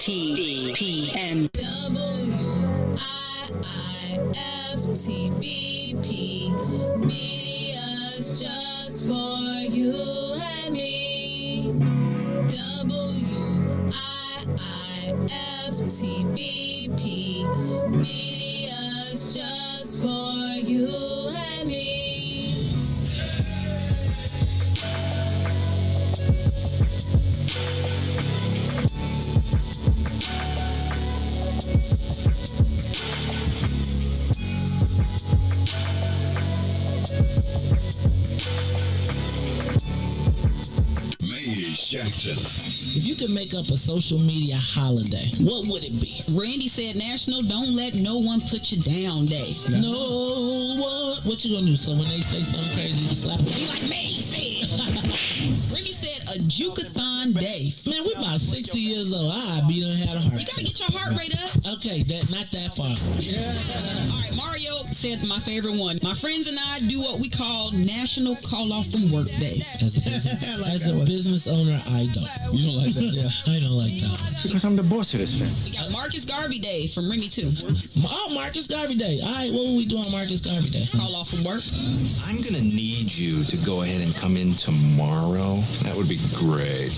WIIFTBP and WIIFTBP. Media's just for you and me. WIIFTBP. Media's just for you and me. Jackson. If you could make up a social media holiday, what would it be? Randy said National Don't Let No One Put You Down Day. No one. What you gonna do? So when they say something crazy, you slap them? Be like me said. Randy said a Jukathon Day. Man, we're about 60 years old. I be done had a heart. You gotta get your heart rate up. Okay, not that far. All right, Mario said my favorite one. My friends and I do what we call National Call Off from Work Day. As a business owner, I don't. You don't like that, yeah. I don't like that. Because I'm the boss of this thing. We got Marcus Garvey Day from Remy too. Oh, Marcus Garvey Day. All right, what will we do on Marcus Garvey Day? Call off from work. I'm going to need you to go ahead and come in tomorrow. That would be great.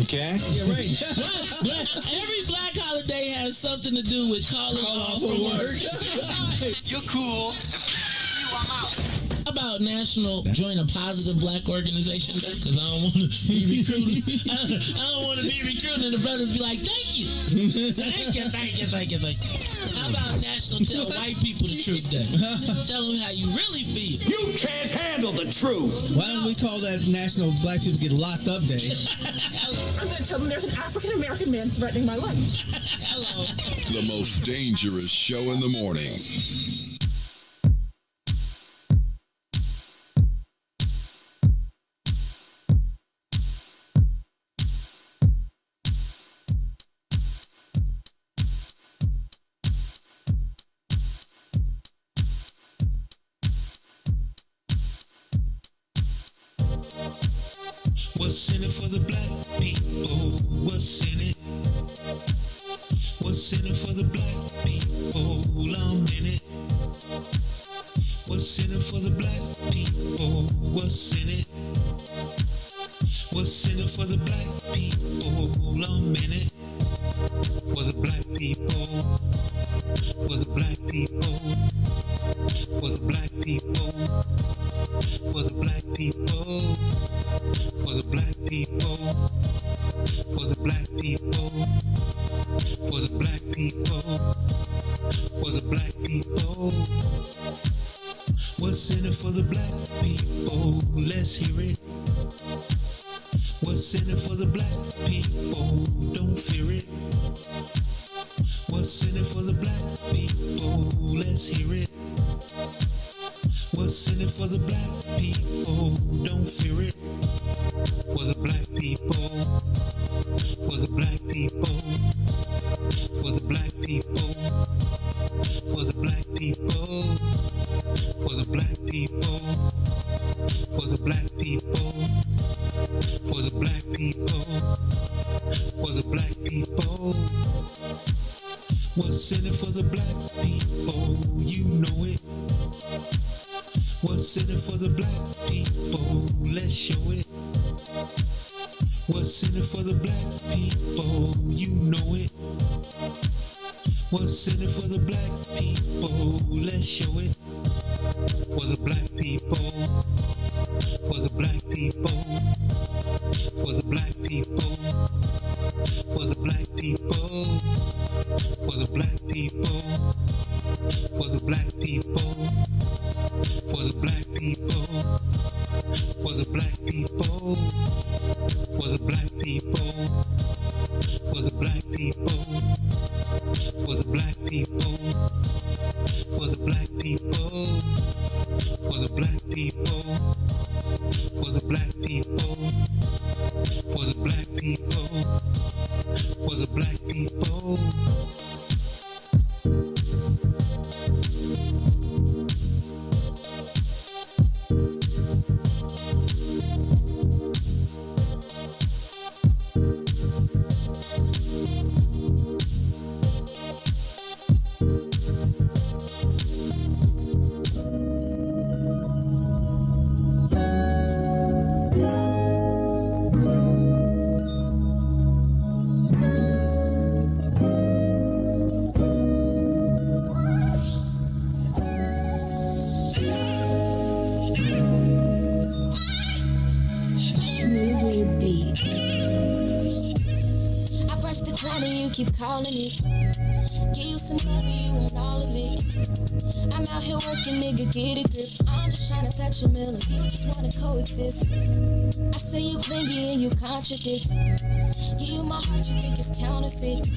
Okay? Yeah, right. Every black holiday has something to do with calling off from work. You're cool. How about National Join a Positive Black Organization Day? Because I don't want to be recruited. I don't want to be recruited and the brothers be like, thank you. Thank you. How about National Tell White People the Truth Day? Tell them how you really feel. You can't handle the truth. Why don't we call that National Black People Get Locked Up Day? I'm going to tell them there's an African-American man threatening my life. Hello. The most dangerous show in the morning. What's in it for the black people? What's in it? What's in it for the black people? I'm in it. What's in it for the black people? What's in it? What's in it for the black people? I'm in it. For the black people. For the black people. For the black people. For the black people. For the black people. For the black people. For the black people. For the black people. What's in it for the black people? Let's hear it. What's in it for the black people? Don't fear it. What's in it for the black people? Let's hear it. What's in it for the black people? Don't fear it. For the black people. For the black people. For the black people. For the black people. For the black people. For the black people. For the black people. For the black people. What's in it for the black people? You know it. What's in it for the black people? Let's show it. What's in it for the black people? You know it. What's in it for the black people? Let's show it. For the black people. For the black people. For the black people. For the black people. For the black people. For the black people. For the black people. For the black people. For the black people. For the black people. For the black people. For the black people. For the black people. For the black people. For the black people. For the black people. Keep calling it. Give you some love, you want all of it. I'm out here working, nigga, get a grip. I'm just trying to touch a million. You just wanna coexist. I say you clingy and you contradict. Give you my heart, you think it's counterfeit.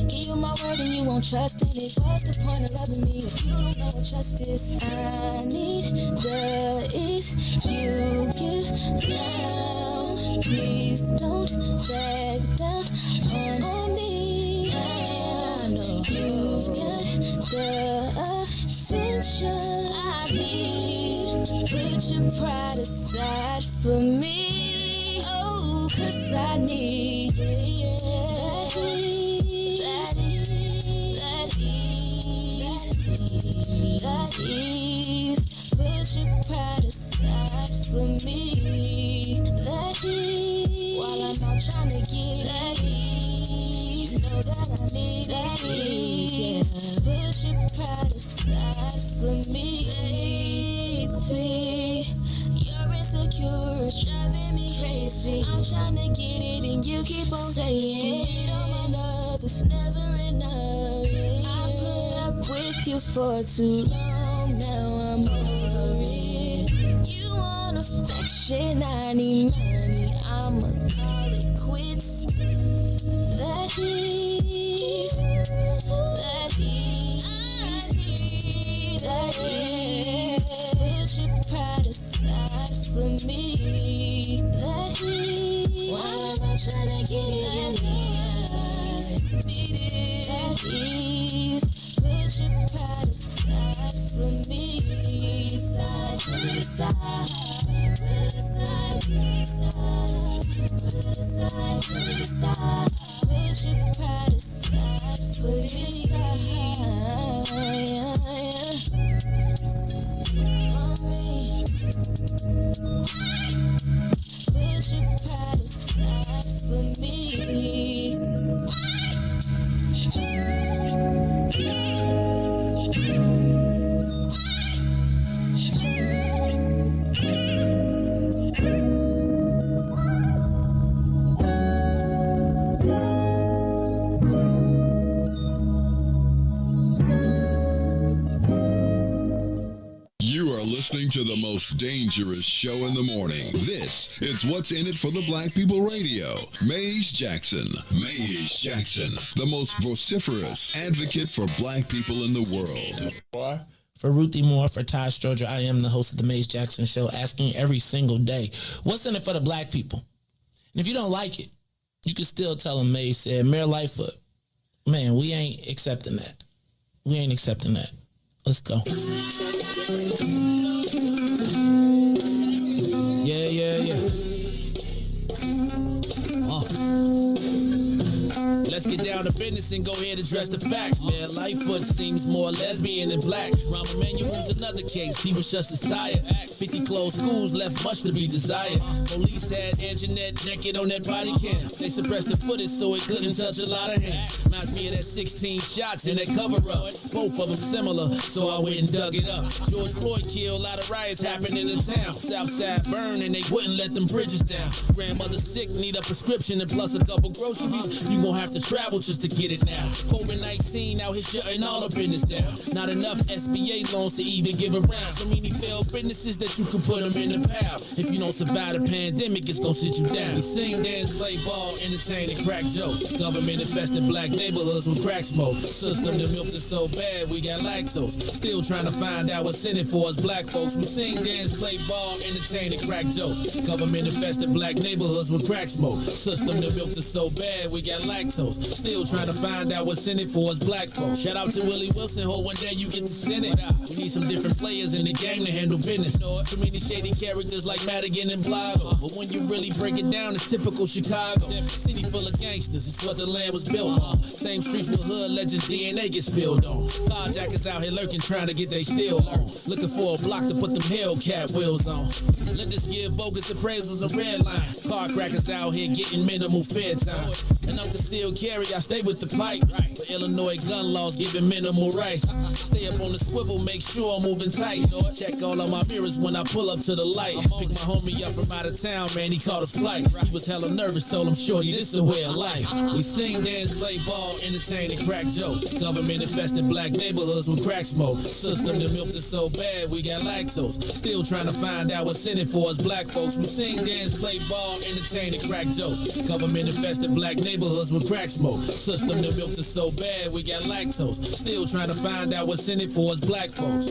Give you my word and you won't trust in it. What's the point of loving me if you don't know what trust is? I need the is you give now. Please don't back down on me. You've got the attention I need. Put your pride aside for me. Oh, 'cause I need that ease. Put your pride aside for me. That ease. While I'm out trying to get that ease. Know that I need that ease. Put your pride aside for me, baby. You're insecure, it's driving me crazy. I'm trying to get it and you keep on saying you know my love is never enough. I put up with you for too long, now I'm over it. You want affection, I need money, I'ma call it quits. That ease, that ease, that ease. Put your pride aside for me. That ease. While I'm trying to get it, that ease, that ease. Put your pride aside for me. Put it aside, put it aside, put it aside, put it aside, put it aside. Put your pride aside, put it aside. On me. Put your pride aside for me. listening to the most dangerous show in the morning. This is What's in It for the Black People Radio. Meija Jackson. Meija Jackson, the most vociferous advocate for black people in the world. For Ruthie Moore, for Todd Stoger, I am the host of the Meija Jackson Show, asking every single day, what's in it for the black people? And if you don't like it, you can still tell them Meija said, Mayor Lightfoot, man, we ain't accepting that. We ain't accepting that. Let's go. Yeah. Let's get down to business and go ahead and address the facts. Man, Lightfoot seems more lesbian than black. Rahm Emanuel's another case. He was just as tired. 50 closed schools left much to be desired. Police had Anjanette naked on that body cam. They suppressed the footage so it couldn't touch a lot of hands. Reminds me of that 16 shots in that cover-up. Both of them similar, so I went and dug it up. George Floyd killed, a lot of riots happened in the town. Southside burned and they wouldn't let them bridges down. Grandmother sick, need a prescription and plus a couple groceries. You gon' have to travel just to get it now. COVID-19 out here shutting all the business down. Not enough SBA loans to even give around. So many failed businesses that you can put them in the pile. If you don't survive the pandemic, it's gonna sit you down. We sing, dance, play ball, entertain, and crack jokes. Government infested black neighborhoods with crack smoke. System that milked us so bad, we got lactose. Still trying to find out what's in it for us black folks. We sing, dance, play ball, entertain, and crack jokes. Government infested black neighborhoods with crack smoke. System that milked us so bad, we got lactose. Still trying to find out what's in it for us black folks. Shout out to Willie Wilson, hope one day you get to send it. We need some different players in the game to handle business. Too many shady characters like Madigan and Blago. But when you really break it down, it's typical Chicago. City full of gangsters, it's what the land was built on. Same streets with hood legends, DNA gets spilled on. Carjackers out here lurking, trying to get they steel on. Looking for a block to put them Hellcat wheels on. Let us give bogus appraisals a red line. Car crackers out here getting minimal fair time. And up the seal carry, I stay with the pipe. But Illinois gun laws giving minimal rights. Stay up on the swivel, make sure I'm moving tight. Check all of my mirrors when I pull up to the light. Pick my homie up from out of town, man, he caught a flight. He was hella nervous, told him, shorty, this a way of life. We sing, dance, play ball, entertain, and crack jokes. Government infested black neighborhoods with crack smoke. System that milked us so bad, we got lactose. Still trying to find out what's in it for us black folks. We sing, dance, play ball, entertain, and crack jokes. Government infested black neighborhoods with crack smoke. System that milked us so bad, we got lactose. Still trying to find out what's in it for us black folks.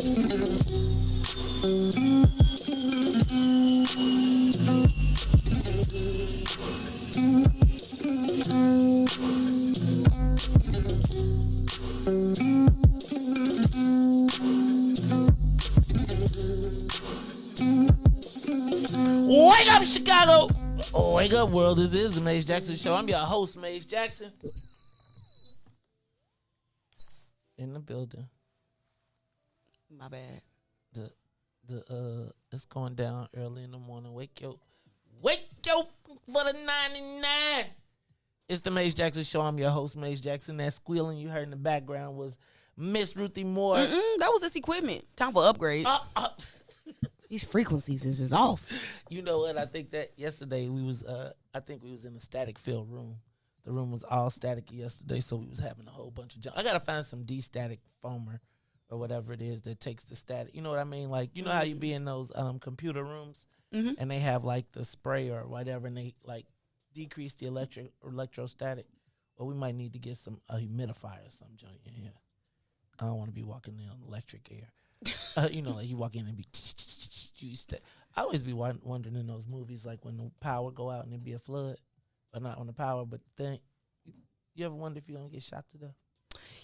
Wake up, Chicago! Oh, wake up, world. This is the Meija Jackson Show. I'm your host, Meija Jackson. In the building. My bad. It's going down early in the morning. Wake yo for the 99. It's the Meija Jackson Show. I'm your host, Meija Jackson. That squealing you heard in the background was Miss Ruthie Moore. That was this equipment. Time for upgrade. These frequencies is off. You know what? I think that yesterday we was in a static filled room. The room was all staticky yesterday, so we was having a whole bunch of junk. I gotta find some de-static foamer or whatever it is that takes the static. You know what I mean? Like, you know how you be in those computer rooms and they have like the spray or whatever, and they like decrease the electrostatic. Well, we might need to get a humidifier or some junk in here. I don't want to be walking in on electric air. You know, like you walk in and be. I always be wondering in those movies, like when the power go out and there be a flood, or not on the power, but then you ever wonder if you're gonna get shot to death?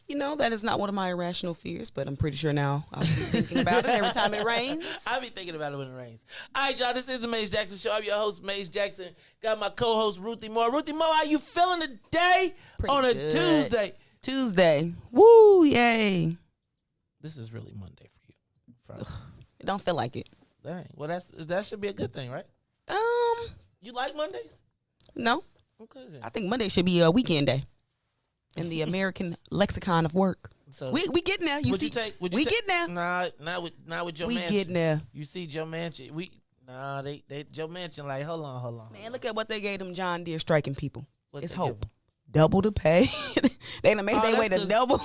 You know, that is not one of my irrational fears, but I'm pretty sure now I'll be thinking about it every time it rains. I'll be thinking about it when it rains. All right, y'all, this is the Meija Jackson Show. I'm your host, Meija Jackson. Got my co-host, Ruthie Moore. Ruthie Moore, how you feeling today on a Tuesday? Tuesday. Woo, yay. This is really Monday for you. It don't feel like it. Dang. Well, that should be a good thing, right? You like Mondays? No. Okay, then. I think Monday should be a weekend day in the American lexicon of work. So we getting there. We getting there. Nah, not with Joe Manchin. We getting there. You see Joe Manchin. They Joe Manchin like, hold on. Man, look at what they gave them John Deere striking people. It's hope. Double the pay. They done made their way to double.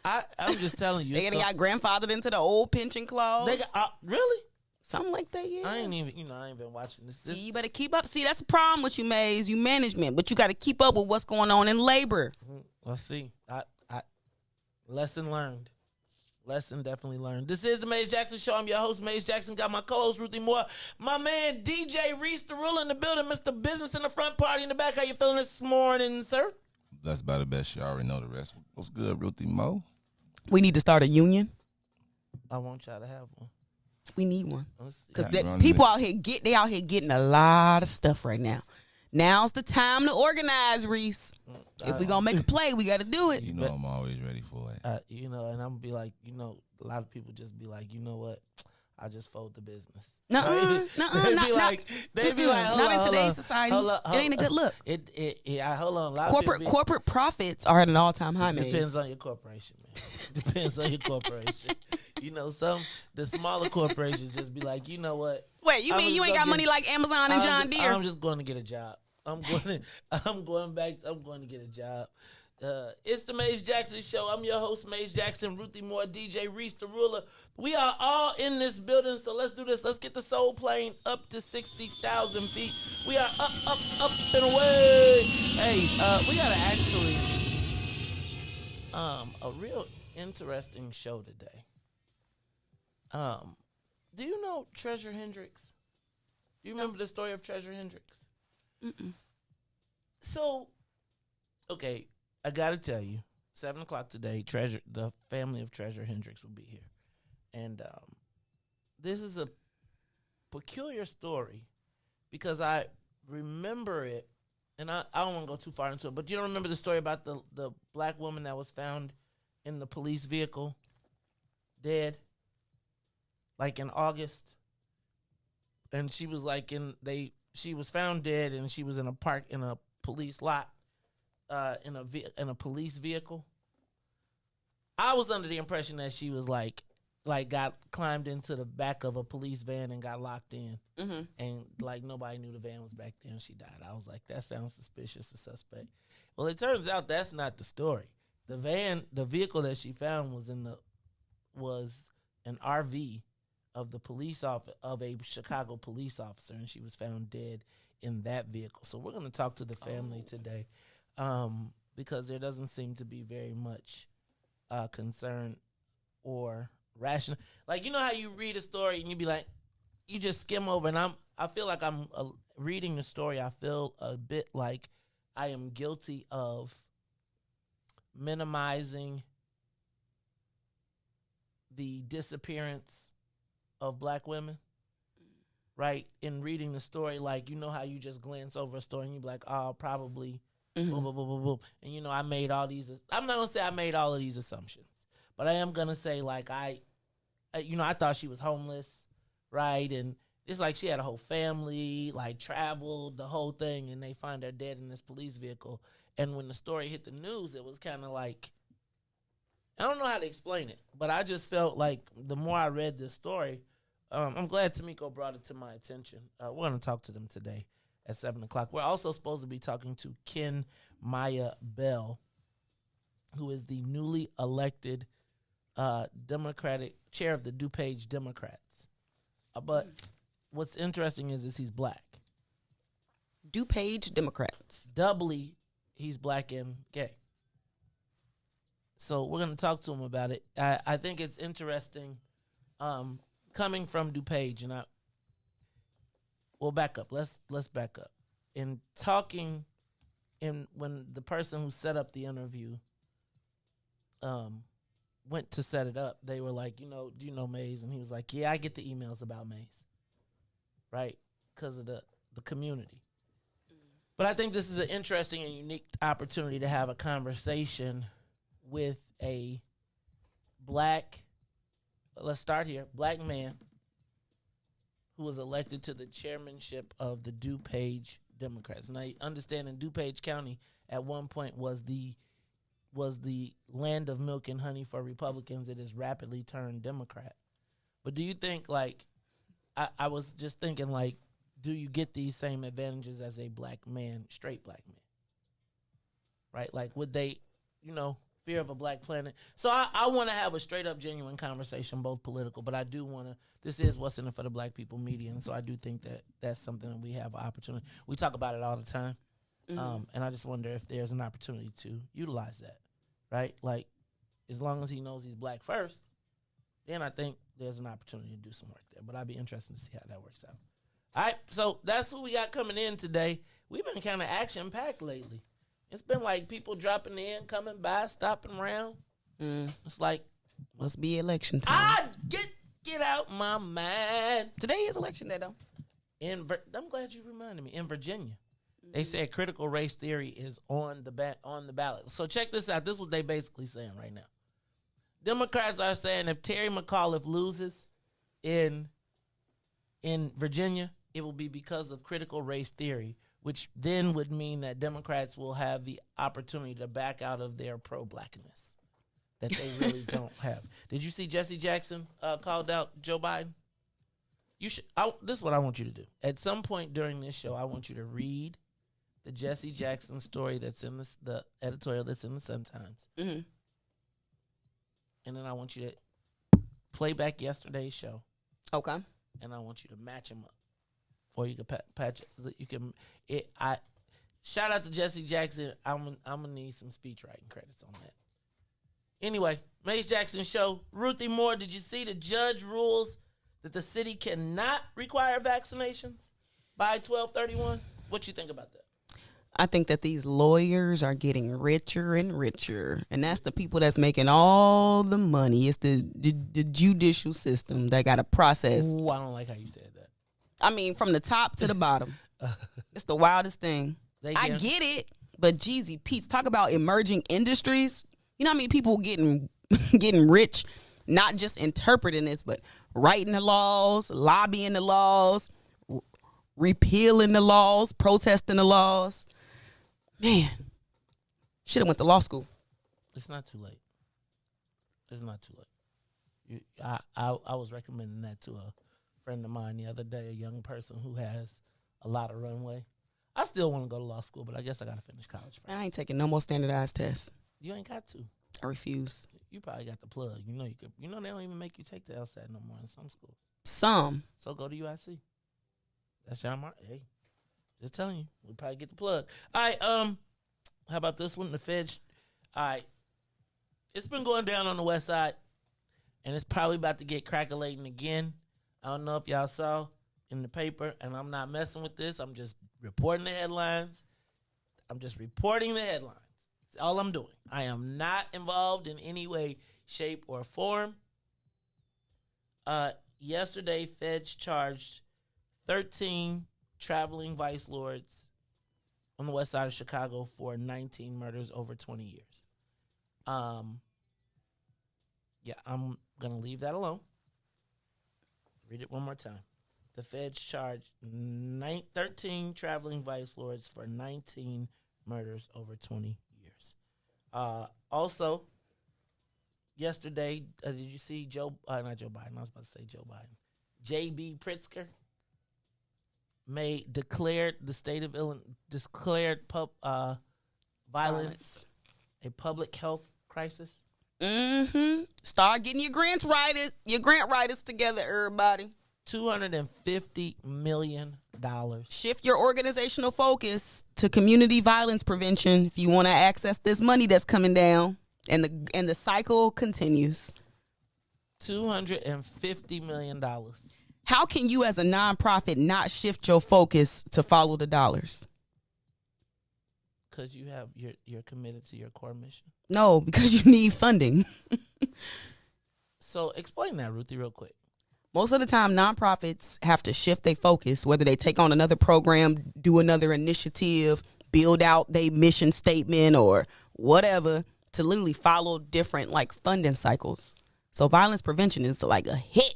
I'm just telling you. They got grandfathered into the old pension clause. Really? Something like that, yeah. I ain't been watching this. See, you better keep up. See, that's the problem with you, Maze. You management, but you got to keep up with what's going on in labor. Let's see. I lesson learned. Lesson definitely learned. This is the Meija Jackson Show. I'm your host, Meija Jackson. Got my co-host, Ruthie Moore. My man, DJ Riis, the ruler in the building. Mr. Business in the front, party in the back. How you feeling this morning, sir? That's about the best. You already know the rest. What's good, Ruthie Mo? We need to start a union. I want y'all to have one. We need one. Because Yeah, people out here getting a lot of stuff right now. Now's the time to organize, Riis. If we gonna make a play, we got to do it. You know I'm always ready for it. And I'm gonna be like, a lot of people just be like, you know what? I just fold the business. They be like, not in today's society. It ain't a good look. Hold on. A lot Corporate of people corporate profits are at an all-time high. Depends on your corporation, man. Depends on your corporation. The smaller corporations just be like, you know what? Wait, you mean you ain't got money like Amazon and John Deere? I'm just going to get a job. I'm going to get a job. It's the Meija Jackson Show. I'm your host, Meija Jackson, Ruthie Moore, DJ Riis, the ruler. We are all in this building, so let's do this. Let's get the soul plane up to 60,000 feet. We are up and away. Hey, we got actually a real interesting show today. Do you know Treasure Hendricks? Do you remember the story of Treasure Hendricks? Mm-mm. So, okay, I gotta tell you, 7:00 today, the family of Treasure Hendricks will be here. And this is a peculiar story because I remember it, and I don't want to go too far into it, but you don't remember the story about the black woman that was found in the police vehicle, dead, like in August? And she was like she was found dead, and she was in a park in a police lot, in a police vehicle. I was under the impression that she was got climbed into the back of a police van and got locked in, and nobody knew the van was back there, and she died. I was like, that sounds suspicious or suspect. Well, it turns out that's not the story. The vehicle that she found was an RV of a Chicago police officer, and she was found dead in that vehicle. So we're going to talk to the family today, because there doesn't seem to be very much concern or rational. Like, you know how you read a story and you be like, you just skim over, and I feel like I'm reading the story. I feel a bit like I am guilty of minimizing the disappearance of black women, right? In reading the story, like, you know how you just glance over a story and you be like, oh, probably, boom, boom, boom, boom, boom. And, I made all these, I'm not going to say I made all of these assumptions, but I am going to say, like, I thought she was homeless, right? And it's like she had a whole family, like, traveled, the whole thing, and they find her dead in this police vehicle. And when the story hit the news, it was kind of like, I don't know how to explain it, but I just felt like the more I read this story, I'm glad Tamiko brought it to my attention. We're going to talk to them today at 7:00. We're also supposed to be talking to Ken Meija Bell, who is the newly elected Democratic chair of the DuPage Democrats. But what's interesting is he's black. DuPage Democrats. Doubly, he's black and gay. So we're going to talk to him about it. I think it's interesting coming from DuPage, and we'll back up. Let's back up. In talking, when the person who set up the interview went to set it up, they were like, do you know Maze? And he was like, yeah, I get the emails about Maze, right? Because of the community. But I think this is an interesting and unique opportunity to have a conversation with a black, let's start here, black man who was elected to the chairmanship of the DuPage Democrats. Now, you understand, in DuPage County at one point was the land of milk and honey for Republicans. It has rapidly turned Democrat. But do you think, I was just thinking, do you get these same advantages as a black man, straight black man? Right? Like, would they, Fear of a Black Planet. So I want to have a straight up, genuine conversation, both political, but I do want to. This is what's in it for the Black people media, and so I do think that that's something that we have an opportunity. We talk about it all the time, and I just wonder if there's an opportunity to utilize that, right? Like, as long as he knows he's Black first, then I think there's an opportunity to do some work there. But I'd be interested to see how that works out. All right, so that's what we got coming in today. We've been kind of action packed lately. It's been like people dropping in, coming by, stopping around. It's like, must be election time. Get out my mind. Today is election day, though. I'm glad you reminded me. In Virginia, they said critical race theory is on the ballot. So check this out. This is what they basically saying right now. Democrats are saying if Terry McAuliffe loses in Virginia, it will be because of critical race theory, which then would mean that Democrats will have the opportunity to back out of their pro-blackness that they really don't have. Did you see Jesse Jackson called out Joe Biden? You should. This is what I want you to do. At some point during this show, I want you to read the Jesse Jackson story that's in the editorial that's in the Sun-Times. And then I want you to play back yesterday's show. Okay. And I want you to match them up. Or you can patch. You can. Shout out to Jesse Jackson. I'm gonna need some speech writing credits on that. Anyway, Mace Jackson show. Ruthie Moore, did you see the judge rules that the city cannot require vaccinations by 12/31? What you think about that? I think that these lawyers are getting richer and richer, and that's the people that's making all the money. It's the judicial system that got to process. Ooh, I don't like how you said that. I mean, from the top to the bottom. It's the wildest thing. I get it, but Jeezy Pete's talk about emerging industries. You know how many people getting rich, not just interpreting this, but writing the laws, lobbying the laws, repealing the laws, protesting the laws. Man, should have went to law school. It's not too late. It's not too late. I was recommending that to a friend of mine the other day, a young person who has a lot of runway. I still want to go to law school, but I guess I got to finish college first. I ain't taking no more standardized tests. You ain't got to. I refuse. You probably got the plug. You know you could. You know they don't even make you take the LSAT no more in some schools. Some. So go to UIC. That's John Martin. Hey, just telling you, we probably get the plug. All right. How about this one? The Feds. All right. It's been going down on the West Side, and it's probably about to get crackalating again. I don't know if y'all saw in the paper, and I'm not messing with this. I'm just reporting the headlines. I'm just reporting the headlines. That's all I'm doing. I am not involved in any way, shape, or form. Yesterday, Feds charged 13 traveling vice lords on the west side of Chicago for 19 murders over 20 years. Yeah, I'm going to leave that alone. Read it one more time. The Feds charged 13 traveling vice lords for 19 murders over 20 years. Also, yesterday, did you see not Joe Biden, I was about to say Joe Biden. J.B. Pritzker declared the state of Illinois, violence a public health crisis. Start getting your grant writers together, everybody. $250 million. Shift your organizational focus to community violence prevention if you want to access this money that's coming down, and the cycle continues. $250 million. How can you as a nonprofit not shift your focus to follow the dollars? Because you're committed to your core mission? No, because you need funding. So explain that, Ruthie, real quick. Most of the time, nonprofits have to shift their focus, whether they take on another program, do another initiative, build out their mission statement or whatever, to literally follow different funding cycles. So violence prevention is like a hit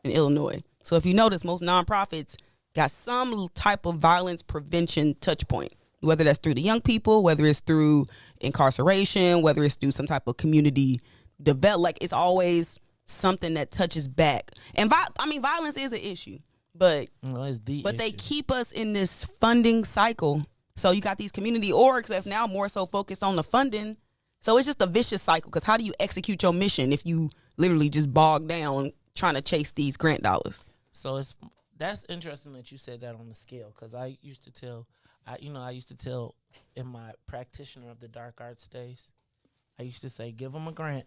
in Illinois. So if you notice, most nonprofits got some type of violence prevention touch point, whether that's through the young people, whether it's through incarceration, whether it's through some type of community development. It's always something that touches back. And violence is an issue, but they keep us in this funding cycle. So you got these community orgs that's now more so focused on the funding So it's just a vicious cycle, because how do you execute your mission if you literally just bog down trying to chase these grant dollars? So that's interesting that you said that on the scale, because I used to tell in my practitioner of the dark arts days, I used to say, give them a grant,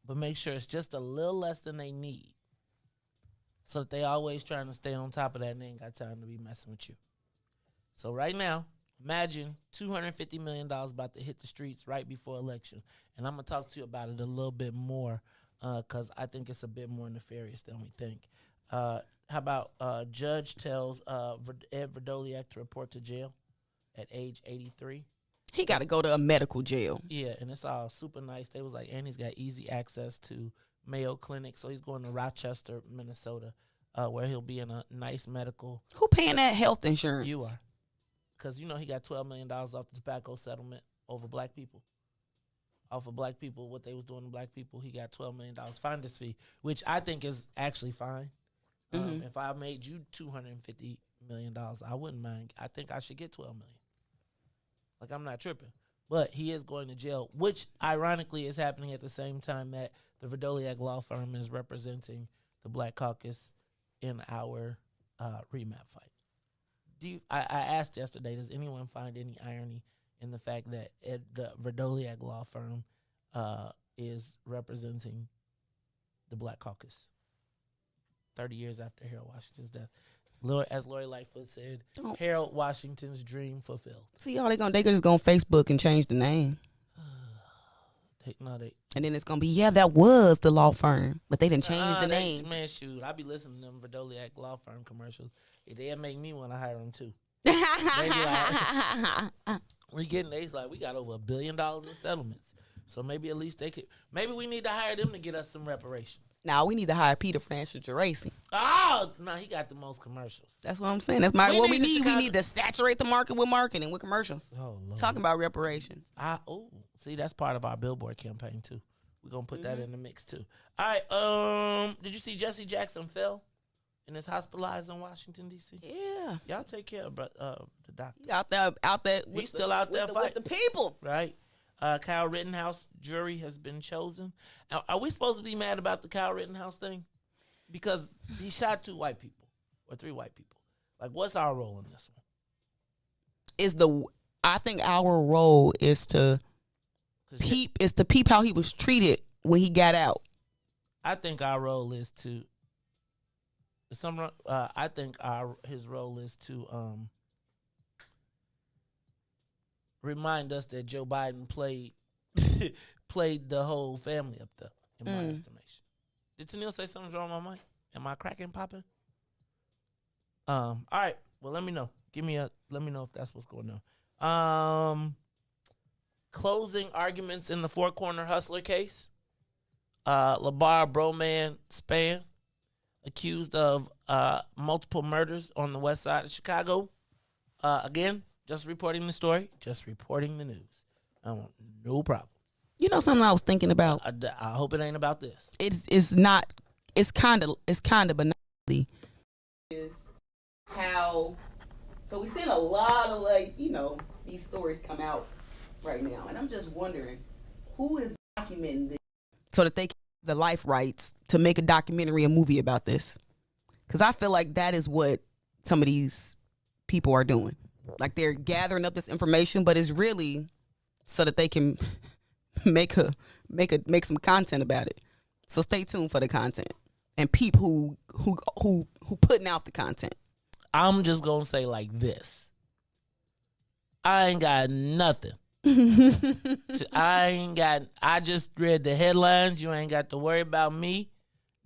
but make sure it's just a little less than they need, so that they always trying to stay on top of that and they ain't got time to be messing with you. So right now, imagine $250 million about to hit the streets right before election. And I'm going to talk to you about it a little bit more, because I think it's a bit more nefarious than we think. How about judge tells Ed Verdoliak to report to jail at age 83? He got to go to a medical jail. Yeah, and it's all super nice. They was like, and he's got easy access to Mayo Clinic, so he's going to Rochester, Minnesota, where he'll be in a nice medical. Who paying that health insurance? You are. Because, he got $12 million off the tobacco settlement over black people. Off of black people, what they was doing to black people, he got $12 million finder's fee, which I think is actually fine. If I made you $250 million, I wouldn't mind. I think I should get $12 million. Like, I'm not tripping. But he is going to jail, which ironically is happening at the same time that the Verdoliak law firm is representing the Black Caucus in our remap fight. I asked yesterday, does anyone find any irony in the fact that the Verdoliak law firm is representing the Black Caucus 30 years after Harold Washington's death? As Lori Lightfoot said, Harold Washington's dream fulfilled. See, all they just go on Facebook and change the name. And then it's going to be, that was the law firm, but they didn't change the name. Man, shoot, I be listening to them Verdoliak law firm commercials. They'll make me want to hire them too. They be like, we got over $1 billion in settlements. So maybe at least maybe we need to hire them to get us some reparations. Now we need to hire Peter Francis Geraci. Oh, no, he got the most commercials. That's what I'm saying. That's what we need. We need to saturate the market with marketing, with commercials. Oh, Lord. Talking about reparations. See, that's part of our billboard campaign too. We're gonna put that in the mix too. All right. Did you see Jesse Jackson fell and is hospitalized in Washington D.C.? Yeah. Y'all take care of the doctor. He out there. He's still out there fighting with the people, right? Kyle Rittenhouse jury has been chosen. Now, are we supposed to be mad about the Kyle Rittenhouse thing? Because he shot 2 white people or 3 white people. Like, what's our role in this one? I think our role is to peep how he was treated when he got out. I think our role is to. I think his role is to remind us that Joe Biden played the whole family up there, in my estimation. Did Tennille say something's wrong with my mic? Am I cracking, popping? All right. Well, let me know. Let me know if that's what's going on. Closing arguments in the Four Corner Hustler case. LeBar Broman Spann, accused of multiple murders on the west side of Chicago. Again, just reporting the story, just reporting the news. I want no problems. You know something I was thinking about? I hope it ain't about this. It's not. It's kind of banally. Is how. So we're seeing a lot of these stories come out right now, and I'm just wondering who is documenting this so that they can have the life rights to make a documentary, a movie about this. Because I feel like that is what some of these people are doing. Like, they're gathering up this information, but it's really so that they can make some content about it. So stay tuned for the content and people who putting out the content. I'm just gonna say like this. I ain't got nothing. I just read the headlines. You ain't got to worry about me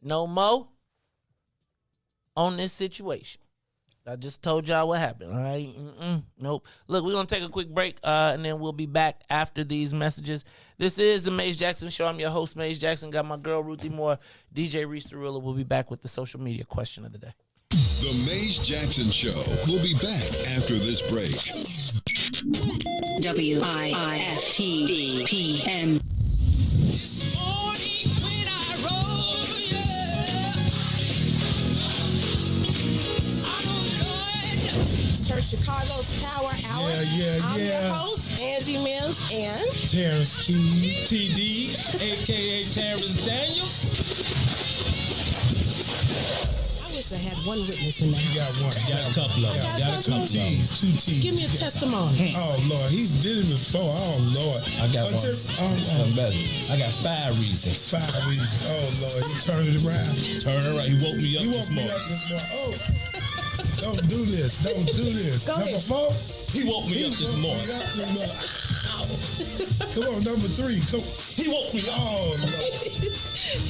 no more on this situation. I just told y'all what happened. All right? Nope. Look, we're going to take a quick break, and then we'll be back after these messages. This is the Meija Jackson Show. I'm your host, Meija Jackson. Got my girl, Ruthie Moore. DJ Riis will be back with the social media question of the day. The Meija Jackson Show will be back after this break. WIIFTBP. Chicago's Power Hour. I'm your host, Angie Mims, and Terrence Keys, TD, a.k.a. Terrence Daniels. I wish I had one witness in the house. You got one. You got a couple of them. Got two T's. Give me a testimony. Oh, Lord. He's did it before. Oh, Lord. I got one better. I got 5 reasons. 5 reasons. Oh, Lord. He turned it around. Turn it around. He woke me up this morning. Oh, don't do this. Don't do this. Go number ahead. 4? He woke me up this morning. Come on, number 3. Come. He woke me up. Oh, Lord.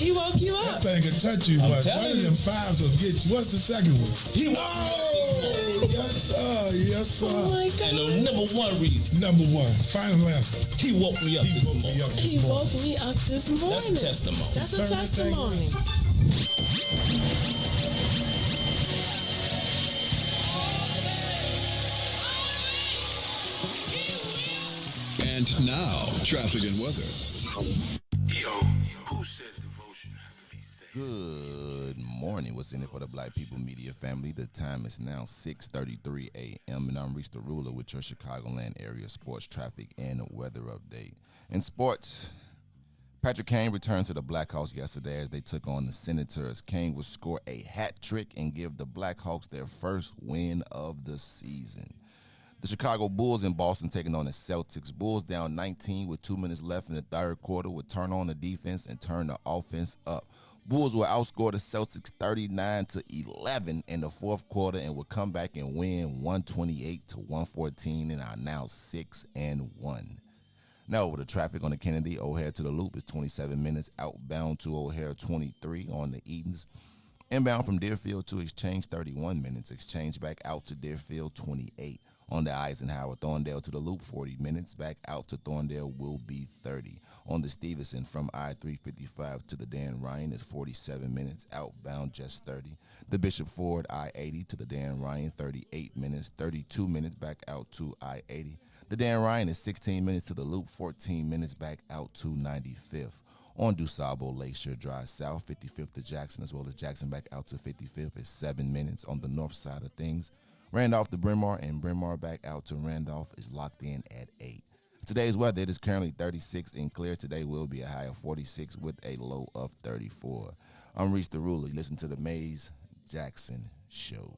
He woke you up. That thing can touch you, but one of them 5s will get you. What's the second one? He woke me up. Yes, sir. Yes, sir. Oh, my God. And the number 1 reason. Number 1. Final answer. He woke me up this morning. He woke me up this morning. That's a testimony. That's a testimony. And now, traffic and weather. Yo, who said devotion has to be said? Good morning. What's in it for the Black People Media family? The time is now 6:33 a.m. and I'm Riis the Ruler with your Chicagoland area sports traffic and weather update. In sports, Patrick Kane returned to the Blackhawks yesterday as they took on the Senators. Kane would score a hat trick and give the Blackhawks their first win of the season. The Chicago Bulls in Boston taking on the Celtics. Bulls down 19 with 2 minutes left in the third quarter would turn on the defense and turn the offense up. Bulls will outscore the Celtics 39-11 in the fourth quarter and will come back and win 128-114 and are now 6-1. Now over the traffic on the Kennedy O'Hare to the Loop is 27 minutes. Outbound to O'Hare 23 on the Edens. Inbound from Deerfield to Exchange 31 minutes. Exchange back out to Deerfield 28. On the Eisenhower, Thorndale to the Loop, 40 minutes. Back out to Thorndale will be 30. On the Stevenson from I-355 to the Dan Ryan is 47 minutes. Outbound just 30. The Bishop Ford I-80 to the Dan Ryan, 38 minutes. 32 minutes back out to I-80. The Dan Ryan is 16 minutes to the Loop, 14 minutes back out to 95th. On DuSable, Lakeshore Drive South, 55th to Jackson, as well as Jackson back out to 55th is 7 minutes. On the north side of things, Randolph to Bryn Mawr and Bryn Mawr back out to Randolph is locked in at 8. Today's weather, it is currently 36 and clear. Today will be a high of 46 with a low of 34. I'm Riis the Ruler. You listen to the Meija Jackson Show.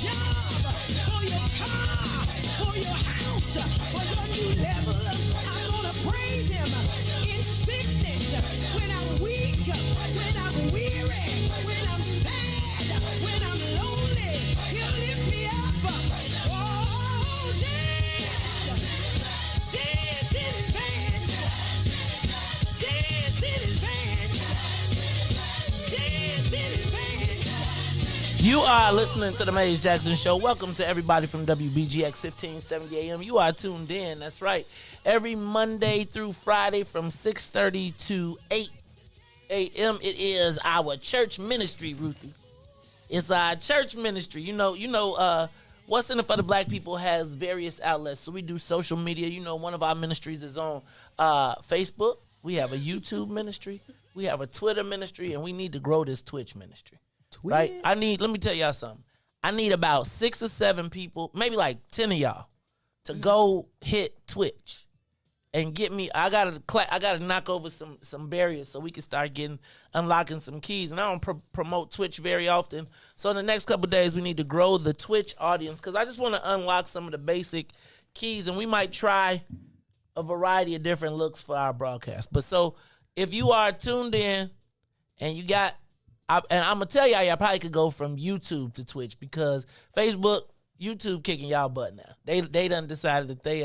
job, for your car, for your house, for your new level. I'm gonna praise him in sickness, when I'm weak, when I'm weary, when I'm sad, when I'm lonely. He'll lift me up. Oh, dance, dance in advance, dance in advance, dance in advance. You are listening to the Meija Jackson Show. Welcome to everybody from WBGX 1570 AM. You are tuned in. That's right. Every Monday through Friday from 6:30 to 8 a.m. It is our church ministry, Ruthie. It's our church ministry. You know, What's in it for the Black People has various outlets. So we do social media. You know, one of our ministries is on Facebook. We have a YouTube ministry. We have a Twitter ministry, and we need to grow this Twitch ministry. Right? Let me tell y'all something. I need about 6 or 7 people, maybe like 10 of y'all, to go hit Twitch and get me. I gotta knock over some barriers so we can start unlocking some keys. And I don't promote Twitch very often. So in the next couple of days, we need to grow the Twitch audience because I just want to unlock some of the basic keys, and we might try a variety of different looks for our broadcast. But so if you are tuned in and you got, and I'm going to tell y'all probably could go from YouTube to Twitch because Facebook, YouTube kicking y'all butt now. They done decided that they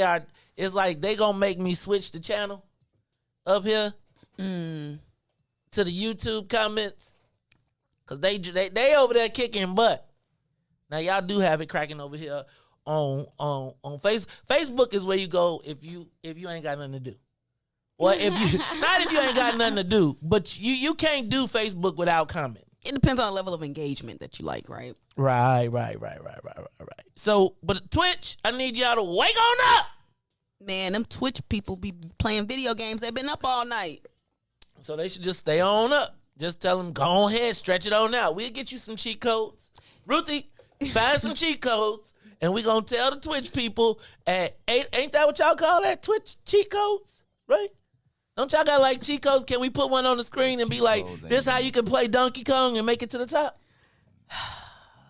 are, it's like they going to make me switch the channel up here to the YouTube comments because they over there kicking butt. Now y'all do have it cracking over here on Facebook. Facebook is where you go if you ain't got nothing to do. Well, not if you ain't got nothing to do, but you can't do Facebook without comment. It depends on the level of engagement that you like, right? Right. So, but Twitch, I need y'all to wake on up. Man, them Twitch people be playing video games. They've been up all night. So they should just stay on up. Just tell them, go ahead, stretch it on out. We'll get you some cheat codes. Ruthie, find some cheat codes, and we're going to tell the Twitch people at 8. Ain't that what y'all call that? Twitch cheat codes, right? Don't y'all got like cheat codes? Can we put one on the screen and be like, this how you can play Donkey Kong and make it to the top?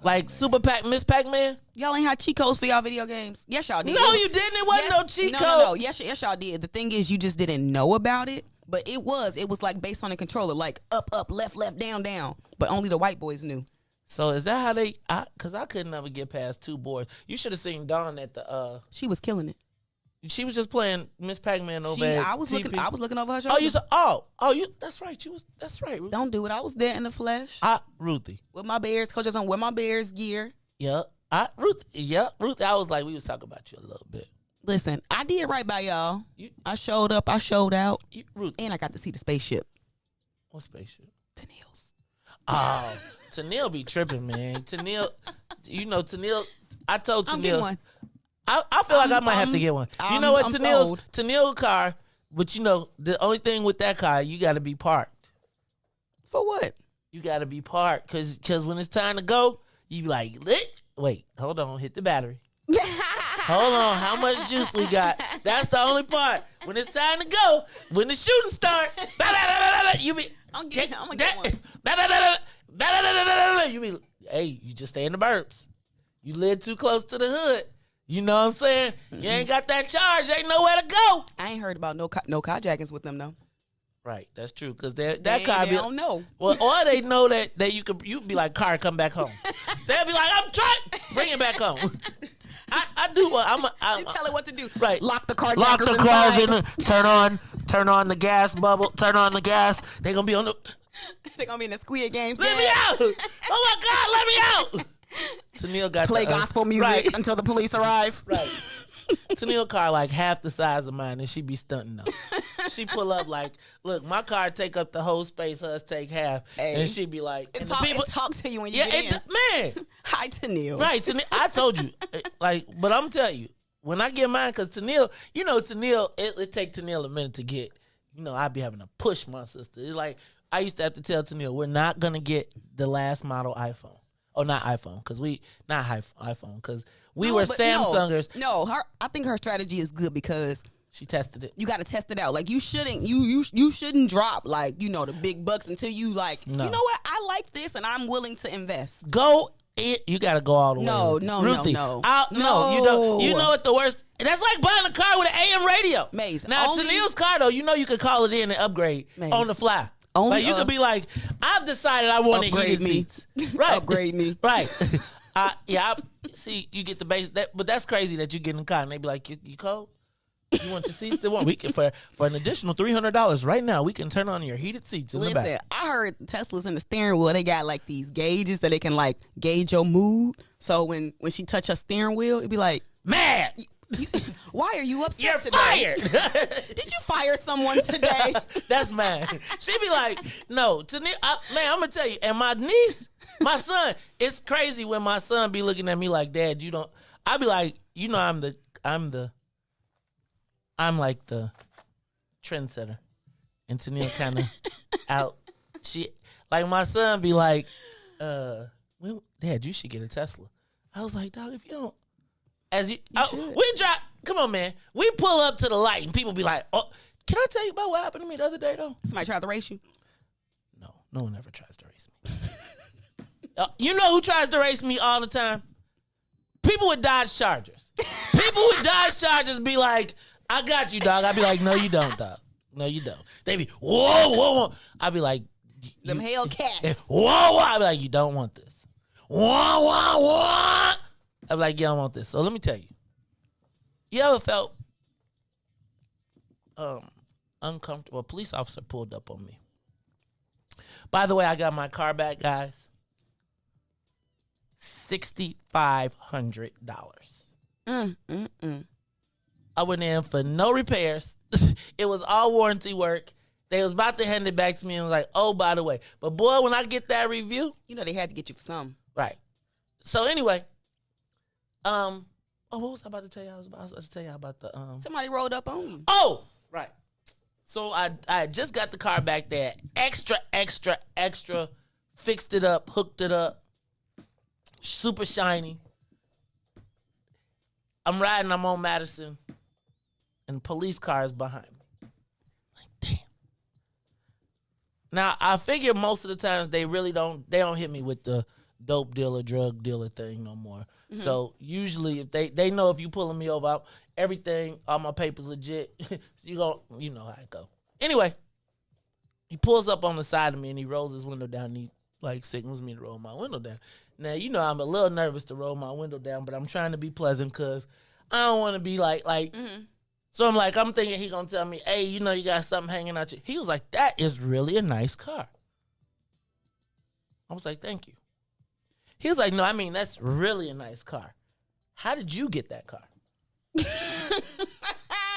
Like Super Miss Pac-Man? Y'all ain't had cheat codes for y'all video games. Yes, y'all did. No, you didn't. It wasn't no cheat code. No. Yes, y'all did. The thing is, you just didn't know about it. But it was like based on the controller, like up, left, down. But only the white boys knew. So is that how because I couldn't never get past 2 boards. You should have seen Dawn at the She was killing it. She was just playing Miss Pac-Man over at I was looking over her shoulder. Oh, you said that's right. That's right. Ruthie. Don't do it. I was there in the flesh. Ruthie. With my Bears, coach was on with my Bears gear. Yep. Ruthie. I was like, we was talking about you a little bit. Listen, I did right by y'all. I showed up, I showed out. Ruthie. And I got to see the spaceship. What spaceship? Tennille's. Oh, Tennille be tripping, man. Tennille, I told Tennille. I'm getting one. I feel like I might have to get one. You know what, Tennille's car, but the only thing with that car, you got to be parked. For what? You got to be parked because when it's time to go, you be like, wait, hold on, hit the battery. Hold on, how much juice we got? That's the only part. When it's time to go, when the shooting start, you be, I'm gonna get one. You be, hey, you just stay in the burbs. You live too close to the hood. You know what I'm saying? Mm-hmm. You ain't got that charge. Ain't nowhere to go. I ain't heard about no carjackings with them though. Right, that's true. Because that car they don't know. Well, or they know that you be like, car, come back home. They'll be like, I'm trying, bring it back home. I do. You tell it what to do. Right. Lock the car. Lock the cars in. Turn on the gas bubble. Turn on the gas. They're gonna be on the. They're gonna be in the Squid Games. Let me out! Oh my God, let me out! Tennille got play gospel music until the police arrive. Right. Tennille car like half the size of mine, and she be stunting though. She pull up like, look, my car take up the whole space, hers take half, and she be like, and people talk to you when you get in. Man, hi Tennille. Right, Tennille. I told you, but I'm telling you, when I get mine, because Tennille, it take Tennille a minute to get. I be having to push my sister. It's like I used to have to tell Tennille, we're not gonna get the last model iPhone. Oh, not iPhone, because we were Samsungers. No, I think her strategy is good because she tested it. You got to test it out. Like you shouldn't drop like the big bucks until you like. No. You know what? I like this and I'm willing to invest. Go You got to go all the way. Ruthie, no. No, you don't. You know what the worst? That's like buying a car with an AM radio. Maze. Now, Tennille's car, though, you know you could call it in and upgrade on the fly. Like, you could be like, I've decided I want heated seats. Right. Upgrade me. Right. See, you get the base. But that's crazy that you get in the car and they be like, you cold? You want the seats they want? We can for an additional $300 right now. We can turn on your heated seats in the back. Listen, I heard Teslas in the steering wheel. They got like these gauges that they can like gauge your mood. So when she touch her steering wheel, it'd be like mad. Why are you upset? You're today? fired. Did you fire someone today? That's mad. She be like, no, man. I'm gonna tell you. And my niece, my son, it's crazy when my son be looking at me like, Dad, you don't. I be like, you know, I'm like the trendsetter. And Tennille kind of out. She like my son be like, Dad, you should get a Tesla. I was like, dog, if you don't, we drive. Come on, man. We pull up to the light and people be like, oh, can I tell you about what happened to me the other day though? Somebody tried to race you? No one ever tries to race me. You know who tries to race me all the time? People with Dodge Chargers. People with Dodge Chargers be like, I got you, dog. I be like, no, you don't, dog. No, you don't. They be, whoa. I be like, them Hellcats. Whoa. I be like, you don't want this. Whoa. I be like, yeah, I want this. So let me tell you. You ever felt uncomfortable? A police officer pulled up on me. By the way, I got my car back, guys. $6,500. I went in for no repairs. It was all warranty work. They was about to hand it back to me and was like, oh, by the way. But boy, when I get that review. You know they had to get you for something. Right. So anyway. What was I about to tell you? I was about to tell you about the somebody rolled up on you. Oh, right. So I just got the car back there. Extra. Fixed it up, hooked it up. Super shiny. I'm on Madison. And police cars behind me. Like, damn. Now, I figure most of the times they don't hit me with the dope dealer, drug dealer thing no more. Mm-hmm. So usually if they know if you pulling me over, everything, all my papers legit. So you know how it go. Anyway, he pulls up on the side of me and he rolls his window down and he like signals me to roll my window down. Now, you know I'm a little nervous to roll my window down, but I'm trying to be pleasant because I don't want to be like mm-hmm. So I'm thinking he gonna tell me, hey, you know you got something hanging out you. He was like, that is really a nice car. I was like, thank you. He was like, no, I mean, that's really a nice car. How did you get that car?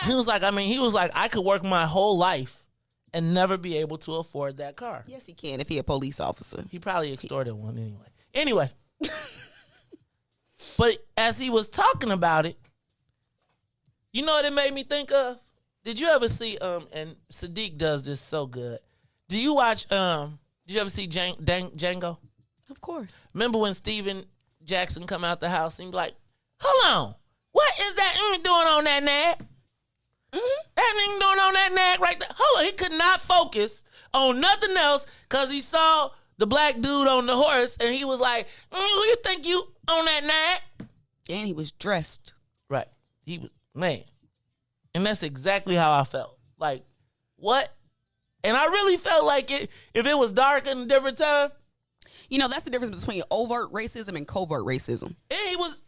He was like, I could work my whole life and never be able to afford that car. Yes, he can if he a police officer. He probably extorted one anyway. Anyway. But as he was talking about it, you know what it made me think of? Did you ever see, and Sadiq does this so good. Did you ever see Django? Of course. Remember when Steven Jackson come out the house and be like, hold on, what is that doing on that nag? Mm-hmm. That nigga doing on that nag right there. Hold on, he could not focus on nothing else because he saw the black dude on the horse and he was like, who you think you on that nag? And he was dressed. Right. He was, man. And that's exactly how I felt. Like, what? And I really felt like if it was dark in a different time. You know, that's the difference between overt racism and covert racism. And he was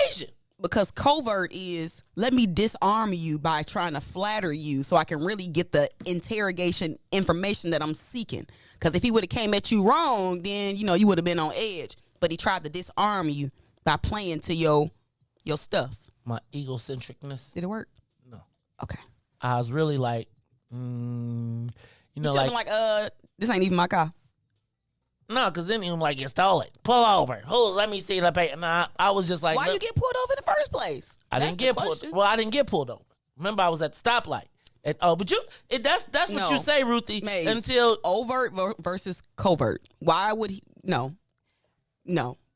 Asian. Because covert is, let me disarm you by trying to flatter you so I can really get the interrogation information that I'm seeking. Because if he would have came at you wrong, then, you know, you would have been on edge. But he tried to disarm you by playing to your stuff. My egocentricness. Did it work? No. Okay. I was really like, you know, like, this ain't even my car. No, because then he was like, you stole it. Pull over. Let me see the paper. Nah, I was just like, why you get pulled over in the first place? I didn't get pulled. Well, I didn't get pulled over. Remember, I was at the stoplight. And, but that's what you say, Ruthie. Maze, until overt versus covert. Why would he? No.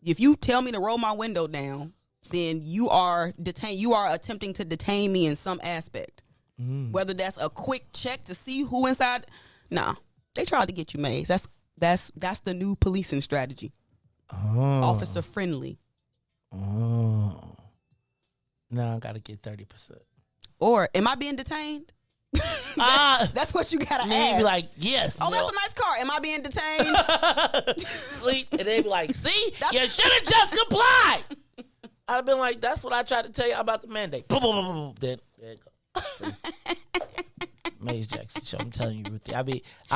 If you tell me to roll my window down, then you are detained. You are attempting to detain me in some aspect. Whether that's a quick check to see who inside. Nah, they tried to get you, Maze. That's the new policing strategy. Officer friendly. Oh. Now I got to get 30%. Or am I being detained? That's what you gotta ask. Be like, yes. Oh, that's a nice car. Am I being detained? See, and they be like, see, you should have just complied. I'd have been like, that's what I tried to tell you about the mandate. Boom, boom, boom, boom. There you go. Meija Jackson show. I'm telling you, Ruthie. I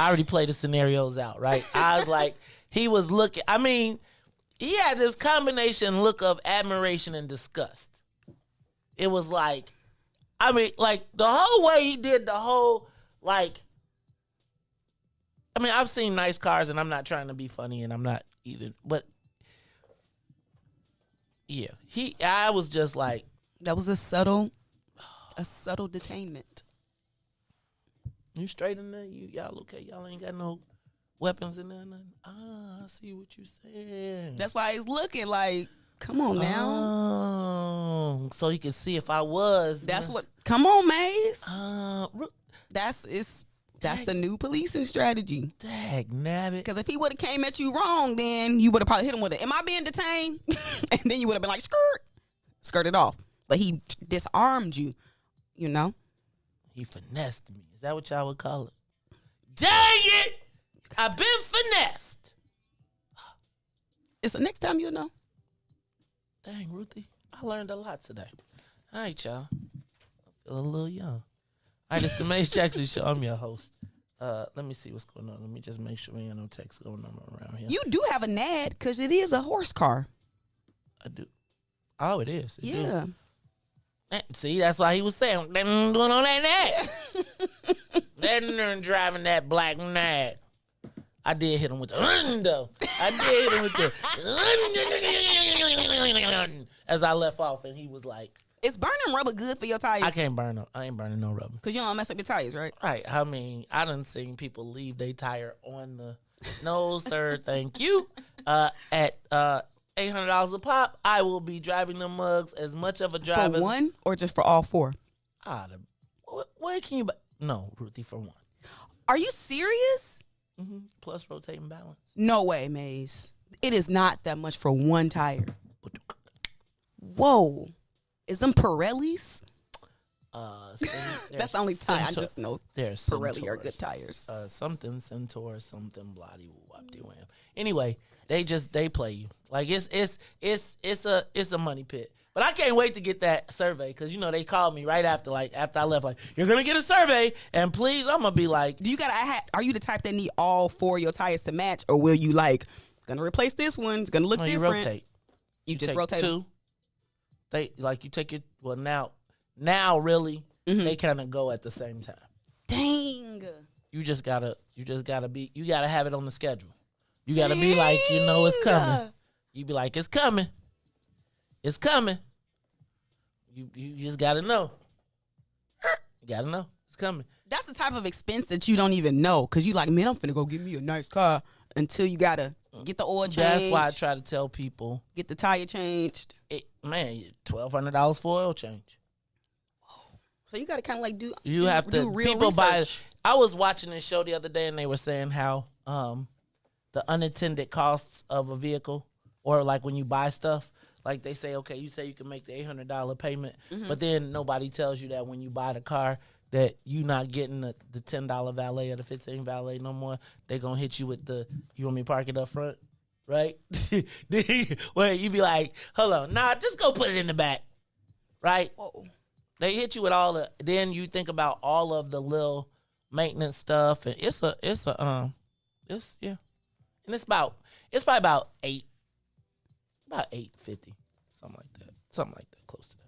already played the scenarios out, right? I was like, he was looking. I mean, he had this combination look of admiration and disgust. It was like, I mean, like, the whole way he did the whole, like, I mean, I've seen nice cars, and I'm not trying to be funny, and I'm not either, but, yeah, I was just like. That was a subtle detainment. You straight in there? Y'all okay? Y'all ain't got no weapons in there? Nothing? I see what you said. That's why he's looking like, come on now. Oh, so he could see if I was. That's what. Come on, Maze. That's the new policing strategy. Dag nabbit. Because if he would have came at you wrong, then you would have probably hit him with it. Am I being detained? And then you would have been like, skirt it off. But he disarmed you, you know. He finessed me. Is that what y'all would call it? Dang it! I've been finessed. It's the next time you'll know. Dang, Ruthie. I learned a lot today. All right, y'all. I feel a little young. All right, it's the Meija Jackson Show. I'm your host. Let me see what's going on. Let me just make sure we ain't got no text going on around here. You do have a NAD because it is a horse car. I do. Oh, it is. It yeah. Do. See, that's why he was saying, they're doing on that NAD. They're driving that black NAD. I did hit him with the though. I did hit him with the as I left off, and he was like, "Is burning rubber good for your tires?" I can't burn them. I ain't burning no rubber because you don't mess up your tires, right? Right. I mean, I done seen people leave their tire on the. No, sir. Thank you. At $800 a pop, I will be driving them mugs as much of a drive for as one or just for all four. Where can you? No, Ruthie, for one. Are you serious? Mm-hmm. Plus rotating balance. No way, Maze. It is not that much for one tire. Whoa. Is them Pirellis? That's the only tire. I just know Pirelli are good tires. Something Centaur, something bloody whoop-de-wham. Anyway, they play you. Like it's a money pit. But I can't wait to get that survey because you know they called me right after I left. Like, you're gonna get a survey, and please, I'm gonna be like, are you the type that need all four of your tires to match, or will you gonna replace this one? It's gonna look different. You rotate. You just rotate two. They you take it. Well, now really they kind of go at the same time. Dang. You gotta have it on the schedule. You gotta be like, it's coming. You be like, it's coming. It's coming. You just gotta know. You gotta know it's coming. That's the type of expense that you don't even know because you like, man, I'm finna go get me a nice car until you gotta get the oil changed. That's why I try to tell people get the tire changed. $1,200 for oil change. So you gotta kind of do. You have to. Do real people research. I was watching this show the other day and they were saying how the unintended costs of a vehicle or when you buy stuff. Like they say, okay, you say you can make the $800 payment, but then nobody tells you that when you buy the car that you're not getting the $10 valet or the $15 valet no more. They're going to hit you with you want me to park it up front? Right? Well, you be like, hold on. Nah, just go put it in the back. Right? Whoa. They hit you with then you think about all of the little maintenance stuff. And it's probably about $850, something like that, close to that.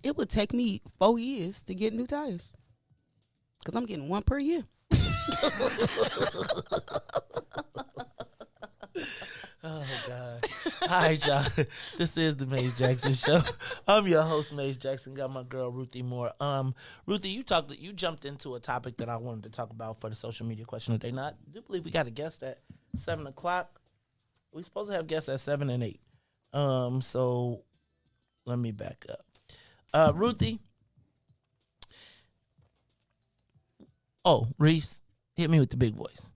It would take me 4 years to get new tires because I'm getting one per year. Oh God! All right, y'all. This is the Meija Jackson Show. I'm your host, Meija Jackson. Got my girl Ruthie Moore. Ruthie, you jumped into a topic that I wanted to talk about for the social media question of the day. Now, I do believe we got a guest at 7:00. We're supposed to have guests at 7 and 8. So let me back up. Ruthie. Oh, Riis, hit me with the big voice.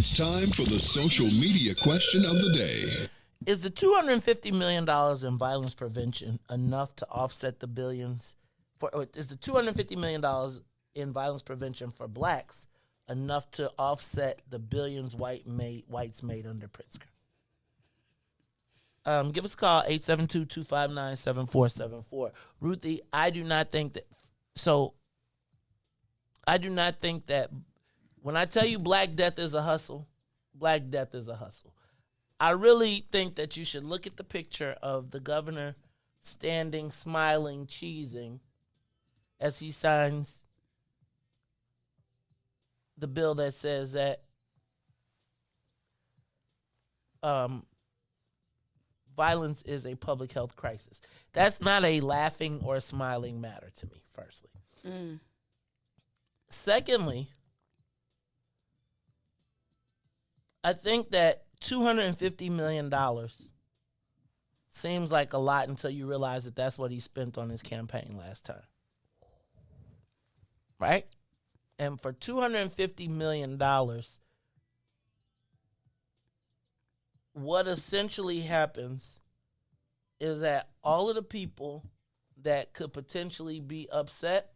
It's time for the social media question of the day. Is the $250 million in violence prevention enough to offset the billions? Is the $250 million in violence prevention for blacks enough to offset the billions whites made under Pritzker? Give us a call, 872-259-7474. Ruthie, I do not think that when I tell you black death is a hustle, black death is a hustle. I really think that you should look at the picture of the governor standing, smiling, cheesing as he signs the bill that says that violence is a public health crisis. That's not a laughing or smiling matter to me, firstly. Secondly, I think that $250 million seems like a lot until you realize that that's what he spent on his campaign last time. Right? And for $250 million, what essentially happens is that all of the people that could potentially be upset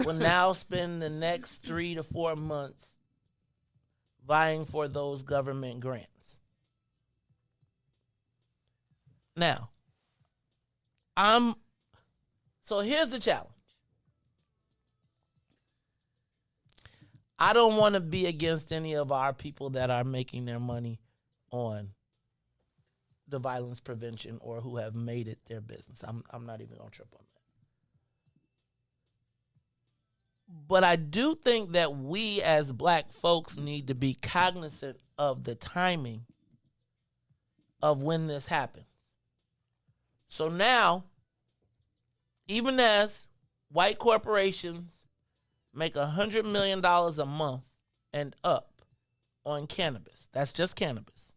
will now spend the next 3 to 4 months vying for those government grants. Now, so here's the challenge. I don't want to be against any of our people that are making their money on the violence prevention or who have made it their business. I'm not even going to trip on that. But I do think that we as black folks need to be cognizant of the timing of when this happens. So now, even as white corporations make $100 million a month and up on cannabis, that's just cannabis,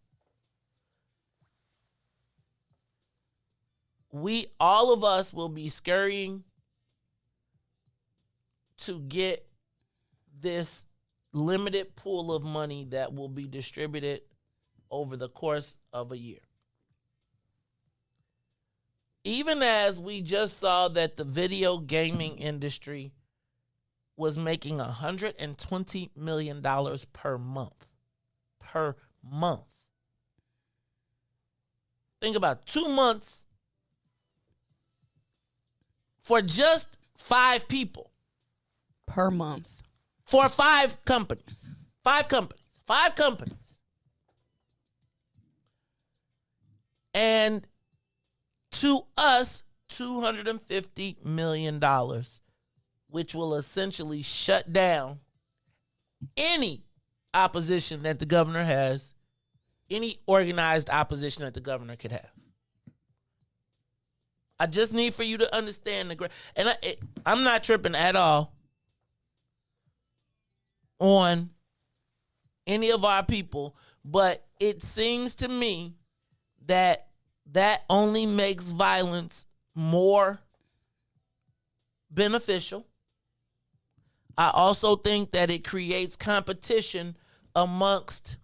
all of us will be scurrying to get this limited pool of money that will be distributed over the course of a year. Even as we just saw that the video gaming industry was making $120 million per month. Per month. Think about 2 months for just 5 people. Per month. For 5 companies. 5 companies. And to us, $250 million, which will essentially shut down any opposition that the governor has, any organized opposition that the governor could have. I just need for you to understand I'm not tripping at all on any of our people, but it seems to me that only makes violence more beneficial. I also think that it creates competition amongst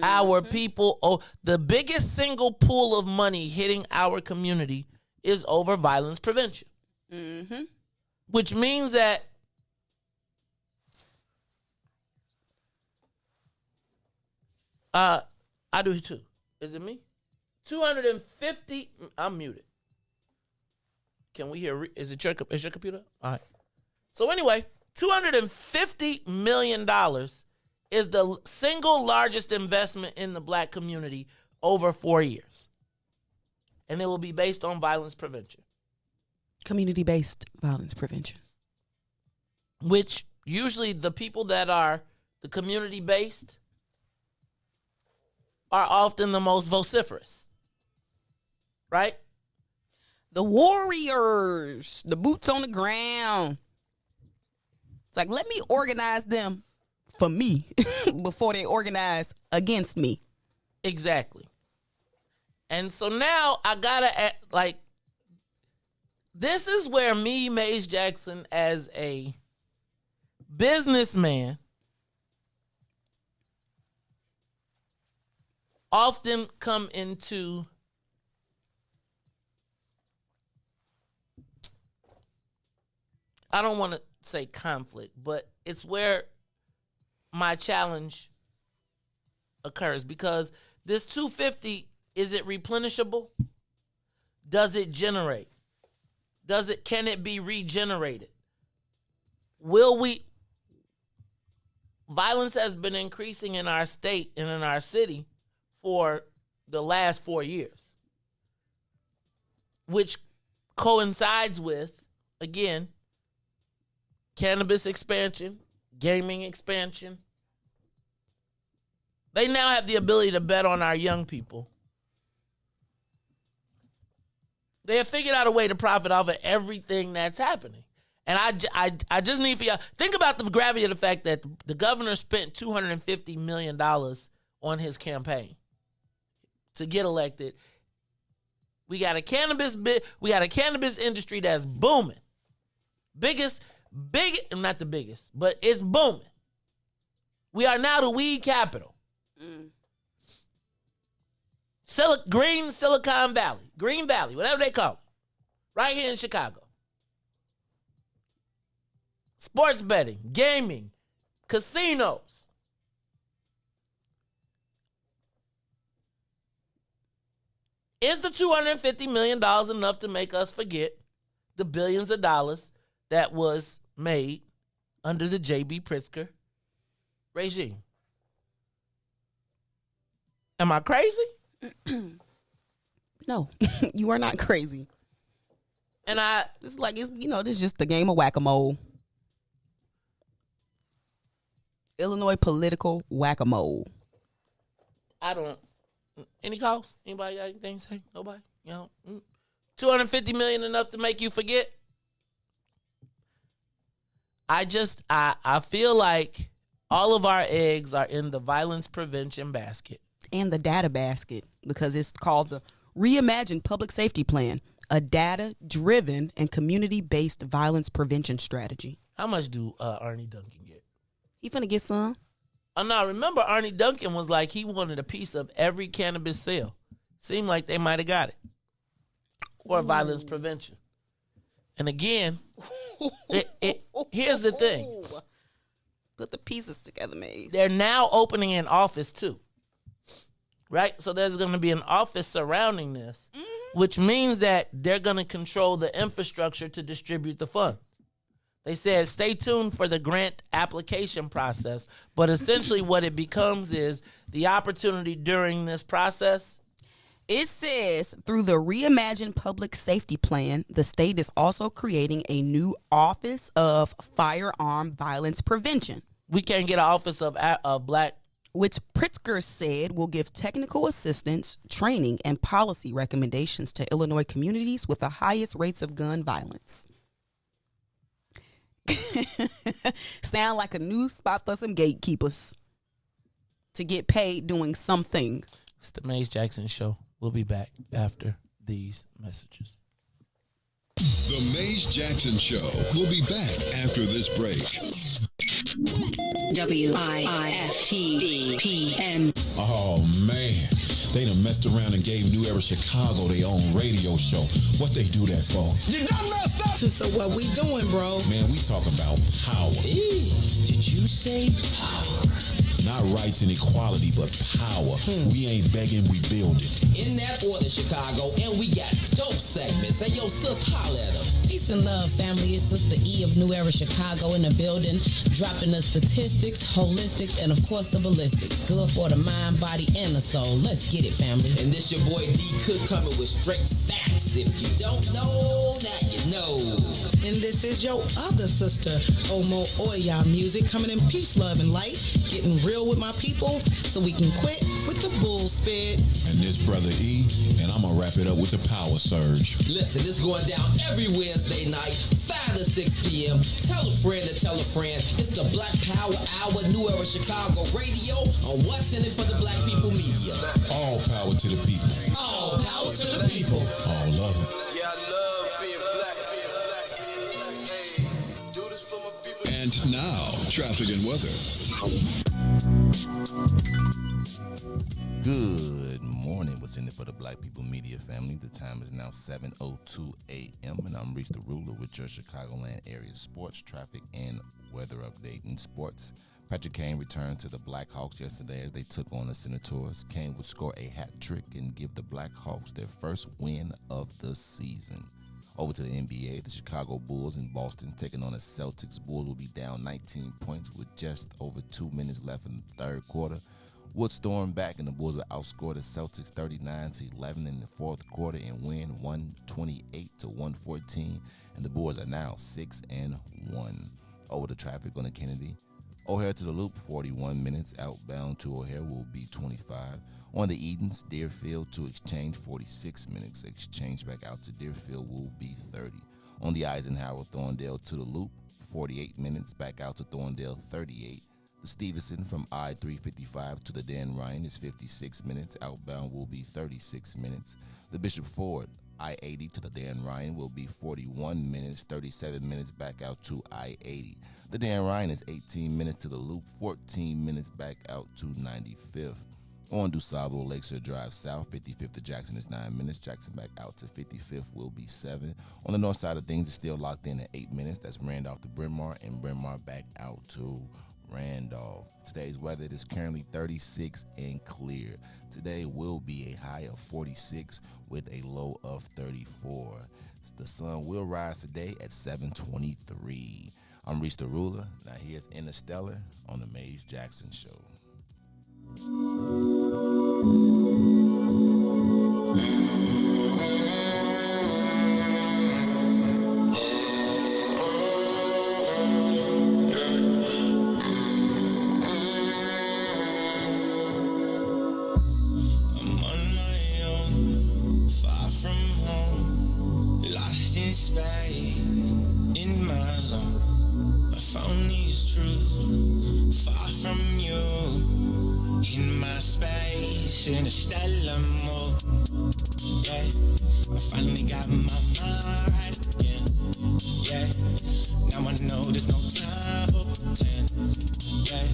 our people. Oh, the biggest single pool of money hitting our community is over violence prevention. Which means that I do too. Is it me? 250. I'm muted. Can we hear? Is your computer? All right. So anyway, $250 million is the single largest investment in the black community over 4 years. And it will be based on violence prevention. Community-based violence prevention. Which usually the people that are the community-based are often the most vociferous. Right? The warriors, the boots on the ground. It's like, let me organize them for me before they organize against me. Exactly. And so now I gotta this is where me, Meija Jackson, as a businessman often come into I don't want to say conflict, but it's where my challenge occurs, because this 250, is it replenishable? Does it generate? Can it be regenerated? Violence has been increasing in our state and in our city for the last 4 years, which coincides with, again, cannabis expansion, gaming expansion. They now have the ability to bet on our young people. They have figured out a way to profit off of everything that's happening. And I just need for y'all, think about the gravity of the fact that the governor spent $250 million on his campaign to get elected. We got a cannabis industry that's booming. Not the biggest, but it's booming. We are now the weed capital. Green Valley, whatever they call it, right here in Chicago. Sports betting, gaming, casinos. Is the $250 million enough to make us forget the billions of dollars that was made under the J.B. Pritzker regime? Am I crazy? No, you are not crazy. And this is just the game of whack-a-mole. Illinois political whack-a-mole. Any calls? Anybody got anything to say? Nobody? $250 million enough to make you forget? I feel like all of our eggs are in the violence prevention basket. And the data basket, because it's called the Reimagined Public Safety Plan, a data-driven and community-based violence prevention strategy. How much do Arnie Duncan get? He finna get some. Oh, no, remember Arnie Duncan was like he wanted a piece of every cannabis sale. Seemed like they might have got it for violence prevention. And again, here's the thing. Put the pieces together, Maze. They're now opening an office too. Right? So there's going to be an office surrounding this, which means that they're going to control the infrastructure to distribute the funds. They said, stay tuned for the grant application process. But essentially what it becomes is the opportunity during this process. It says, through the Reimagined Public Safety Plan, the state is also creating a new Office of Firearm Violence Prevention. We can't get an Office of Black, which Pritzker said will give technical assistance, training, and policy recommendations to Illinois communities with the highest rates of gun violence. Sound like a new spot for some gatekeepers to get paid doing something. It's the Maze Jackson Show. We'll be back after these messages. The Maze Jackson Show will be back after this break. WIIFTBP. Oh, man. They done messed around and gave New Era Chicago their own radio show. What they do that for? You done messed up! So what we doing, bro? Man, we talking about power. Did you say power? Not rights and equality, but power. We ain't begging, we building. In that order, Chicago, and we got dope segments. Hey, yo, sis, holla at them. Peace and love, family. It's Sister E of New Era Chicago in the building, dropping the statistics, holistics, and of course the ballistics. Good for the mind, body, and the soul. Let's get it, family. And this your boy D Cook coming with straight facts. If you don't know, now you know. And this is your other sister, Omo Oya Music, coming in peace, love, and light, getting real with my people so we can quit with the bull spit. And this brother E, and I'm gonna wrap it up with the power surge. Listen, this going down every Wednesday night, 5 to 6 p.m. Tell a friend to tell a friend. It's the Black Power Hour, New Era Chicago Radio on What's in It for the Black People Media. All power to the people. All power to the people. All love it. Yeah, I love being black. Hey, do this for my people. And now, traffic and weather. Good morning. What's in it for the Black People Media family? The time is now 7:02 a.m. and I'm Riis the Ruler with your Chicagoland area sports, traffic, and weather update. In sports, Patrick Kane returned to the Black Hawks yesterday as they took on the Senators. Kane would score a hat trick and give the Black Hawks their first win of the season. Over to the NBA, the Chicago Bulls in Boston taking on the Celtics. Bulls will be down 19 points with just over 2 minutes left in the third quarter. Wood stormed back and the Bulls would outscore the Celtics 39-11 in the fourth quarter and win 128-114. And the Bulls are now 6-1. Over the traffic on the Kennedy. O'Hare to the Loop, 41 minutes. Outbound to O'Hare will be 25. On the Edens, Deerfield to Exchange, 46 minutes. Exchange back out to Deerfield will be 30. On the Eisenhower, Thorndale to the Loop, 48 minutes. Back out to Thorndale, 38. The Stevenson from I-355 to the Dan Ryan is 56 minutes. Outbound will be 36 minutes. The Bishop Ford, I-80 to the Dan Ryan will be 41 minutes, 37 minutes back out to I-80. The Dan Ryan is 18 minutes to the Loop, 14 minutes back out to 95th. On DuSable, Lakeshore Drive South, 55th to Jackson is 9 minutes. Jackson back out to 55th will be 7. On the north side of things, it's still locked in at 8 minutes. That's Randolph to Bryn Mawr, and Bryn Mawr back out to Randolph. Today's weather, it is currently 36 and clear. Today will be a high of 46 with a low of 34. The sun will rise today at 7:23. I'm Riis the Ruler. Now here's Interstellar on the Meija Jackson Show. Interstellar mode, yeah. I finally got my mind right again, yeah. Now I know there's no time for pretend, yeah.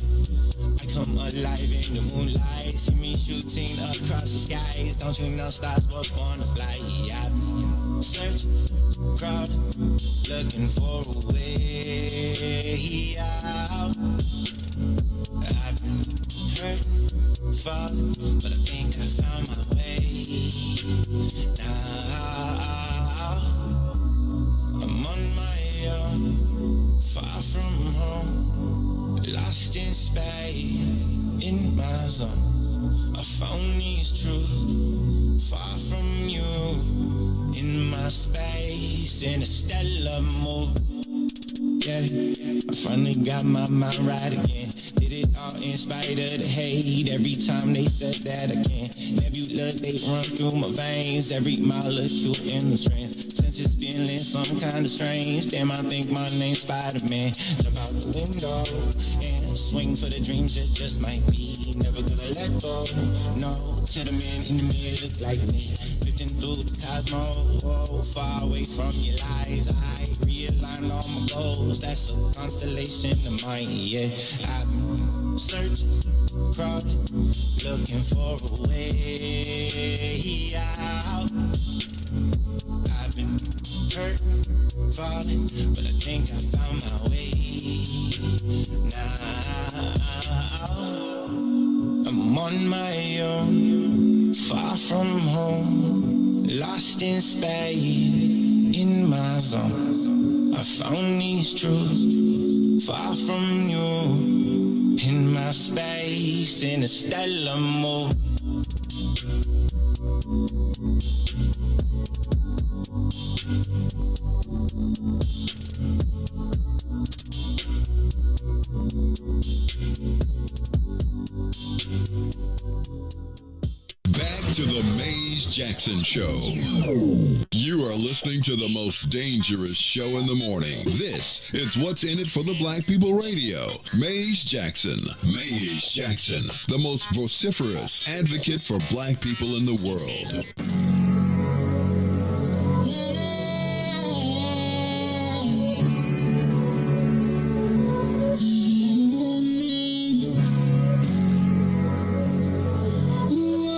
I come alive in the moonlight, see me shooting across the skies. Don't you know stars were born to fly? Yeah, I've been searching, crowded, looking for a way out. I've been hurt, falling, but I think I found my way now. I'm on my own, far from home, lost in space, in my zone. I found these truths, far from you, in my space, in a stellar mode. Yeah, I finally got my mind right again. Did it all in spite of the hate. Every time they said that I can't. Nebula, they run through my veins. Every molecule in the strands. Senses feeling some kind of strange. Damn, I think my name's Spider-Man. Jump out the window and swing for the dreams that just might be. Never gonna let go. No, to the man in the mirror look like me. Drifting through the cosmos, far away from your lies. I realign all my goals. That's a constellation of mine, yeah. I've been searching, crawling, looking for a way out. I've been hurting, falling, but I think I found my way now. I'm on my own, far from home, lost in space, in my zone. I found these truths, far from you, in my space, in a stellar mode. Back to the Meija Jackson Show. You are listening to the most dangerous show in the morning. This is What's in It for the Black People Radio. Meija Jackson. Meija Jackson, the most vociferous advocate for black people in the world. Ooh.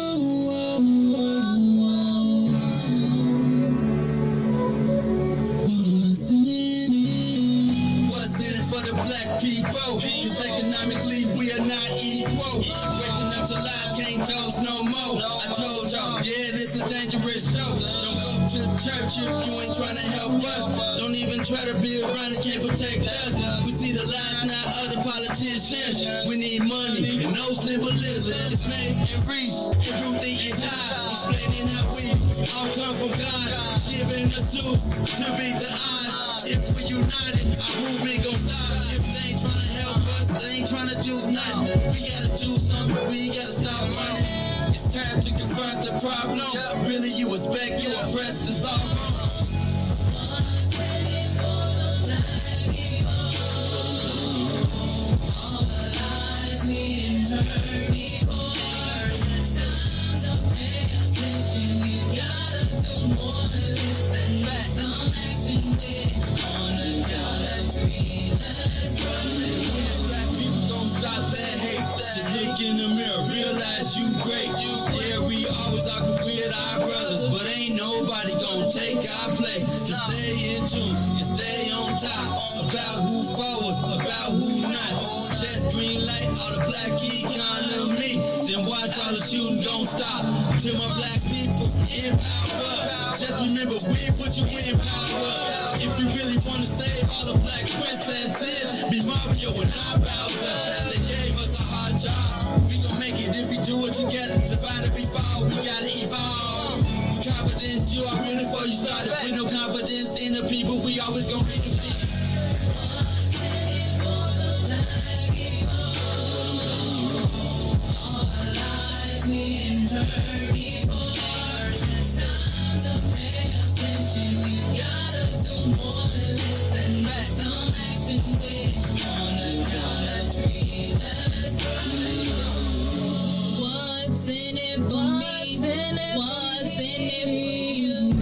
go. Cause economically we are not equal. Waking up to life, can't toast no more. I told y'all, yeah, this a dangerous show. Don't go to church if you ain't trying to help us. Don't even try to be around and can't protect us. We see the lies, not other politicians. We need money and no symbolism. It's Meija and Riis and Ruthie and Todd, explaining how we all come from God, giving us tools to beat the odds. If we united, our movement gon' stop. If they ain't trying to help us, they ain't trying to do nothing. We gotta do something, we gotta stop running. It's time to confront the problem. Really, you expect, you oppressed, it's all wrong. In the mirror, realize you great. Yeah, we always argue with our brothers, but ain't nobody gonna take our place. Just stay in tune and stay on top about who forward, about who not. Just green light all the black economy. Then watch all the shooting don't stop. To my black people in power, just remember we put you in power. If you really wanna save all the black princesses, be Mario and not Bowser. They gave us a hard job. We gon' make it if we do it together. Divide and fall, we gotta evolve. With confidence, you are ready before you started. With no confidence in the people, we always gon' be defeated. What's in it for me? What's in it for you?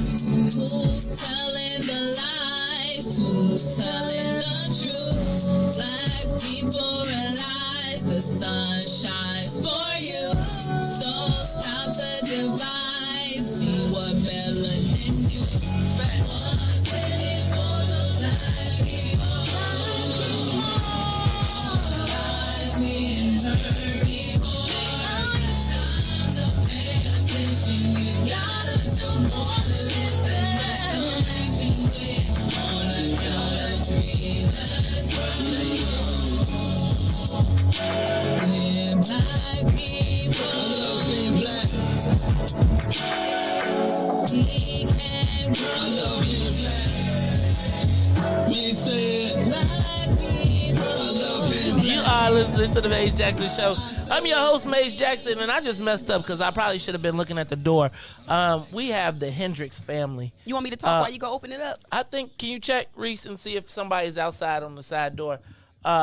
Who's telling the lies? Who's telling the truth? Black people realize the sun shines for you. So stop the divide. See what melanin do. What's in it for the black people? All the lies we heard before. You gotta do more than listen. Some action with on a count of three. Let's run. We're black people. I love being black. We can grow. I love being black. We said black people. I love being black. You are listening to the Meija Jackson Show. I'm your host, Meija Jackson, and I just messed up because I probably should have been looking at the door. We have the Hendricks family. You want me to talk while you go open it up? I think, can you check, Riis, and see if somebody's outside on the side door?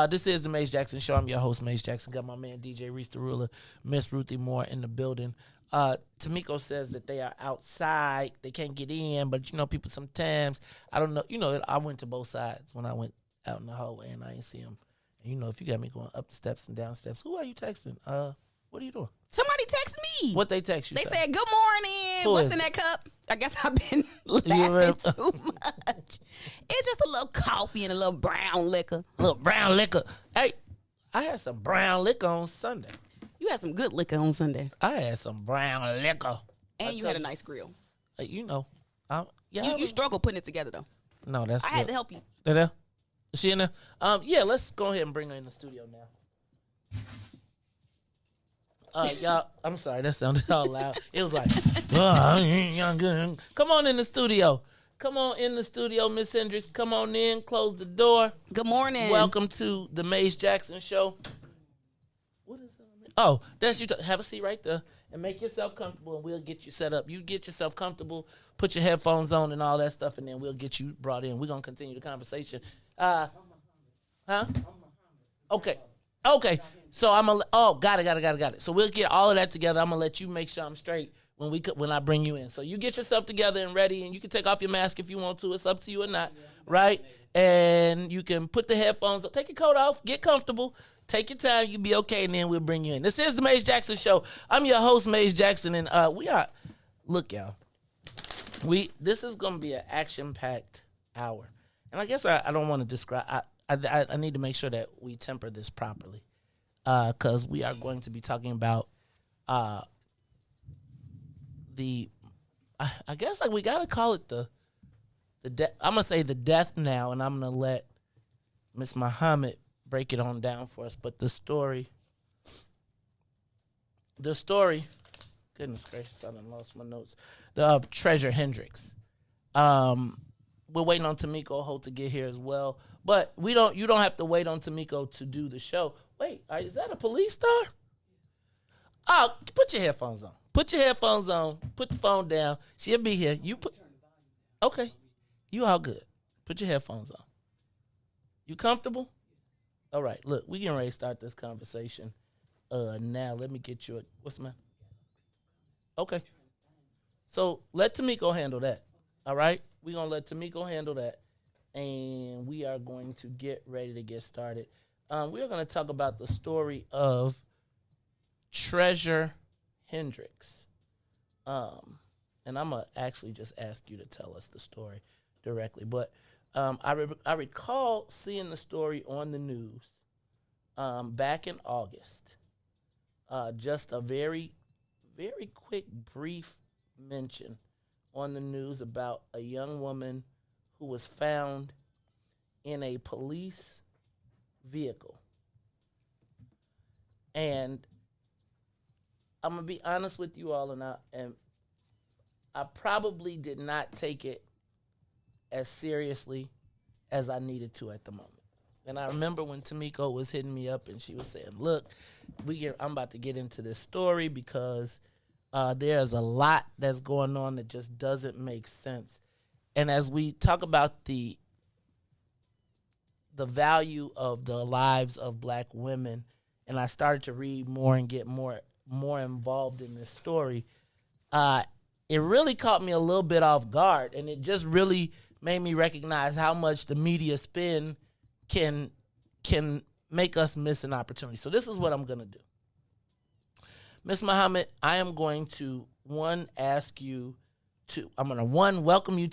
This is the Meija Jackson Show. I'm your host, Meija Jackson. Got my man, DJ Riis the Ruler, Miss Ruthie Moore in the building. Tamiko says that they are outside. They can't get in, but, people sometimes, I don't know. I went to both sides when I went out in the hallway, and I didn't see them. And, if you got me going up the steps and down steps, who are you texting? What are you doing? Somebody text me. What they text you? They said, good morning. Who What's is in it? that cup? I guess I've been laughing too much. It's just a little coffee and a little brown liquor. A little brown liquor. Hey, I had some brown liquor on Sunday. You had some good liquor on Sunday. I had some brown liquor. And you had a nice grill. You struggle putting it together, though. No, that's I had to help you. Is she in there? Yeah, let's go ahead and bring her in the studio now. Y'all, I'm sorry, that sounded all loud. It was like, come on in the studio. Come on in the studio, Miss Hendricks. Come on in, close the door. Good morning. Welcome to the Meija Jackson Show. What is that? Oh, that's you. Have a seat right there and make yourself comfortable, and we'll get you set up. You get yourself comfortable, put your headphones on and all that stuff, and then we'll get you brought in. We're going to continue the conversation. Huh? Okay. So got it. So we'll get all of that together. I'm gonna let you make sure I'm straight when I bring you in. So you get yourself together and ready, and you can take off your mask if you want to. It's up to you or not, right? And you can put the headphones on, take your coat off, get comfortable, take your time. You'll be okay, and then we'll bring you in. This is the Meija Jackson Show. I'm your host, Meija Jackson, and look, y'all. This is gonna be an action-packed hour, and I guess I don't want to describe. I need to make sure that we temper this properly, because we are going to be talking about I guess like we gotta call it the I'm gonna say the death now, and I'm gonna let Miss Muhammad break it on down for us. But the story, goodness gracious, I done lost my notes. Of Treasure Hendricks. We're waiting on Tamiko Holt to get here as well. But you don't have to wait on Tamiko to do the show. Wait, is that a police star? Oh, put your headphones on. Put the phone down. She'll be here. Okay. You all good. Put your headphones on. You comfortable? All right. Look, we getting ready to start this conversation. Now let me get you what's the matter? Okay. So let Tamiko handle that. All right? We're going to let Tamiko handle that. And we are going to get ready to get started. We're going to talk about the story of Treasure Hendricks. And I'm going to actually just ask you to tell us the story directly. But I recall seeing the story on the news back in August. Just a very, very quick, brief mention on the news about a young woman who was found in a police vehicle. And I'm going to be honest with you all, and I probably did not take it as seriously as I needed to at the moment. And I remember when Tamiko was hitting me up and she was saying, look, I'm about to get into this story because there's a lot that's going on that just doesn't make sense. And as we talk about the value of the lives of black women, and I started to read more and get more involved in this story, it really caught me a little bit off guard, and it just really made me recognize how much the media spin can make us miss an opportunity. So this is what I'm going to do. Ms. Muhammad, I am going to, welcome you to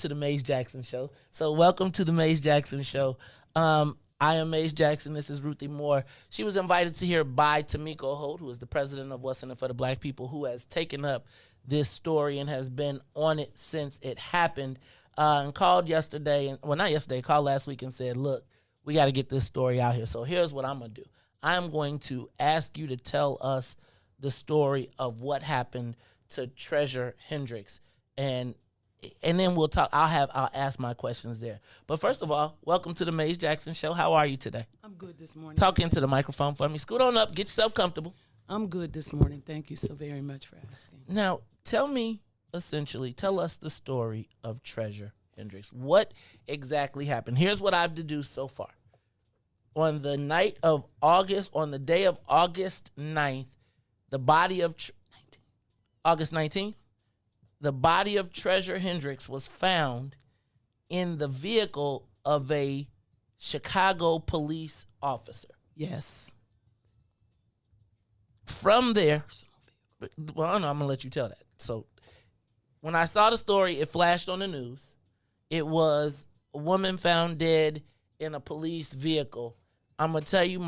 the Meija Jackson Show. So welcome to the Meija Jackson Show. I am Meija Jackson. This is Ruthie Moore. She was invited to here by Tamiko Holt, who is the president of What's in It for the Black People, who has taken up this story and has been on it since it happened. And called last week and said, look, we got to get this story out here. So here's what I'm going to do. I'm going to ask you to tell us the story of what happened to Treasure Hendricks. And then we'll talk. I'll ask my questions there. But first of all, welcome to the Meija Jackson Show. How are you today? I'm good this morning. Talk into the microphone for me. Scoot on up. Get yourself comfortable. I'm good this morning. Thank you so very much for asking. Now, tell us the story of Treasure Hendricks. What exactly happened? Here's what I've deduced so far. On the day of August 9th, the body of August 19th, the body of Treasure Hendricks was found in the vehicle of a Chicago police officer. Yes. From there, well, I'm going to let you tell that. So when I saw the story, it flashed on the news. It was a woman found dead in a police vehicle. I'm going to tell you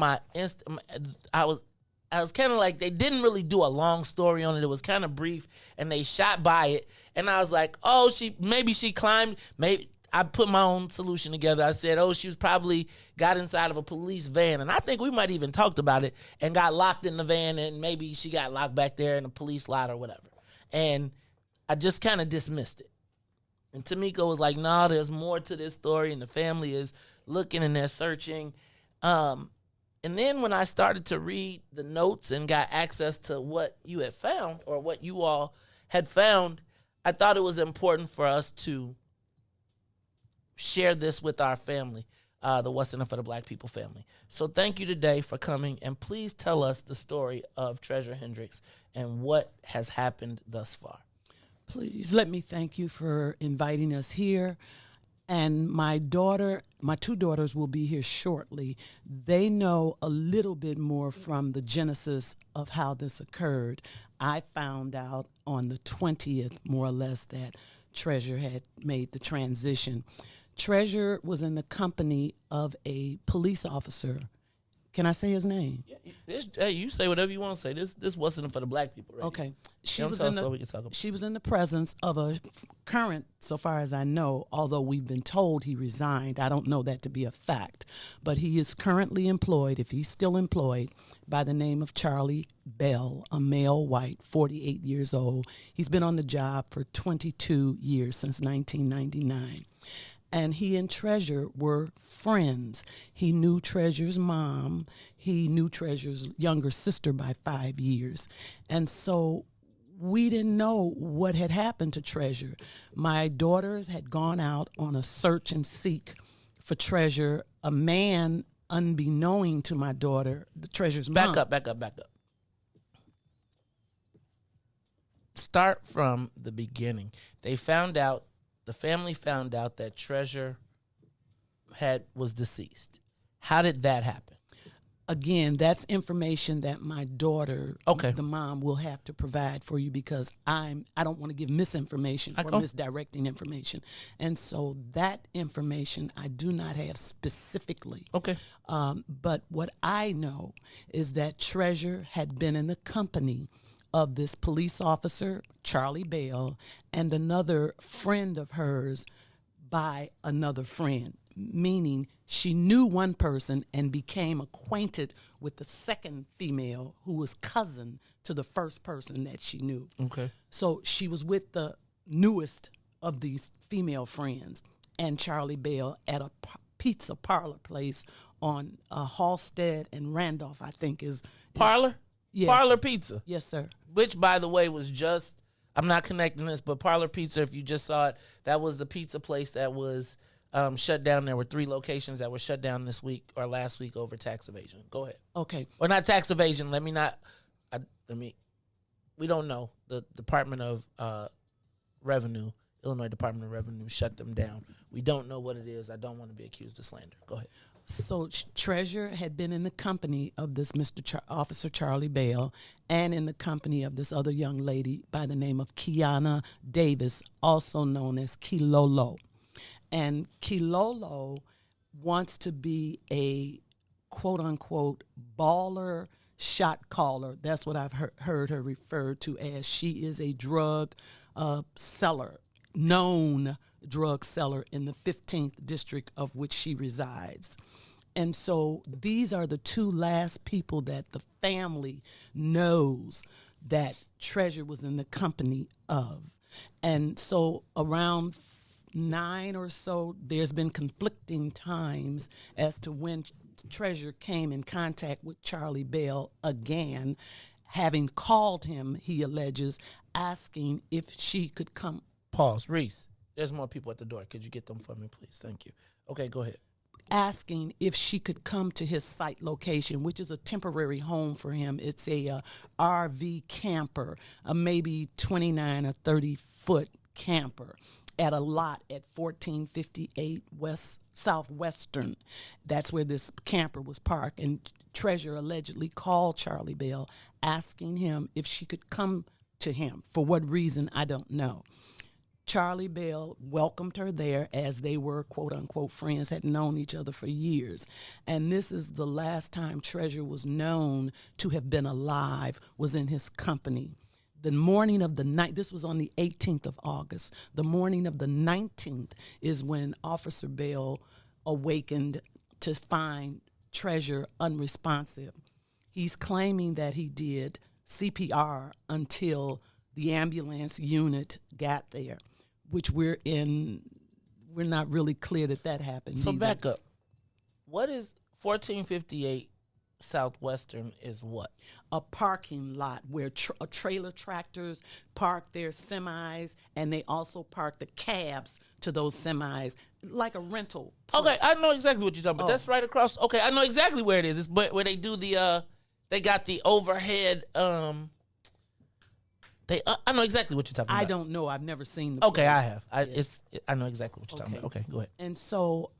I was kind of like, they didn't really do a long story on it. It was kind of brief, and they shot by it. And I was like, oh, maybe she climbed. Maybe I put my own solution together. I said, oh, she was probably got inside of a police van. And I think we might even talked about it and got locked in the van, and maybe she got locked back there in a police lot or whatever. And I just kind of dismissed it. And Tamiko was like, no, there's more to this story, and the family is looking and they're searching. And then when I started to read the notes and got access to what you had found, or what you all had found, I thought it was important for us to share this with our family, the What's in It for the Black People family. So thank you today for coming, and please tell us the story of Treasure Hendricks and what has happened thus far. Please let me thank you for inviting us here. And my two daughters will be here shortly. They know a little bit more from the genesis of how this occurred. I found out on the 20th, more or less, that Treasure had made the transition. Treasure was in the company of a police officer. Can I say his name? Hey, you say whatever you want to say. This wasn't for the black people. Radio. Okay. She was in the presence of a current, so far as I know, although we've been told he resigned. I don't know that to be a fact. But he is currently employed, if he's still employed, by the name of Charlie Bell, a male white, 48 years old. He's been on the job for 22 years, since 1999. And he and Treasure were friends. He knew Treasure's mom. He knew Treasure's younger sister by 5 years. And so we didn't know what had happened to Treasure. My daughters had gone out on a search and seek for Treasure. A man, unbeknown to my daughter, the Treasure's mom. Back up. Start from the beginning. The family found out that Treasure was deceased. How did that happen? Again, that's information that my daughter, the mom, will have to provide for you, because I don't want to give misinformation or misdirecting information. And so that information I do not have specifically. Okay. But what I know is that Treasure had been in the company of this police officer, Charlie Bell, and another friend of hers by another friend, meaning she knew one person and became acquainted with the second female who was cousin to the first person that she knew. Okay. So she was with the newest of these female friends and Charlie Bell at a pizza parlor place on Halstead and Randolph, I think is. Parlor? Yes. Parlor Pizza. Yes, sir. Which, by the way, was just, I'm not connecting this, but Parlor Pizza, if you just saw it, that was the pizza place that was shut down. There were 3 locations that were shut down this week or last week over tax evasion. Go ahead. Okay. Or not tax evasion. We don't know. The Department of Revenue, Illinois Department of Revenue shut them down. We don't know what it is. I don't want to be accused of slander. Go ahead. So Treasure had been in the company of this Officer Charlie Bell and in the company of this other young lady by the name of Kiana Davis, also known as Kilolo. And Kilolo wants to be a quote-unquote baller shot caller. That's what I've heard her referred to as. She is a drug seller, known drug seller in the 15th district of which she resides. And so these are the 2 last people that the family knows that Treasure was in the company of. And so around 9 or so, there's been conflicting times as to when Treasure came in contact with Charlie Bell again, having called him, he alleges, asking if she could come. Pause. Riis, there's more people at the door. Could you get them for me, please? Thank you. Okay, go ahead. Asking if she could come to his site location, which is a temporary home for him. It's a RV camper, a maybe 29 or 30-foot camper at a lot at 1458 West Southwestern. That's where this camper was parked. And Treasure allegedly called Charlie Bell asking him if she could come to him. For what reason, I don't know. Charlie Bell welcomed her there as they were, quote-unquote, friends, had known each other for years. And this is the last time Treasure was known to have been alive, was in his company. The morning of the night, this was on the 18th of August. The morning of the 19th is when Officer Bell awakened to find Treasure unresponsive. He's claiming that he did CPR until the ambulance unit got there, which we're not really clear that happened. So either. back up. What is 1458 Southwestern is what? A parking lot where trailer tractors park their semis, and they also park the cabs to those semis, like a rental place. Okay, I know exactly what you're talking about. That's right across. Okay, I know exactly where it is. It's where they do the, they got the overhead, I know exactly what you're talking about. I don't know. I've never seen the Okay, place. I have. I know exactly what you're talking about. Okay, go ahead. And so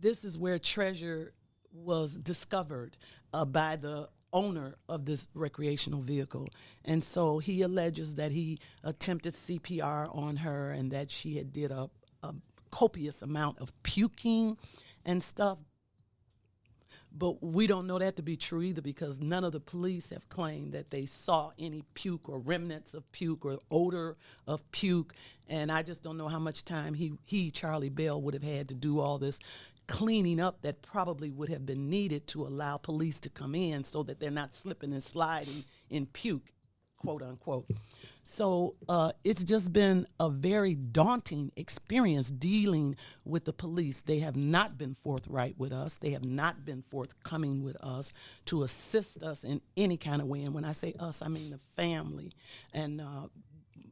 this is where Treasure was discovered by the owner of this recreational vehicle. And so he alleges that he attempted CPR on her and that she had did a copious amount of puking and stuff. But we don't know that to be true either, because none of the police have claimed that they saw any puke or remnants of puke or odor of puke. And I just don't know how much time Charlie Bell, would have had to do all this cleaning up that probably would have been needed to allow police to come in so that they're not slipping and sliding in puke, quote unquote. So it's just been a very daunting experience dealing with the police. They have not been forthright with us. They have not been forthcoming with us to assist us in any kind of way. And when I say us, I mean the family. And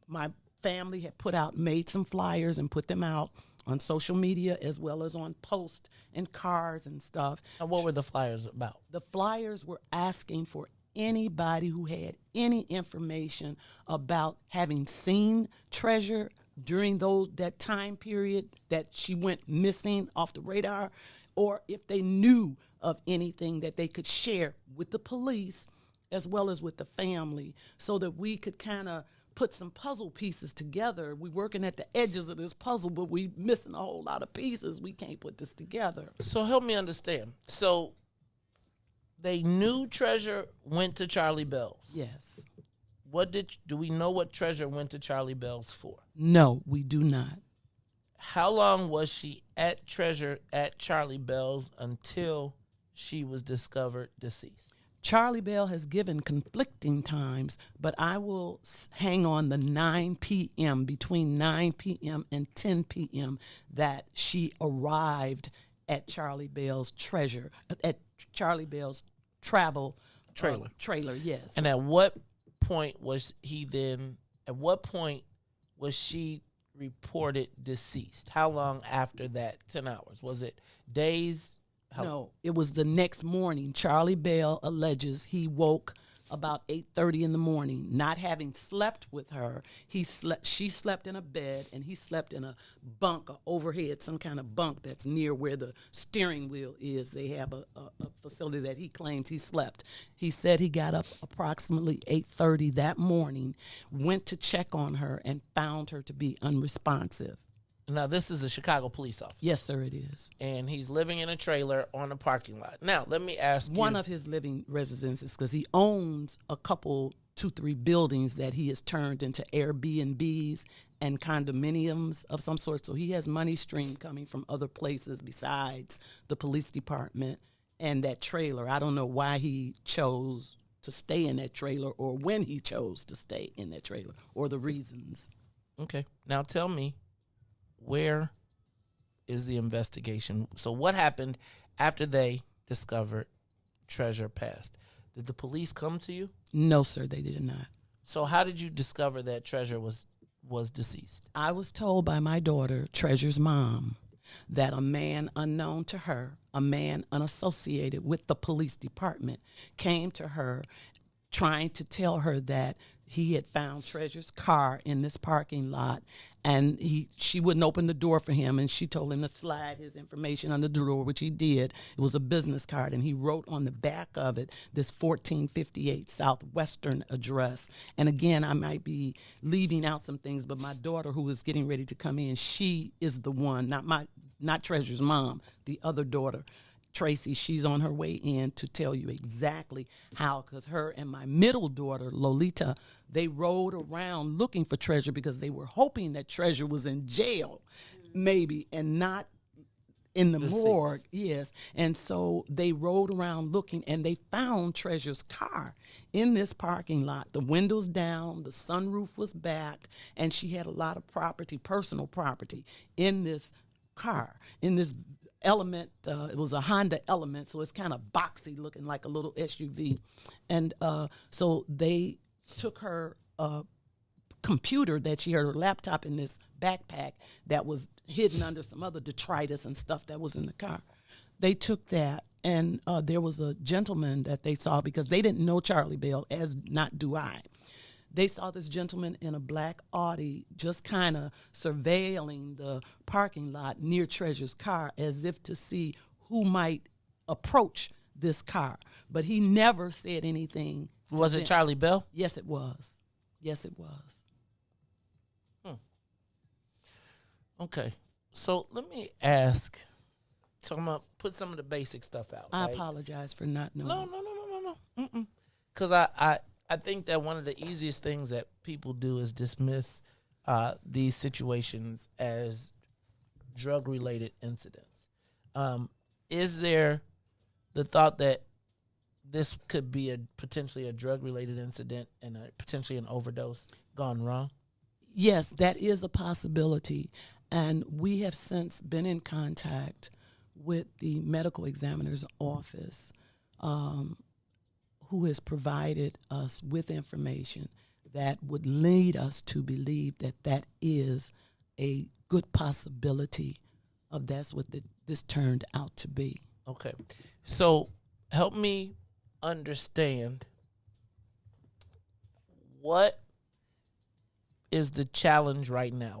my family had made some flyers and put them out on social media as well as on posts and cars and stuff. And what were the flyers about? The flyers were asking for anybody who had any information about having seen Treasure during that time period that she went missing off the radar, or if they knew of anything that they could share with the police as well as with the family, so that we could kind of put some puzzle pieces together. We're working at the edges of this puzzle, but we're missing a whole lot of pieces. We can't put this together. So help me understand. So they knew Treasure went to Charlie Bell's. Yes. Do we know what Treasure went to Charlie Bell's for? No, we do not. How long was she at Charlie Bell's until she was discovered deceased? Charlie Bell has given conflicting times, but I will hang on the 9 p.m., between 9 p.m. and 10 p.m. that she arrived at Charlie Bell's travel trailer, yes. And at what point was she reported deceased? How long after that 10 hours? Was it days? No, it was the next morning. Charlie Bell alleges he woke about 8:30 in the morning, not having slept with her. She slept in a bed, and he slept in a bunk, or overhead, some kind of bunk that's near where the steering wheel is. They have a facility that he claims he slept. He said he got up approximately 8:30 that morning, went to check on her, and found her to be unresponsive. Now, this is a Chicago police officer. Yes, sir, it is. And he's living in a trailer on a parking lot. Now, let me ask you. One of his living residences, because he owns a couple, 2-3 buildings that he has turned into Airbnbs and condominiums of some sort. So he has money stream coming from other places besides the police department and that trailer. I don't know why he chose to stay in that trailer, or when he chose to stay in that trailer, or the reasons. Okay. Now tell me, where is the investigation? So what happened after they discovered Treasure passed? Did the police come to you? No, sir, they did not. So how did you discover that Treasure was deceased? I was told by my daughter, Treasure's mom, that a man unknown to her, a man unassociated with the police department, came to her trying to tell her that he had found Treasure's car in this parking lot, and she wouldn't open the door for him, and she told him to slide his information under the door, which he did. It was a business card, and he wrote on the back of it this 1458 Southwestern address. And again, I might be leaving out some things, but my daughter, who is getting ready to come in, she is the one, not Treasure's mom, the other daughter, Tracy. She's on her way in to tell you exactly how, because her and my middle daughter, Lolita, they rode around looking for Treasure because they were hoping that Treasure was in jail, maybe, and not in the morgue. Yes. And so they rode around looking, and they found Treasure's car in this parking lot. The windows down, the sunroof was back, and she had a lot of property, personal property, in this car, in this Element. It was a Honda Element, so it's kind of boxy looking, like a little SUV. And so they took her computer that she had, her laptop, in this backpack that was hidden under some other detritus and stuff that was in the car. They took that, and there was a gentleman that they saw, because they didn't know Charlie Bell, as not do I. They saw this gentleman in a black Audi just kind of surveilling the parking lot near Treasure's car, as if to see who might approach this car. But he never said anything. Was it Charlie Bell? Yes, it was. Yes, it was. Okay. So let me ask. So I'm gonna put some of the basic stuff out. I right? apologize for not knowing. No. Because I think that one of the easiest things that people do is dismiss these situations as drug-related incidents. Is there the thought that this could be potentially a drug-related incident and potentially an overdose gone wrong? Yes, that is a possibility. And we have since been in contact with the medical examiner's office, who has provided us with information that would lead us to believe that that is a good possibility of that's what this turned out to be. Okay. So help me understand what is the challenge right now?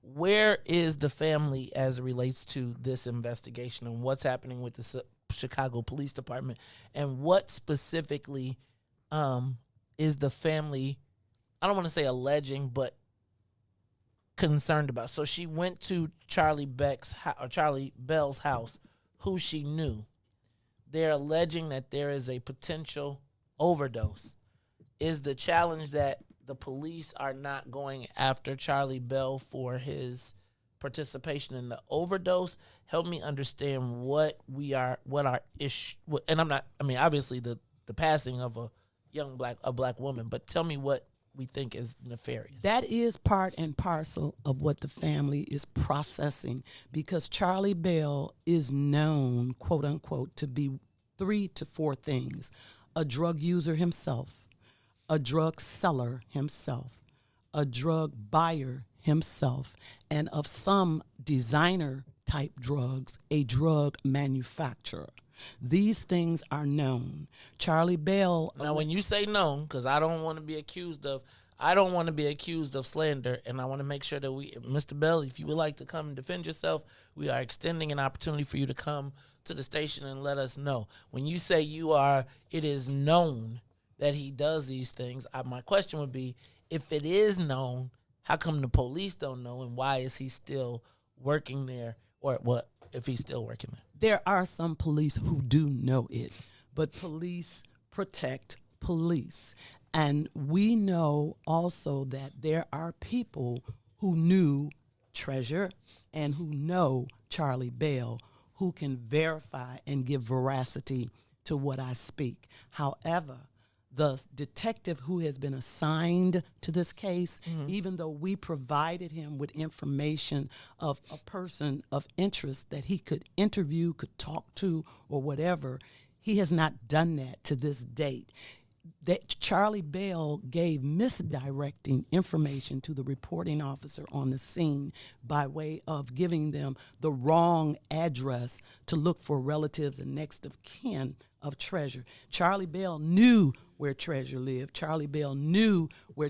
Where is the family as it relates to this investigation and what's happening with the Chicago Police Department, and what specifically is the family, I don't want to say alleging, but concerned about? So she went to Charlie Bell's house, who she knew. They're alleging that there is a potential overdose. Is the challenge that the police are not going after Charlie Bell for his participation in the overdose? Help me understand what our issue, and obviously the passing of a black woman, but tell me what we think is nefarious. That is part and parcel of what the family is processing, because Charlie Bell is known, quote unquote, to be 3 to 4 things: a drug user himself, a drug seller himself, a drug buyer himself, and of some designer type drugs, a drug manufacturer. These things are known. Charlie Bell. Now, when you say known, because I don't want to be accused of slander, and I want to make sure that Mr. Bell, if you would like to come and defend yourself, we are extending an opportunity for you to come to the station and let us know. When you say it is known that he does these things, my question would be, if it is known, how come the police don't know, and why is he still working there, or what if he's still working there? There are some police who do know it, but police protect police. And we know also that there are people who knew Treasure and who know Charlie Bell who can verify and give veracity to what I speak. However, the detective who has been assigned to this case, even though we provided him with information of a person of interest that he could interview, could talk to, or whatever, he has not done that to this date. That Charlie Bell gave misdirecting information to the reporting officer on the scene by way of giving them the wrong address to look for relatives and next of kin of Treasure. Charlie Bell knew where Treasure lived. Charlie Bell knew where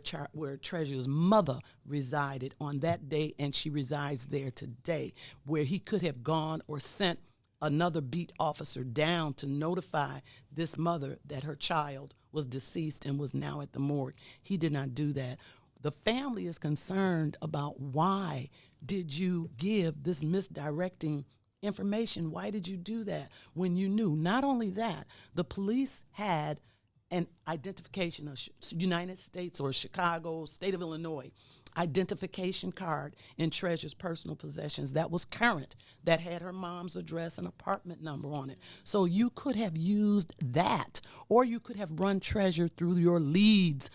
Treasure's mother resided on that day, and she resides there today, where he could have gone or sent another beat officer down to notify this mother that her child was deceased and was now at the morgue. He did not do that. The family is concerned about, why did you give this misdirecting information? Why did you do that when you knew? Not only that, the police had an identification of United States or Chicago, state of Illinois, identification card in Treasure's personal possessions that was current, that had her mom's address and apartment number on it. So you could have used that, or you could have run Treasure through your Leeds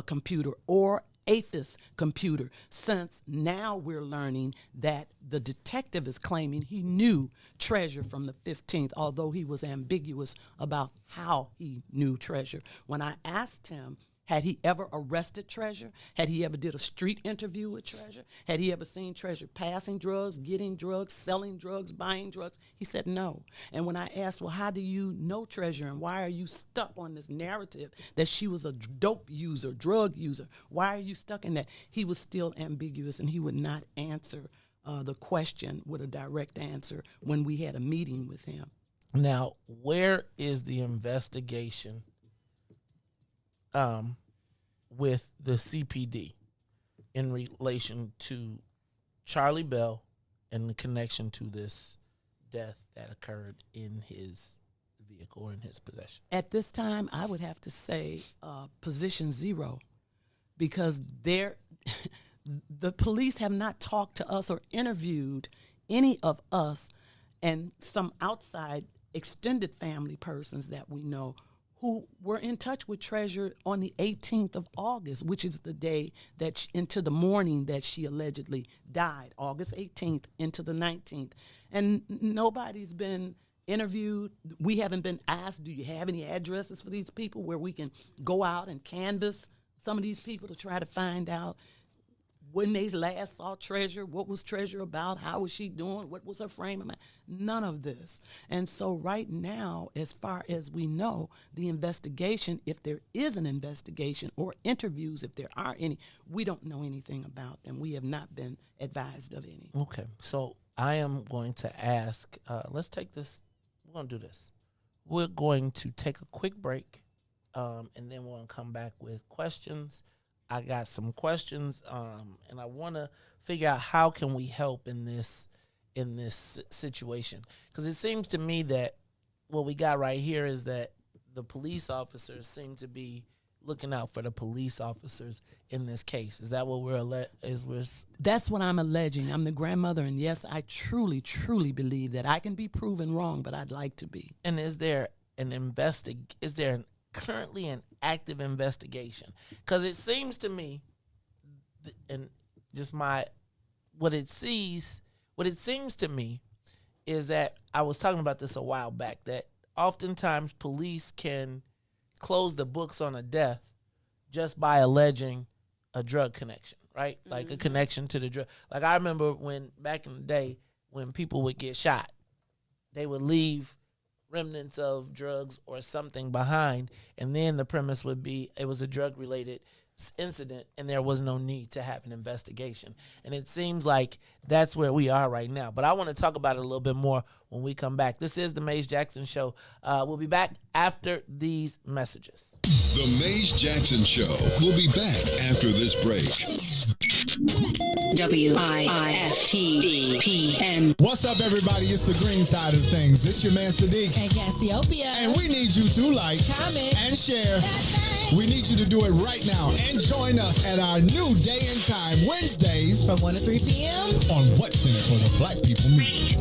computer or APHIS computer, since now we're learning that the detective is claiming he knew Treasure from the 15th, although he was ambiguous about how he knew Treasure. When I asked him, had he ever arrested Treasure? Had he ever did a street interview with Treasure? Had he ever seen Treasure passing drugs, getting drugs, selling drugs, buying drugs? He said no. And when I asked, well, how do you know Treasure, and why are you stuck on this narrative that she was a dope user, drug user? Why are you stuck in that? He was still ambiguous, and he would not answer the question with a direct answer when we had a meeting with him. Now, where is the investigation with the CPD in relation to Charlie Bell and the connection to this death that occurred in his vehicle or in his possession? At this time, I would have to say position 0, because the police have not talked to us or interviewed any of us and some outside extended family persons that we know who were in touch with Treasure on the 18th of August, which is the day that into the morning that she allegedly died, August 18th into the 19th. And nobody's been interviewed. We haven't been asked, do you have any addresses for these people where we can go out and canvass some of these people to try to find out when they last saw Treasure, what was Treasure about, how was she doing, what was her frame of mind? None of this. And so right now, as far as we know, the investigation, if there is an investigation, or interviews, if there are any, we don't know anything about them. We have not been advised of any. Okay, so I am going to ask, let's take this, we're going to do this. We're going to take a quick break, and then we're going to come back with questions. I got some questions, and I want to figure out how can we help in this situation, because it seems to me that what we got right here is that the police officers seem to be looking out for the police officers in this case. Is that what That's what I'm alleging. I'm the grandmother, and yes, I truly, truly believe that I can be proven wrong, but I'd like to be. And is there currently an active investigation? Because it seems to me, and just what it seems to me is that, I was talking about this a while back, that oftentimes police can close the books on a death just by alleging a drug connection, right? Like a connection to the drug. Like I remember when back in the day when people would get shot, they would leave remnants of drugs or something behind, and then the premise would be it was a drug-related incident and there was no need to have an investigation. And it seems like that's where we are right now. But I want to talk about it a little bit more when we come back. This is the Meija Jackson Show. We'll be back after these messages. The Meija Jackson Show will be back after this break. WIIFTBP. What's up, everybody? It's the green side of things. It's your man Sadiq. And Cassiopeia. And we need you to like, comment, and share. We need you to do it right now and join us at our new day and time, Wednesdays from 1 to 3 p.m. on What's in It for the Black People Media.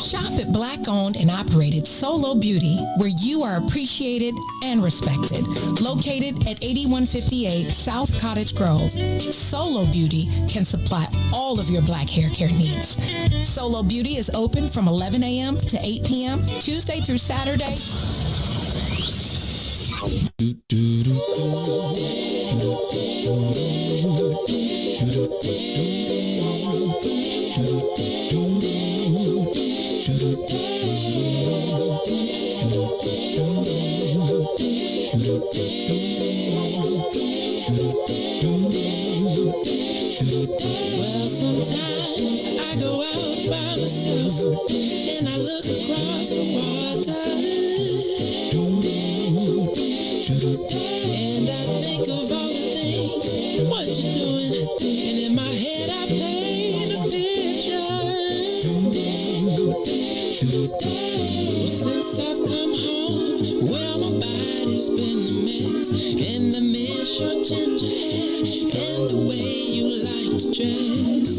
Shop at Black-owned and operated Solo Beauty, where you are appreciated and respected. Located at 8158 South Cottage Grove, Solo Beauty can supply all of your black hair care needs. Solo Beauty is open from 11 a.m. to 8 p.m., Tuesday through Saturday. Well, sometimes I go out by myself and I look across the water, and I think of all the things what you're doing, and in my head I paint a picture. Since I've come home, well, my body's been a mess, and I miss your ginger hair and the way you like to dress.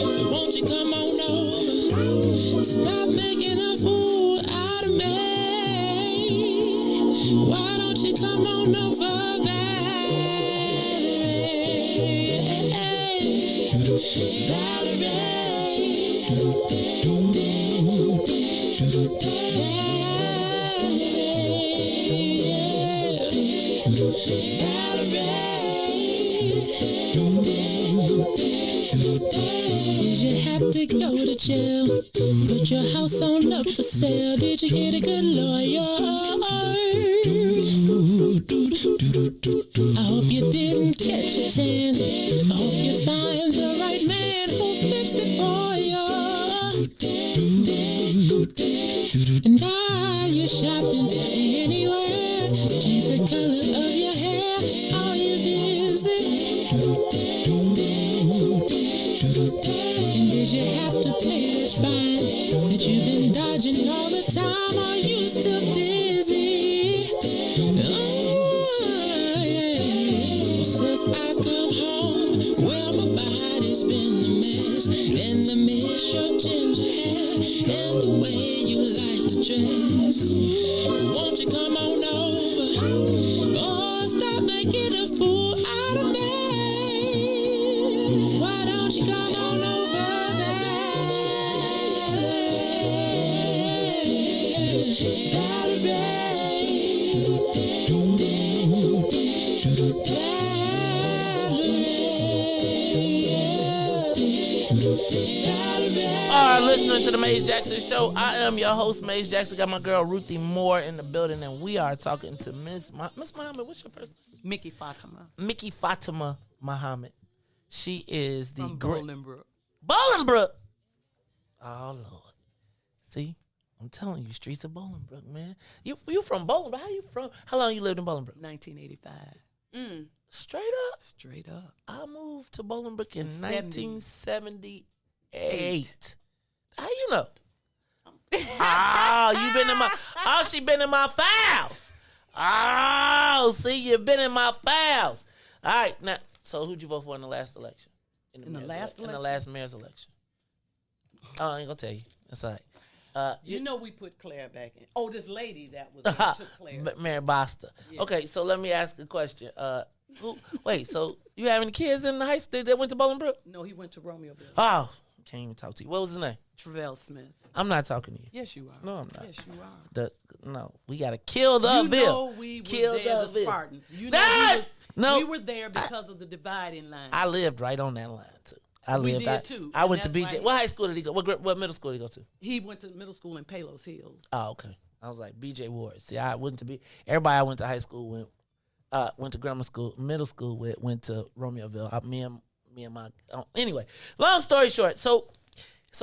But won't you come on over? Stop making a fool out of me. Why don't you come on over, Did you have to go to jail? Put your house on up for sale. Did you get a good lawyer? I hope you didn't catch a tan. I hope you find the right man who'll fix it for you. And are you shopping anywhere? Change the color of your hair. Are you busy? And did you have to pay that fine that you've been dodging all the time? Are you still dizzy? Oh, yeah. Since I've come home, well, my body's been a mess. And I miss your ginger hair and the way you like to dress. Won't you come on over? Oh, stop making a fool out of me. Why don't you come on over Listening to the Meija Jackson Show. I am your host, Meija Jackson. Got my girl Ruthie Moore in the building, and we are talking to Miss Muhammad. What's your first name? Mickey Fatima. Mickey Fatima Muhammad. She is the From Bolingbrook. Bolingbrook. Oh Lord. See, I'm telling you, streets of Bolingbrook, man. You from Bolingbrook? How you from? How long you lived in Bolingbrook? 1985. Straight up. Straight up. I moved to Bolingbrook in 70. 1978. How you know? You been in my. She been in my files. See, you been in my files. All right, now. So who'd you vote for in the last election? In the last mayor's election. Oh, I ain't gonna tell you. That's all right. You know we put Claire back in. Oh, this lady that was took Claire. Mary Basta. Yeah. Okay, so let me ask a question. Wait, so you have any kids in the high school that went to Bolingbrook? No, he went to Romeoville. Oh, can't even talk to you. What was his name? Travell Smith. I'm not talking to you. Yes, you are. No, I'm not. Yes, you are. No, we gotta kill the You Ville. know we were there, the Spartans. You know we were there because of the dividing line. I lived right on that line too. We did too. I went to BJ. What high school did he go? What middle school did he go to? He went to middle school in Palos Hills. Oh, okay. I was like BJ Ward. See, I went to be everybody I went to high school went to grammar school, middle school with, went to Romeoville. Me and my anyway. Long story short, so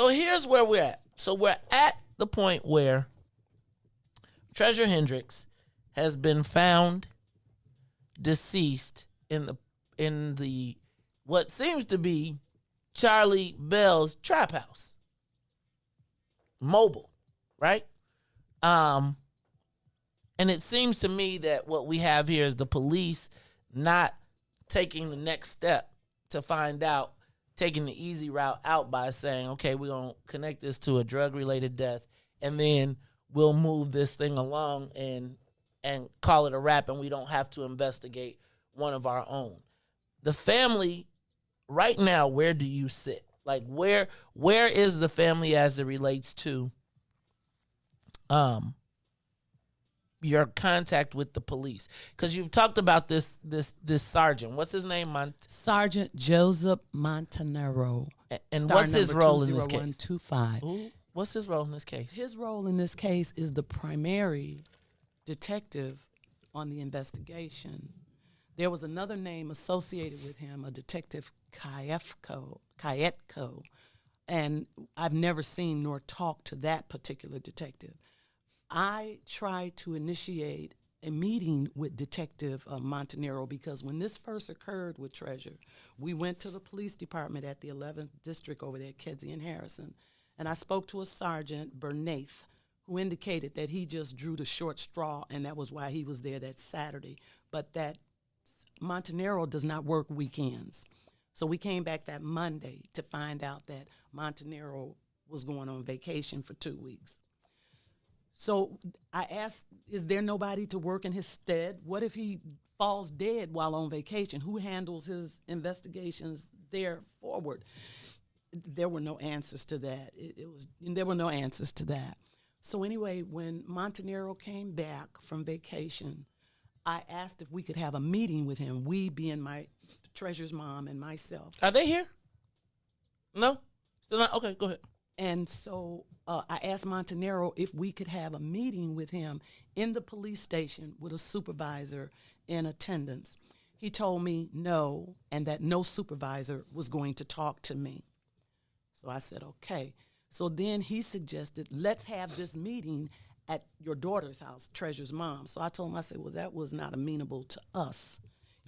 here's where we're at. So we're at the point where Treasure Hendricks has been found deceased in the what seems to be Charlie Bell's trap house. Mobile, right? And it seems to me that what we have here is the police not taking the next step to find out, taking the easy route out by saying, okay, we're going to connect this to a drug-related death, and then we'll move this thing along and call it a wrap, and we don't have to investigate one of our own. The family, right now, where do you sit? Like, where is the family as it relates to your contact with the police? Because you've talked about this sergeant. What's his name? Sergeant Joseph Montanaro. And what's his role in this case? 20125. What's his role in this case? His role in this case is the primary detective on the investigation. There was another name associated with him, a detective Kayetko, and I've never seen nor talked to that particular detective. I tried to initiate a meeting with Detective Montanaro because when this first occurred with Treasure, we went to the police department at the 11th District over there at Kedzie and Harrison, and I spoke to a Sergeant Bernath who indicated that he just drew the short straw, and that was why he was there that Saturday, but that Montanaro does not work weekends. So we came back that Monday to find out that Montanaro was going on vacation for 2 weeks. So I asked, is there nobody to work in his stead? What if he falls dead while on vacation? Who handles his investigations there forward? There were no answers to that. There were no answers to that. So anyway, when Montanaro came back from vacation, I asked if we could have a meeting with him, we being my Treasure's mom and myself. Are they here? No? Still not? Okay, go ahead. And so I asked Montanaro if we could have a meeting with him in the police station with a supervisor in attendance. He told me no, and that no supervisor was going to talk to me. So I said, okay. So then he suggested, let's have this meeting at your daughter's house, Treasure's mom. So I told him, I said, well, that was not amenable to us.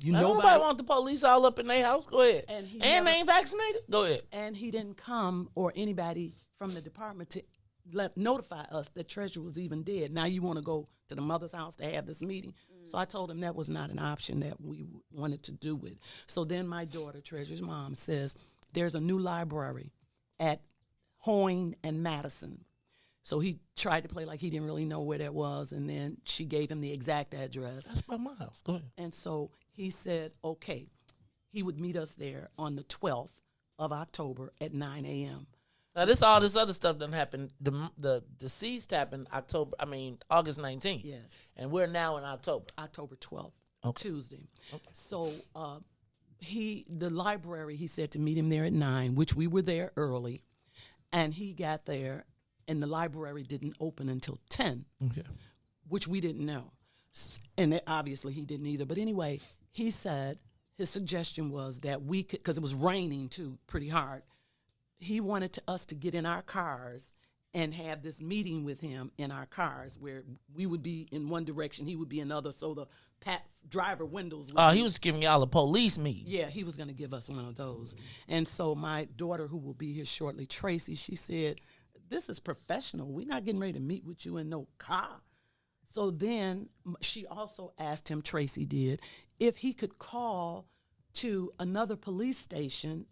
Nobody want the police all up in their house. Go ahead. And they ain't vaccinated. Go ahead. And he didn't come or anybody from the department to notify us that Treasure was even dead. Now you want to go to the mother's house to have this meeting. So I told him that was not an option that we wanted to do it. So then my daughter, Treasure's mom, says there's a new library at Hoyne and Madison. So he tried to play like he didn't really know where that was, and then she gave him the exact address. That's by my house. Go ahead. And so he said, okay, he would meet us there on the 12th of October at 9 a.m. Now, this other stuff done happened. The deceased happened August 19th. Yes. And we're now in October. October 12th, okay. Tuesday. Okay. So the library, he said to meet him there at 9, which we were there early. And he got there, and the library didn't open until 10, which we didn't know. And obviously he didn't either. But anyway, he said his suggestion was that we could, because it was raining too pretty hard, he wanted us to get in our cars and have this meeting with him in our cars where we would be in one direction, he would be another, so the driver windows would he was giving y'all a police meeting. Yeah, he was going to give us one of those. And so my daughter, who will be here shortly, Tracy, she said, this is professional. We're not getting ready to meet with you in no car. So then she also asked him, Tracy did, if he could call to another police station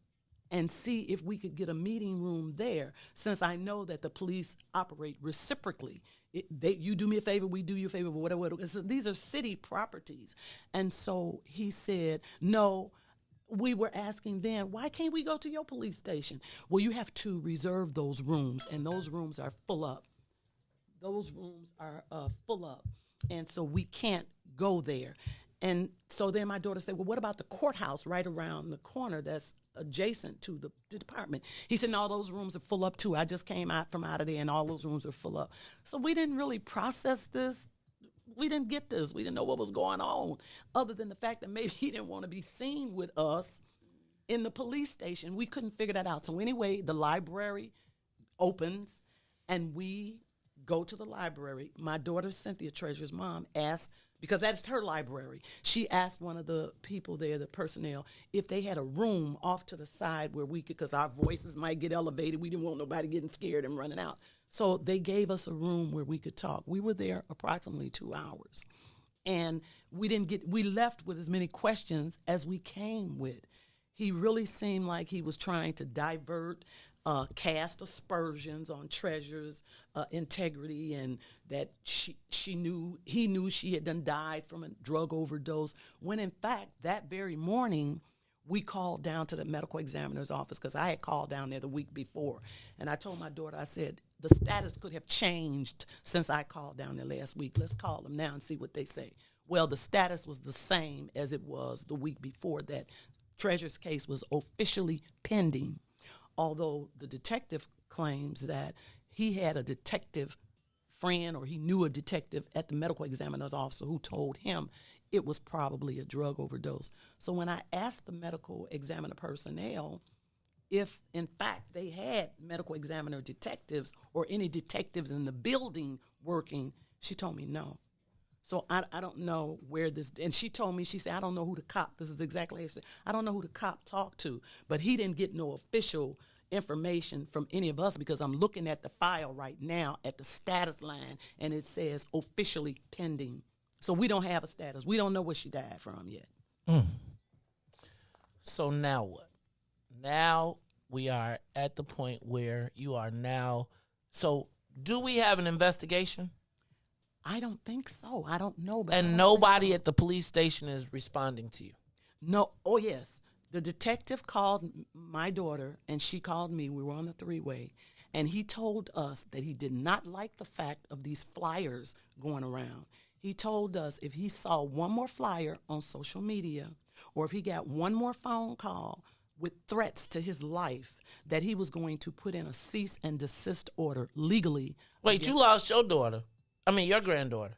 and see if we could get a meeting room there, since I know that the police operate reciprocally. You do me a favor, we do you a favor, whatever. So these are city properties. And so he said, no, we were asking them, why can't we go to your police station? Well, you have to reserve those rooms, and those rooms are full up. Those rooms are full up, and so we can't go there. And so then my daughter said, well, what about the courthouse right around the corner that's adjacent to the department? He said, no, those rooms are full up too. I just came out of there, and all those rooms are full up. So we didn't really process this. We didn't get this. We didn't know what was going on, other than the fact that maybe he didn't want to be seen with us in the police station. We couldn't figure that out. So anyway, the library opens, and we go to the library. My daughter, Cynthia, Treasure's mom, asked, because that's her library, she asked one of the people there, the personnel, if they had a room off to the side where we could, because our voices might get elevated. We didn't want nobody getting scared and running out. So they gave us a room where we could talk. We were there approximately 2 hours. And we left with as many questions as we came with. He really seemed like he was trying to divert, cast aspersions on Treasure's integrity, and that he knew she had died from a drug overdose, when in fact that very morning we called down to the medical examiner's office, because I had called down there the week before, and I told my daughter, I said, the status could have changed since I called down there last week. Let's call them now and see what they say. Well, the status was the same as it was the week before, that Treasure's case was officially pending, although the detective claims that he had a detective friend, or he knew a detective at the medical examiner's office who told him it was probably a drug overdose. So when I asked the medical examiner personnel if, in fact, they had medical examiner detectives or any detectives in the building working, she told me no. So I don't know where this, and she told me, she said, I don't know who the cop, this is exactly how she said, I don't know who the cop talked to, but he didn't get no official information from any of us, because I'm looking at the file right now at the status line, and it says officially pending. So we don't have a status. We don't know what she died from yet. So now what? Now we are at the point where you are now. So do we have an investigation? I don't think so. I don't know. But and nobody at the police station is responding to you? No. Oh, yes. The detective called my daughter, and she called me. We were on the three-way, and he told us that he did not like the fact of these flyers going around. He told us if he saw one more flyer on social media, or if he got one more phone call with threats to his life, that he was going to put in a cease and desist order legally. Wait, you lost your daughter. I mean, your granddaughter.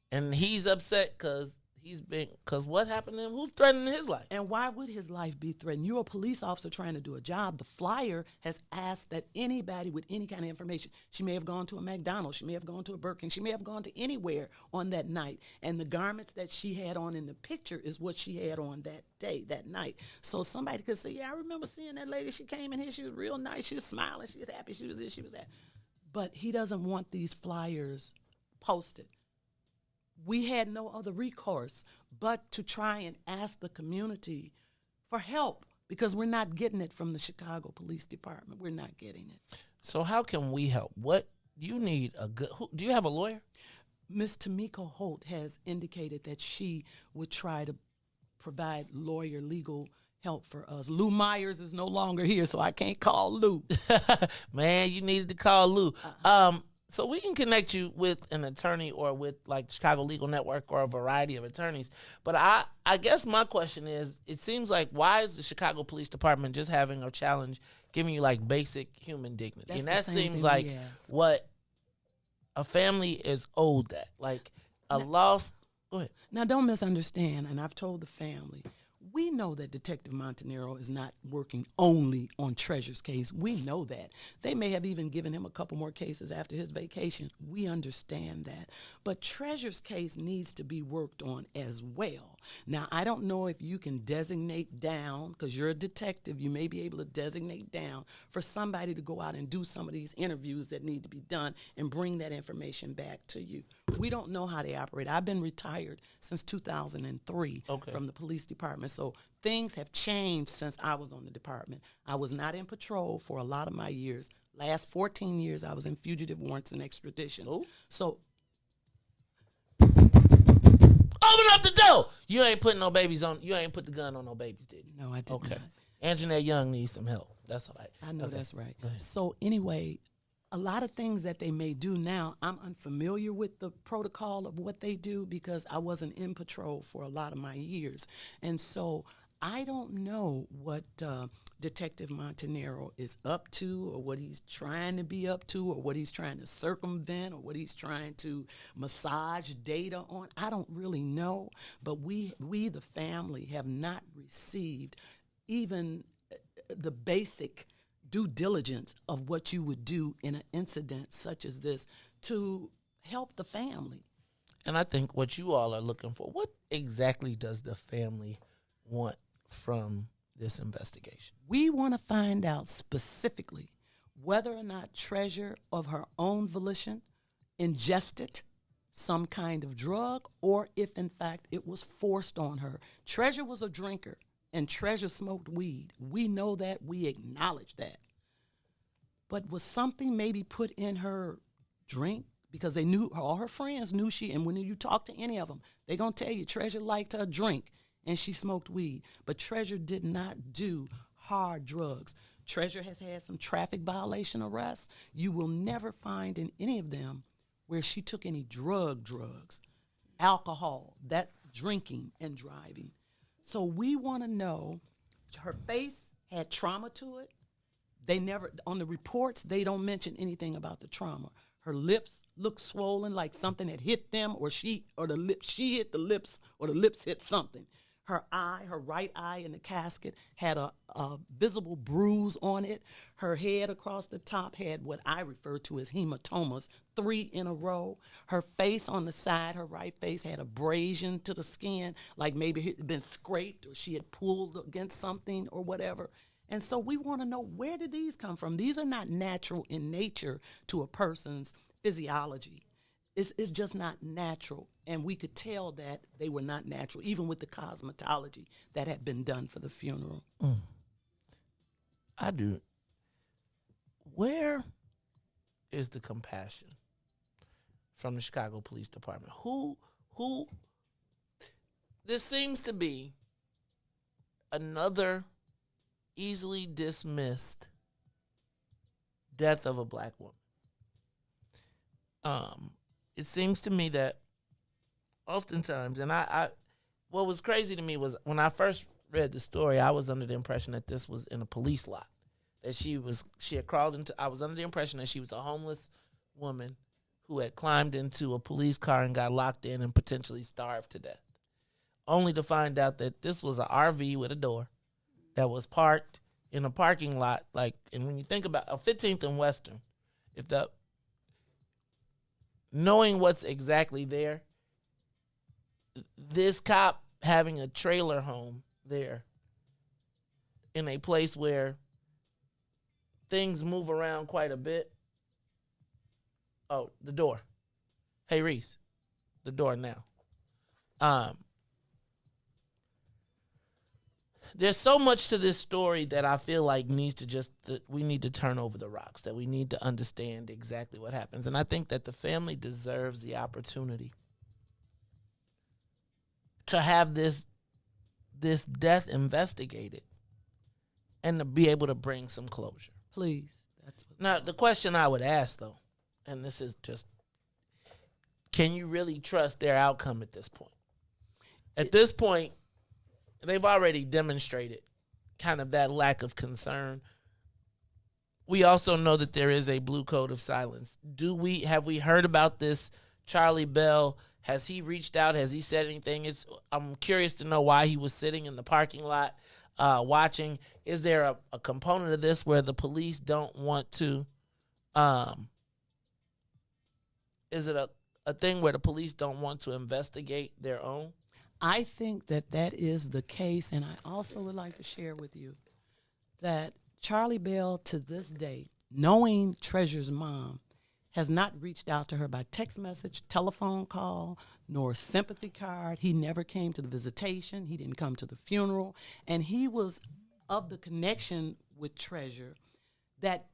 And he's upset because he's been, because what happened to him? Who's threatening his life? And why would his life be threatened? You're a police officer trying to do a job. The flyer has asked that anybody with any kind of information, she may have gone to a McDonald's, she may have gone to a Burger King, she may have gone to anywhere on that night. And the garments that she had on in the picture is what she had on that day, that night. So somebody could say, yeah, I remember seeing that lady. She came in here, she was real nice, she was smiling, she was happy, she was this, she was that. But he doesn't want these flyers posted. We had no other recourse but to try and ask the community for help because we're not getting it from the Chicago Police Department. We're not getting it. So how can we help? What you need do you have a lawyer? Miss Tamika Holt has indicated that she would try to provide legal help for us. Lou Myers is no longer here, so I can't call Lou. Man, you needed to call Lou. So we can connect you with an attorney or with like Chicago Legal Network or a variety of attorneys. But I guess my question is, it seems like, why is the Chicago Police Department just having a challenge giving you like basic human dignity? That's and that the same seems thing like we ask. what a family is owed that. Like a lost, go ahead. Now, don't misunderstand, and I've told the family, we know that Detective Montanero is not working only on Treasure's case. We know that. They may have even given him a couple more cases after his vacation. We understand that. But Treasure's case needs to be worked on as well. Now, I don't know if you can designate down, because you're a detective, you may be able to designate down for somebody to go out and do some of these interviews that need to be done and bring that information back to you. We don't know how they operate. I've been retired since 2003 from the police department. So things have changed since I was on the department. I was not in patrol for a lot of my years. Last 14 years, I was in fugitive warrants and extraditions. Ooh. So open up the door. You ain't putting no babies on. You ain't put the gun on no babies, did you? No, I did not. Anjanette Young needs some help. That's all right. I know that's right. So anyway, a lot of things that they may do now, I'm unfamiliar with the protocol of what they do because I wasn't in patrol for a lot of my years. And so I don't know what Detective Montanero is up to or what he's trying to be up to or what he's trying to circumvent or what he's trying to massage data on. I don't really know. But we the family, have not received even the basic due diligence of what you would do in an incident such as this to help the family. And I think what you all are looking for, what exactly does the family want from this investigation? We want to find out specifically whether or not Treasure of her own volition ingested some kind of drug or if in fact it was forced on her. Treasure was a drinker and Treasure smoked weed. We know that. We acknowledge that. But was something maybe put in her drink? Because they knew, all her friends knew and when you talk to any of them, they're going to tell you Treasure liked her drink and she smoked weed. But Treasure did not do hard drugs. Treasure has had some traffic violation arrests. You will never find in any of them where she took any drugs, alcohol, that drinking and driving. So we want to know, her face had trauma to it. They never, on the reports, they don't mention anything about the trauma. Her lips look swollen like something had hit them she hit the lips or the lips hit something. Her right eye in the casket had a visible bruise on it. Her head across the top had what I refer to as hematomas, 3 in a row. Her face on the side, her right face had abrasion to the skin, like maybe it had been scraped or she had pulled against something or whatever. And so we want to know, where did these come from? These are not natural in nature to a person's physiology. It's just not natural. And we could tell that they were not natural, even with the cosmetology that had been done for the funeral. I do. Where is the compassion from the Chicago Police Department? Who, this seems to be another easily dismissed death of a black woman. It seems to me that oftentimes, and I what was crazy to me was when I first read the story, I was under the impression that this was in a police lot. That she had crawled into, I was under the impression that she was a homeless woman who had climbed into a police car and got locked in and potentially starved to death. only to find out that this was an RV with a door that was parked in a parking lot. And when you think about 15th and Western, knowing what's exactly there, this cop having a trailer home there in a place where things move around quite a bit. Oh, the door. Hey, Riis, the door now. There's so much to this story that I feel like we need to turn over the rocks, that we need to understand exactly what happens. And I think that the family deserves the opportunity to have this death investigated and to be able to bring some closure. Please. Now, the question I would ask, though, and this is just, can you really trust their outcome at this point? At this point, they've already demonstrated kind of that lack of concern. We also know that there is a blue code of silence. Have we heard about this Charlie Bell? Has he reached out? Has he said anything? I'm curious to know why he was sitting in the parking lot watching. Is there a component of this where the police don't want to? Is it a thing where the police don't want to investigate their own? I think that is the case, and I also would like to share with you that Charlie Bell, to this day, knowing Treasure's mom, has not reached out to her by text message, telephone call, nor sympathy card. He never came to the visitation. He didn't come to the funeral. And he was of the connection with Treasure that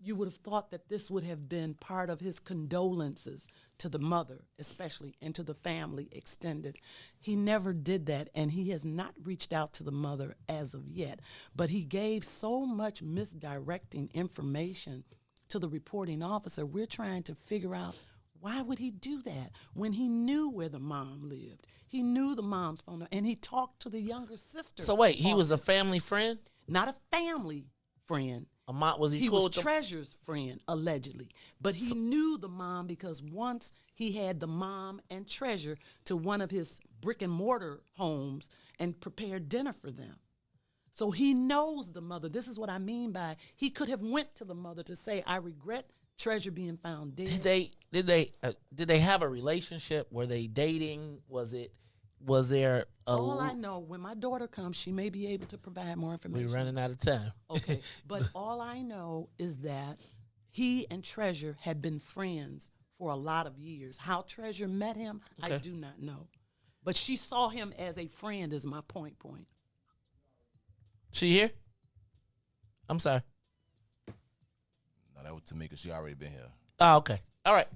you would have thought that this would have been part of his condolences to the mother, especially, and to the family extended. He never did that, and he has not reached out to the mother as of yet. But he gave so much misdirecting information to the reporting officer. We're trying to figure out, why would he do that when he knew where the mom lived? He knew the mom's phone number, and he talked to the younger sister. So wait, he was a family friend? Not a family friend. He was Treasure's friend, allegedly. But he knew the mom because once he had the mom and Treasure to one of his brick and mortar homes and prepared dinner for them. So he knows the mother. This is what I mean by he could have went to the mother to say, I regret Treasure being found dead. Did they have a relationship? Were they dating? Was there all I know, when my daughter comes, she may be able to provide more information. We're running out of time. Okay. But all I know is that he and Treasure had been friends for a lot of years. How Treasure met him, okay, I do not know. But she saw him as a friend is my point. She here? I'm sorry. No, that was Tamika. She already been here. Oh, okay. All right.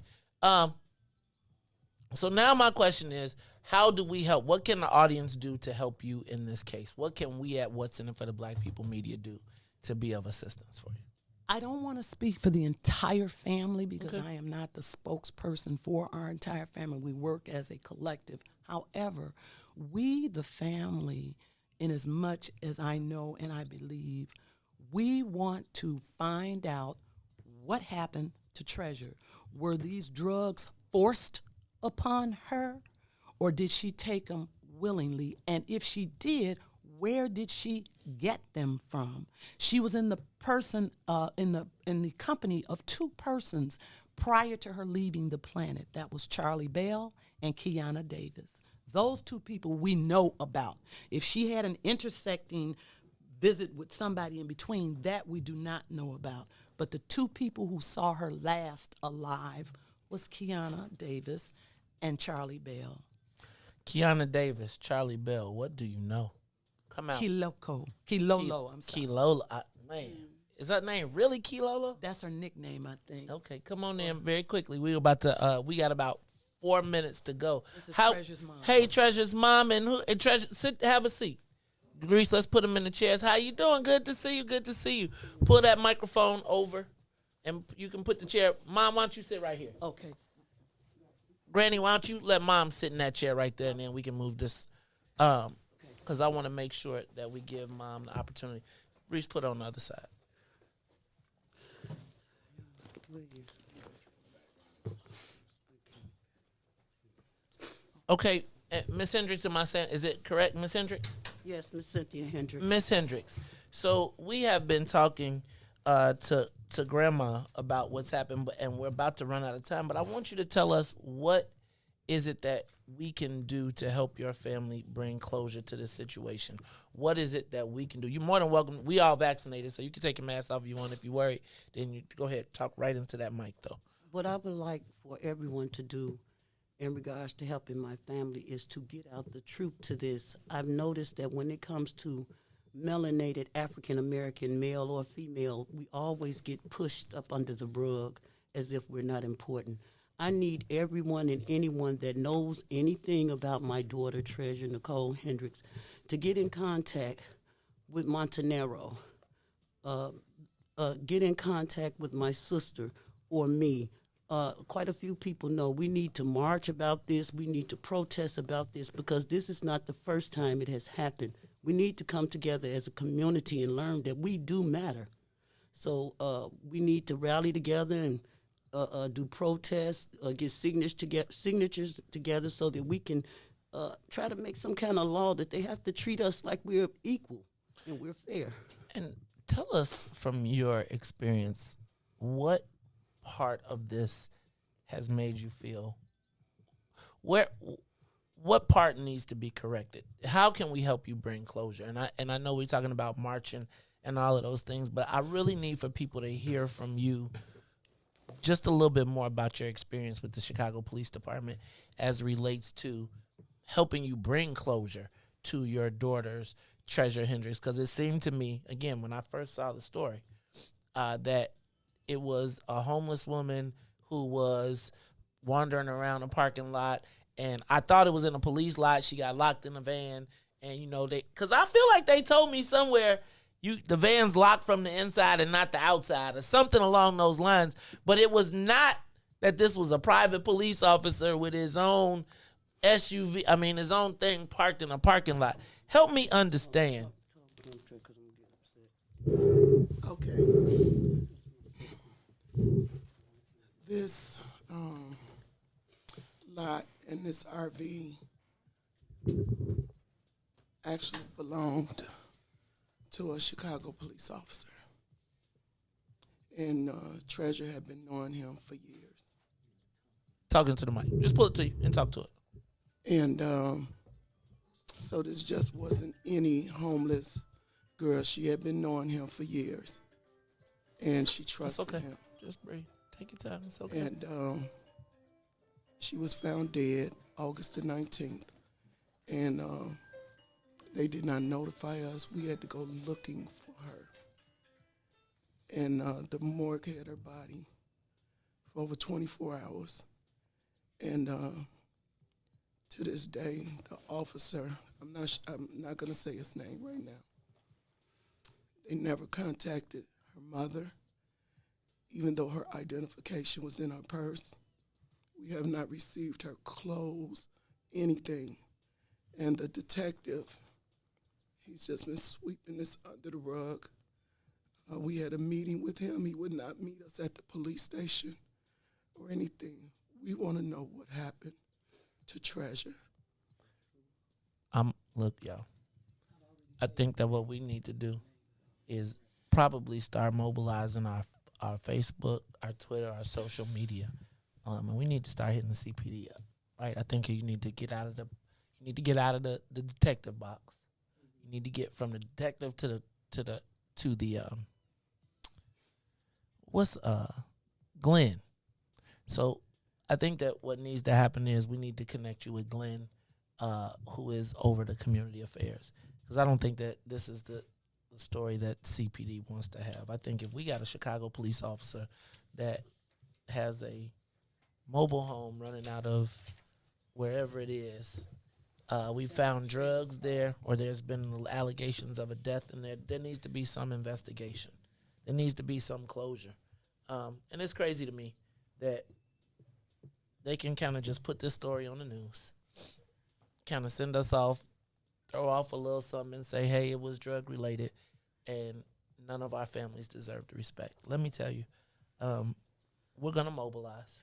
So now my question is, how do we help? What can the audience do to help you in this case? What can we at What's in It for the Black People Media do to be of assistance for you? I don't want to speak for the entire family because I am not the spokesperson for our entire family. We work as a collective. However, we, the family, in as much as I know and I believe, we want to find out what happened to Treasure. Were these drugs forced upon her, or did she take them willingly? And if she did, where did she get them from? She was in the company of two persons prior to her leaving the planet. That was Charlie Bell and Kiana Davis. Those two people we know about. If she had an intersecting visit with somebody in between, that we do not know about. But the two people who saw her last alive was Kiana Davis and Charlie Bell. Kiana Davis, Charlie Bell, what do you know? Come out. Kilolo, I'm sorry. Kilolo, man. Is that name really Kilolo? That's her nickname, I think. Okay, come on in very quickly. We got about 4 minutes to go. This is Treasure's mom. Hey, Treasure's mom and Treasure, have a seat. Riis, let's put them in the chairs. How you doing? Good to see you. Pull that microphone over, and you can put the chair. Mom, why don't you sit right here? Okay. Granny, why don't you let Mom sit in that chair right there, and then we can move this, because I want to make sure that we give Mom the opportunity. Riis, put it on the other side. Okay, Miss Hendricks, am I saying, is it correct, Miss Hendricks? Yes, Miss Cynthia Hendricks. Miss Hendricks. So we have been talking to Grandma about what's happened, and we're about to run out of time. But I want you to tell us, what is it that we can do to help your family bring closure to this situation? What is it that we can do? You're more than welcome. We all vaccinated, so you can take your mask off if you want. If you're worried, then you go ahead, talk right into that mic, though. What I would like for everyone to do in regards to helping my family is to get out the truth to this. I've noticed that when it comes to melanated African-American, male or female, we always get pushed up under the rug as if we're not important. I need everyone and anyone that knows anything about my daughter, Treasure Nicole Hendricks, to get in contact with Montanero, get in contact with my sister or me. Quite a few people know we need to march about this. We need to protest about this, because this is not the first time it has happened. We need to come together as a community and learn that we do matter. So we need to rally together and do protests, get signatures together so that we can try to make some kind of law that they have to treat us like we're equal and we're fair. And tell us from your experience, what part of this has made you feel, what part needs to be corrected? How can we help you bring closure? And I know we're talking about marching and all of those things, but I really need for people to hear from you just a little bit more about your experience with the Chicago Police Department as it relates to helping you bring closure to your daughter's Treasure Hendricks. Because it seemed to me, again, when I first saw the story, that it was a homeless woman who was wandering around a parking lot, and I thought it was in a police lot. She got locked in a van, and because I feel like they told me somewhere the van's locked from the inside and not the outside, or something along those lines. But it was not that this was a private police officer with his own SUV, his own thing parked in a parking lot. Help me understand. Okay. This lot and this RV actually belonged to a Chicago police officer. And Treasure had been knowing him for years. Talking to the mic. Just pull it to you and talk to it. And so this just wasn't any homeless girl. She had been knowing him for years. And she trusted him. Just breathe. Take your time. It's okay. And she was found dead August the 19th. And they did not notify us. We had to go looking for her. And the morgue had her body for over 24 hours. And to this day, the officer, I'm not going to say his name right now. They never contacted her mother, even though her identification was in her purse. We have not received her clothes, anything. And the detective, he's just been sweeping this under the rug. We had a meeting with him. He would not meet us at the police station or anything. We want to know what happened to Treasure. Look, y'all, I think that what we need to do is probably start mobilizing our Facebook, our Twitter, our social media, and we need to start hitting the CPD up, right? I think you need to get out of the detective box. You need to get from the detective to Glenn. So I think that what needs to happen is we need to connect you with Glenn, who is over the community affairs, because I don't think that this is the story that CPD wants to have. I think if we got a Chicago police officer that has a mobile home running out of wherever it is, we found drugs there, or there's been allegations of a death in there, there needs to be some investigation. There needs to be some closure. And it's crazy to me that they can kind of just put this story on the news, kind of send us off, throw off a little something and say, hey, it was drug related, and none of our families deserve the respect. Let me tell you, we're going to mobilize.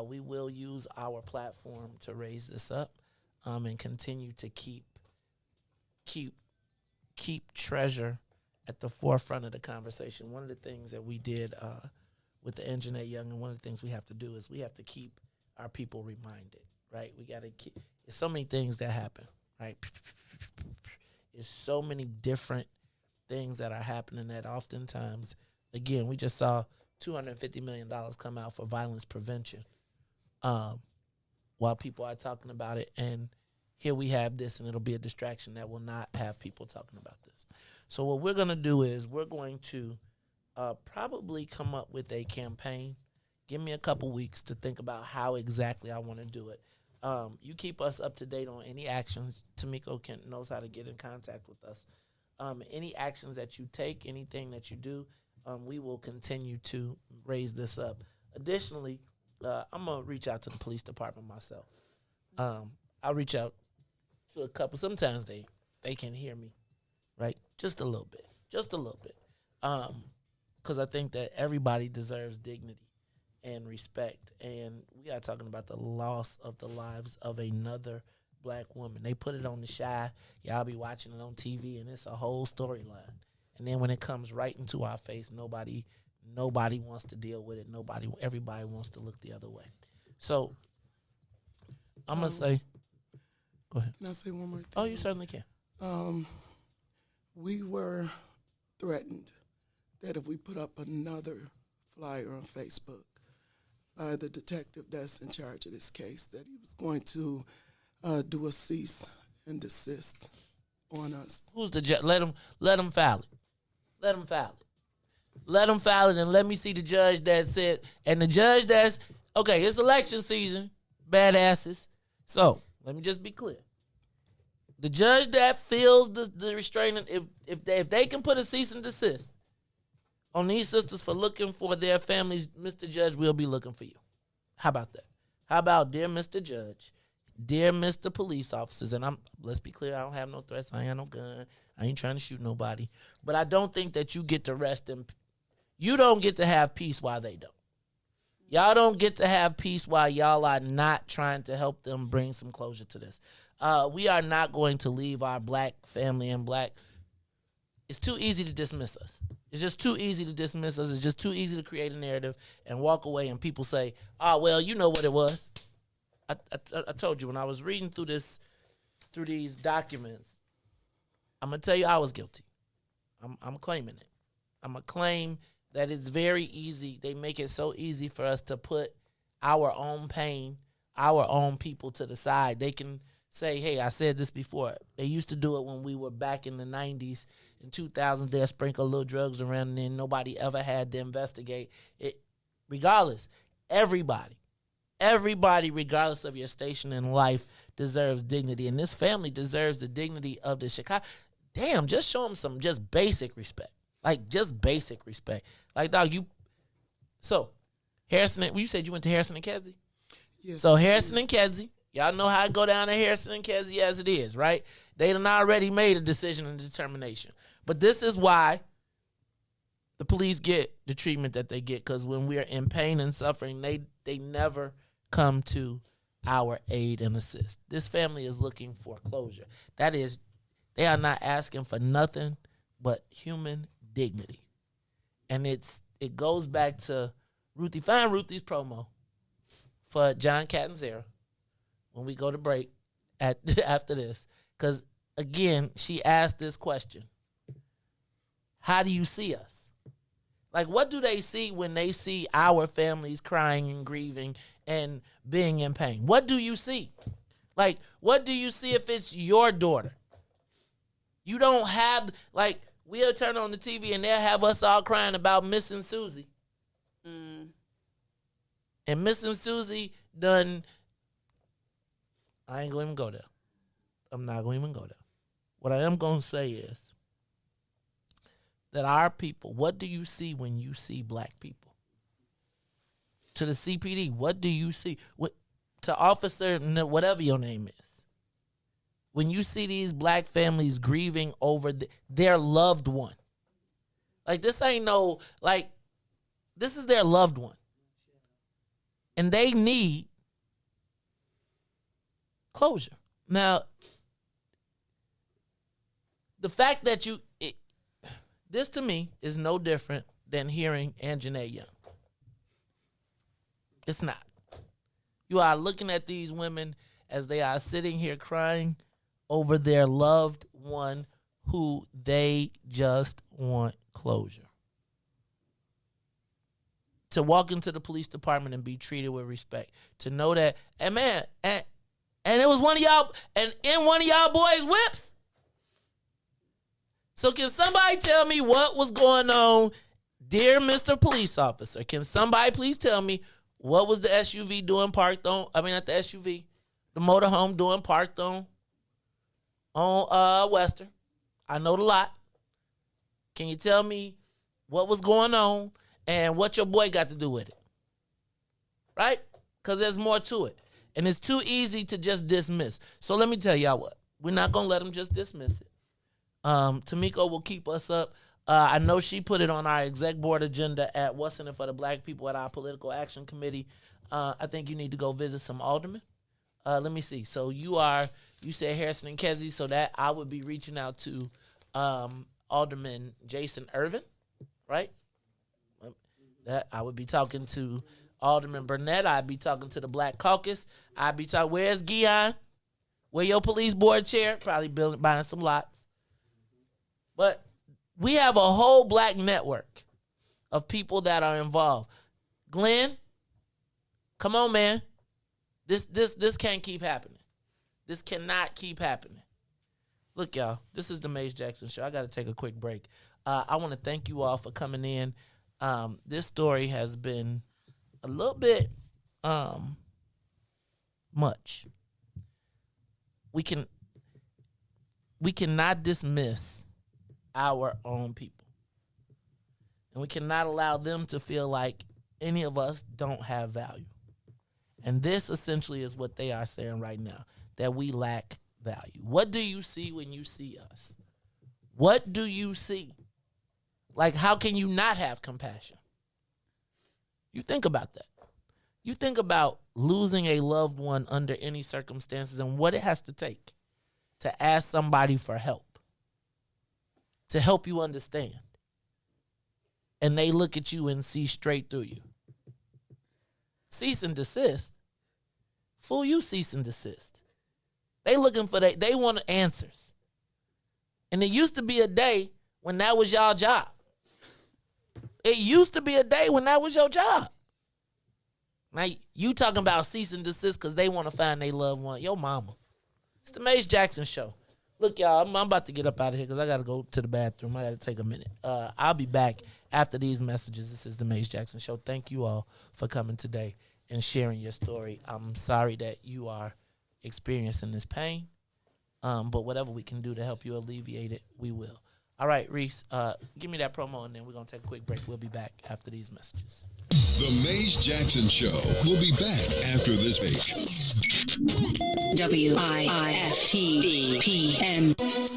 We will use our platform to raise this up. and continue to keep treasure at the forefront of the conversation. One of the things that we did with the Engineer Young, and one of the things we have to do is we have to keep our people reminded, right? We got to keep. There's so many things that happen, right? There's so many different things that are happening that oftentimes, again, we just saw $250 million come out for violence prevention while people are talking about it. And here we have this, and it'll be a distraction that will not have people talking about this. So what we're going to do is we're going to probably come up with a campaign. Give me a couple weeks to think about how exactly I want to do it. You keep us up to date on any actions. Tamiko knows how to get in contact with us. Any actions that you take, anything that you do, we will continue to raise this up. Additionally, I'm going to reach out to the police department myself. I'll reach out to a couple. Sometimes they can hear me, right? Just a little bit. Because I think that everybody deserves dignity and respect. And we are talking about the loss of the lives of another black woman. They put it on the Shy. Y'all be watching it on TV, and it's a whole storyline. And then when it comes right into our face, nobody wants to deal with it. Everybody wants to look the other way. So I'm going to say, go ahead. Can I say one more thing? Oh, you certainly can. We were threatened that if we put up another flyer on Facebook by the detective that's in charge of this case, that he was going to do a cease and desist on us. Who's the judge? Let him file it. Let him file it, and let me see the judge that said, and the judge that's, okay, it's election season, badasses. So let me just be clear. The judge that feels the restraining, if they can put a cease and desist on these sisters for looking for their families, Mr. Judge will be looking for you. How about that? How about, dear Mr. Judge, dear Mr. Police Officers, and let's be clear, I don't have no threats, I ain't got no gun, I ain't trying to shoot nobody, but I don't think that you get to rest in, you don't get to have peace while they don't. Y'all don't get to have peace while y'all are not trying to help them bring some closure to this. We are not going to leave our black family and black. It's too easy to dismiss us. It's just too easy to dismiss us. It's just too easy to create a narrative and walk away, and people say, oh, well, you know what it was. I told you when I was reading through these documents, I'm going to tell you I was guilty. I'm claiming it. I'm going to claim that it's very easy. They make it so easy for us to put our own pain, our own people to the side. They can say, hey, I said this before. They used to do it when we were back in the 90s. In 2000, they'll sprinkle little drugs around, and then nobody ever had to investigate it. Regardless, everybody, regardless of your station in life, deserves dignity. And this family deserves the dignity of the Chicago. Damn, just show them some just basic respect. Like, just basic respect. Like, dog, so, Harrison, you said you went to Harrison and Kedzie? Yes. So, Harrison and Kedzie, y'all know how I go down to Harrison and Kedzie as it is, right? They done already made a decision and determination. But this is why the police get the treatment that they get, because when we are in pain and suffering, they never come to our aid and assist. This family is looking for closure. That is, they are not asking for nothing but human dignity. And it goes back to Ruthie. Find Ruthie's promo for John Catanzaro when we go to break after this. Because, again, she asked this question. How do you see us? Like, what do they see when they see our families crying and grieving and being in pain? What do you see? Like, what do you see if it's your daughter? You don't have, like, we'll turn on the TV and they'll have us all crying about missing Susie. Mm. And missing Susie done, I ain't going to even go there. I'm not going to even go there. What I am going to say is that our people, what do you see when you see black people? To the CPD, what do you see? To officer, whatever your name is. When you see these black families grieving over their loved one. Like, this ain't no, like, this is their loved one. And they need closure. Now, the fact that this to me is no different than hearing Anjanae Young. It's not. You are looking at these women as they are sitting here crying over their loved one who they just want closure. To walk into the police department and be treated with respect. To know that, and man, and it was one of y'all, and in one of y'all boys' whips. So can somebody tell me what was going on, dear Mr. Police Officer? Can somebody please tell me what was the SUV doing parked on? I mean, not the SUV, the motorhome doing parked on Western. I know the lot. Can you tell me what was going on and what your boy got to do with it? Right? Because there's more to it. And it's too easy to just dismiss. So let me tell y'all what. We're not going to let them just dismiss it. Tamiko will keep us up. I know she put it on our exec board agenda at What's in It for the Black People at our political action committee. I think you need to go visit some aldermen. Let me see. So you said Harrison and Kesey, so that I would be reaching out to Alderman Jason Irvin, right? That I would be talking to Alderman Burnett. I'd be talking to the Black Caucus. I'd be talking, where's Guion? Where your police board chair? Probably buying some lots. But we have a whole black network of people that are involved. Glenn, come on, man. This can't keep happening. This cannot keep happening. Look, y'all, this is the Meija Jackson Show. I got to take a quick break. I want to thank you all for coming in. This story has been a little bit much. We cannot dismiss our own people. And we cannot allow them to feel like any of us don't have value. And this essentially is what they are saying right now, that we lack value. What do you see when you see us? What do you see? Like, how can you not have compassion? You think about that. You think about losing a loved one under any circumstances and what it has to take to ask somebody for help, to help you understand. And they look at you and see straight through you. Cease and desist. Fool, you cease and desist. They looking for they want answers. And it used to be a day when that was y'all job. It used to be a day when that was your job. Now, you talking about cease and desist because they want to find their loved one. Your mama. It's the Meija Jackson Show. Look, y'all, I'm about to get up out of here because I got to go to the bathroom. I got to take a minute. I'll be back after these messages. This is the Meija Jackson Show. Thank you all for coming today and sharing your story. I'm sorry that you are experiencing this pain, but whatever we can do to help you alleviate it, we will. All right, Riis, give me that promo, and then we're going to take a quick break. We'll be back after these messages. The Meija Jackson Show will be back after this break. WIIFTBP.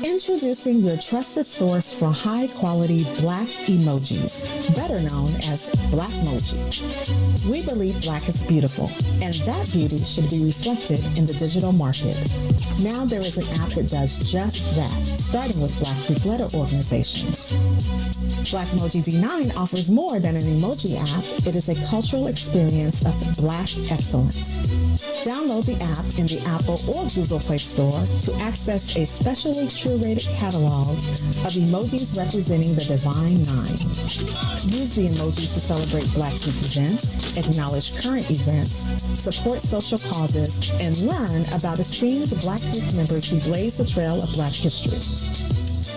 Introducing your trusted source for high-quality black emojis, better known as Blackmoji. We believe black is beautiful, and that beauty should be reflected in the digital market. Now there is an app that does just that, starting with Black Greek letter organizations. Blackmoji D9 offers more than an emoji app. It is a cultural experience of black excellence. Download the app in the Apple or Google Play Store to access a specially curated catalog of emojis representing the Divine Nine. Use the emojis to celebrate Black Greek events, acknowledge current events, support social causes, and learn about esteemed Black Greek members who blaze the trail of Black history.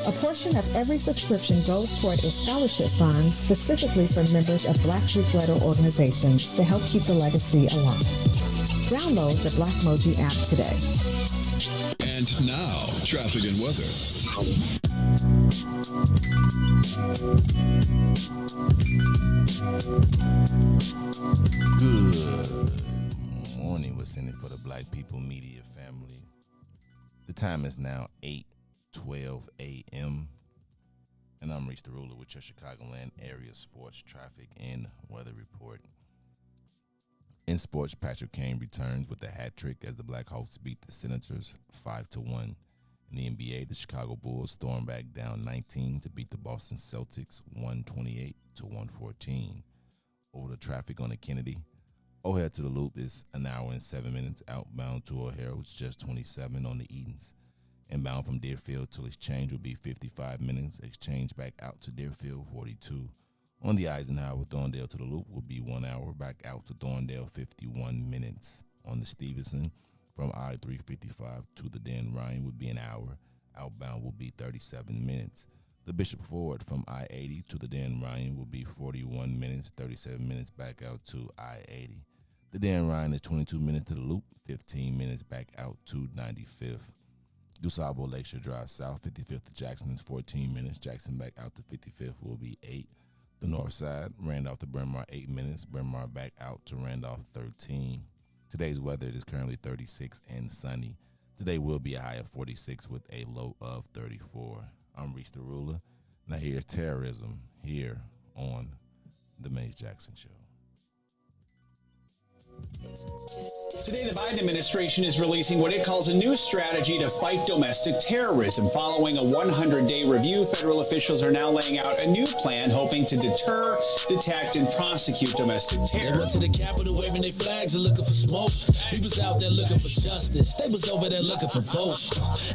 A portion of every subscription goes toward a scholarship fund specifically for members of Black Greek letter organizations to help keep the legacy alive. Download the Blackmoji app today. And now, traffic and weather. Good morning. What's in it for the Black People Media family? The time is now 8:12 a.m. and I'm Riis the Ruler with your Chicagoland area sports, traffic, and weather report. In sports, Patrick Kane returns with a hat trick as the Blackhawks beat the Senators 5-1. In the NBA, the Chicago Bulls stormed back down 19 to beat the Boston Celtics 128-114. Over the traffic on the Kennedy, O'Hare to the Loop is an hour and 7 minutes. Outbound to O'Hare was just 27 on the Edens. Inbound from Deerfield to Exchange will be 55 minutes. Exchange back out to Deerfield 42. On the Eisenhower, Thorndale to the Loop will be 1 hour. Back out to Thorndale 51 minutes. On the Stevenson, from I-355 to the Dan Ryan would be an hour. Outbound will be 37 minutes. The Bishop Ford from I-80 to the Dan Ryan will be 41 minutes, 37 minutes back out to I-80. The Dan Ryan is 22 minutes to the Loop, 15 minutes back out to 95th. DuSable Lakeshore Drive South, 55th to Jackson is 14 minutes. Jackson back out to 55th will be 8. The north side, Randolph to Bryn Mawr, 8 minutes. Bryn Mawr back out to Randolph, 13. Today's weather is currently 36 and sunny. Today will be a high of 46 with a low of 34. I'm Riis the Ruler. Now here's Terrorism here on The Meija Jackson Show. Today, the Biden administration is releasing what it calls a new strategy to fight domestic terrorism. Following a 100-day review, federal officials are now laying out a new plan hoping to deter, detect, and prosecute domestic terror. They went to the Capitol waving their flags and looking for smoke. He was out there looking for justice. They was over there looking for votes.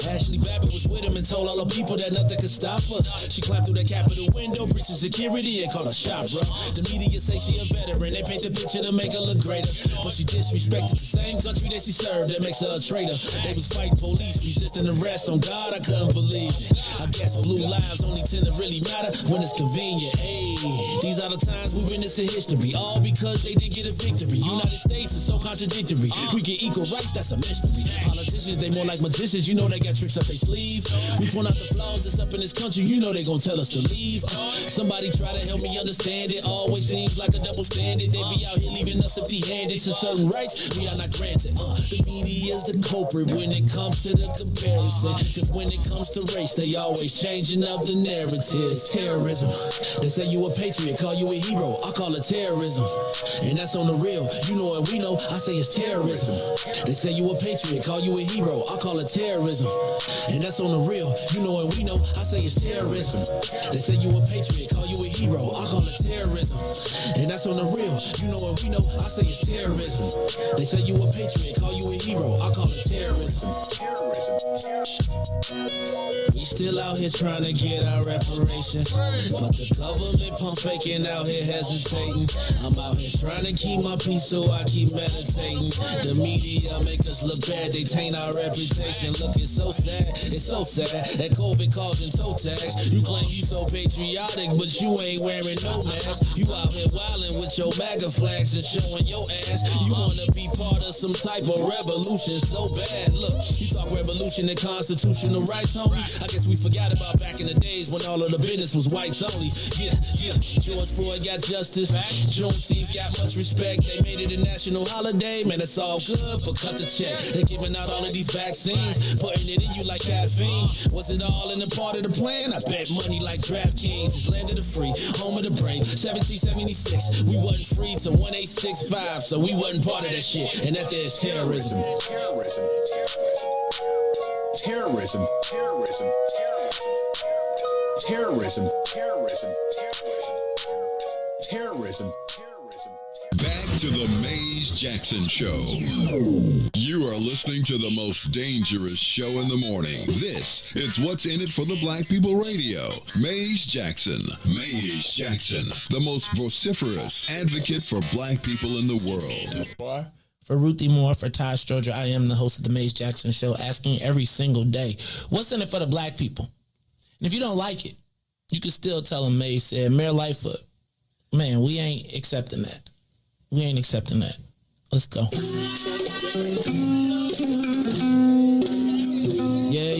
Ashley Babbitt was with him and told all the people that nothing could stop us. She climbed through the Capitol window, breached security, and called a shot, bro. The media say she a veteran. They paint the picture to make her look greater. But she disrespected the same country that she served. That makes her a traitor. They was fighting police, resisting arrest. On God, I couldn't believe it. I guess blue lives only tend to really matter when it's convenient. Hey, these are the times we witness in history. All because they didn't get a victory. United States is so contradictory. We get equal rights, that's a mystery. Politicians, they more like magicians. You know they got tricks up their sleeve. We point out the flaws that's up in this country. You know they gonna tell us to leave. Somebody try to help me understand it. Always seems like a double standard. They be out here leaving us empty-handed to certain rights we are not granted. The media is the culprit when it comes to the comparison. Cause when it comes to race, they always changing up the narrative. It's terrorism. They say you a patriot, call you a hero. I call it terrorism. And that's on the real. You know what we know, I say it's terrorism. They say you a patriot, call you a hero. I call it terrorism. And that's on the real. You know what we know, I say it's terrorism. They say you a patriot, call you a hero. I call it terrorism. And that's on the real. You know what we know, I say it's terrorism. They say you a patriot, call you a hero. I call it terrorism. We still out here trying to get our reparations, but the government pump faking out here hesitating. I'm out here trying to keep my peace, so I keep meditating. The media make us look bad, they taint our reputation. Look, it's so sad that COVID causing toe tags. You claim you so patriotic, but you ain't wearing no mask. You out here wilding with your MAGA flags and showing your ass. You wanna be part of some type of revolution so bad. Look, you talk revolution and constitutional rights, homie. I guess we forgot about back in the days when all of the business was whites only. Yeah. George Floyd got justice. Juneteenth got much respect. They made it a national holiday. Man, it's all good, but cut the check. They're giving out all of these vaccines, putting it in you like caffeine. Was it all in the part of the plan? I bet money like DraftKings. It's land of the free, home of the brave. 1776, we wasn't free till 1865, so we wasn't part of that shit. And that there is terrorism. Back to the Meija Jackson Show. You are listening to the most dangerous show in the morning. This is What's in It for the Black People Radio. Meija Jackson, the most vociferous advocate for black people in the world. For Ruthie Moore, for Todd Stoger, I am the host of the Meija Jackson Show, asking every single day, what's in it for the black people? And if you don't like it, you can still tell them Meija said, Mayor Lightfoot, man, we ain't accepting that. We ain't accepting that. Let's go. Yeah.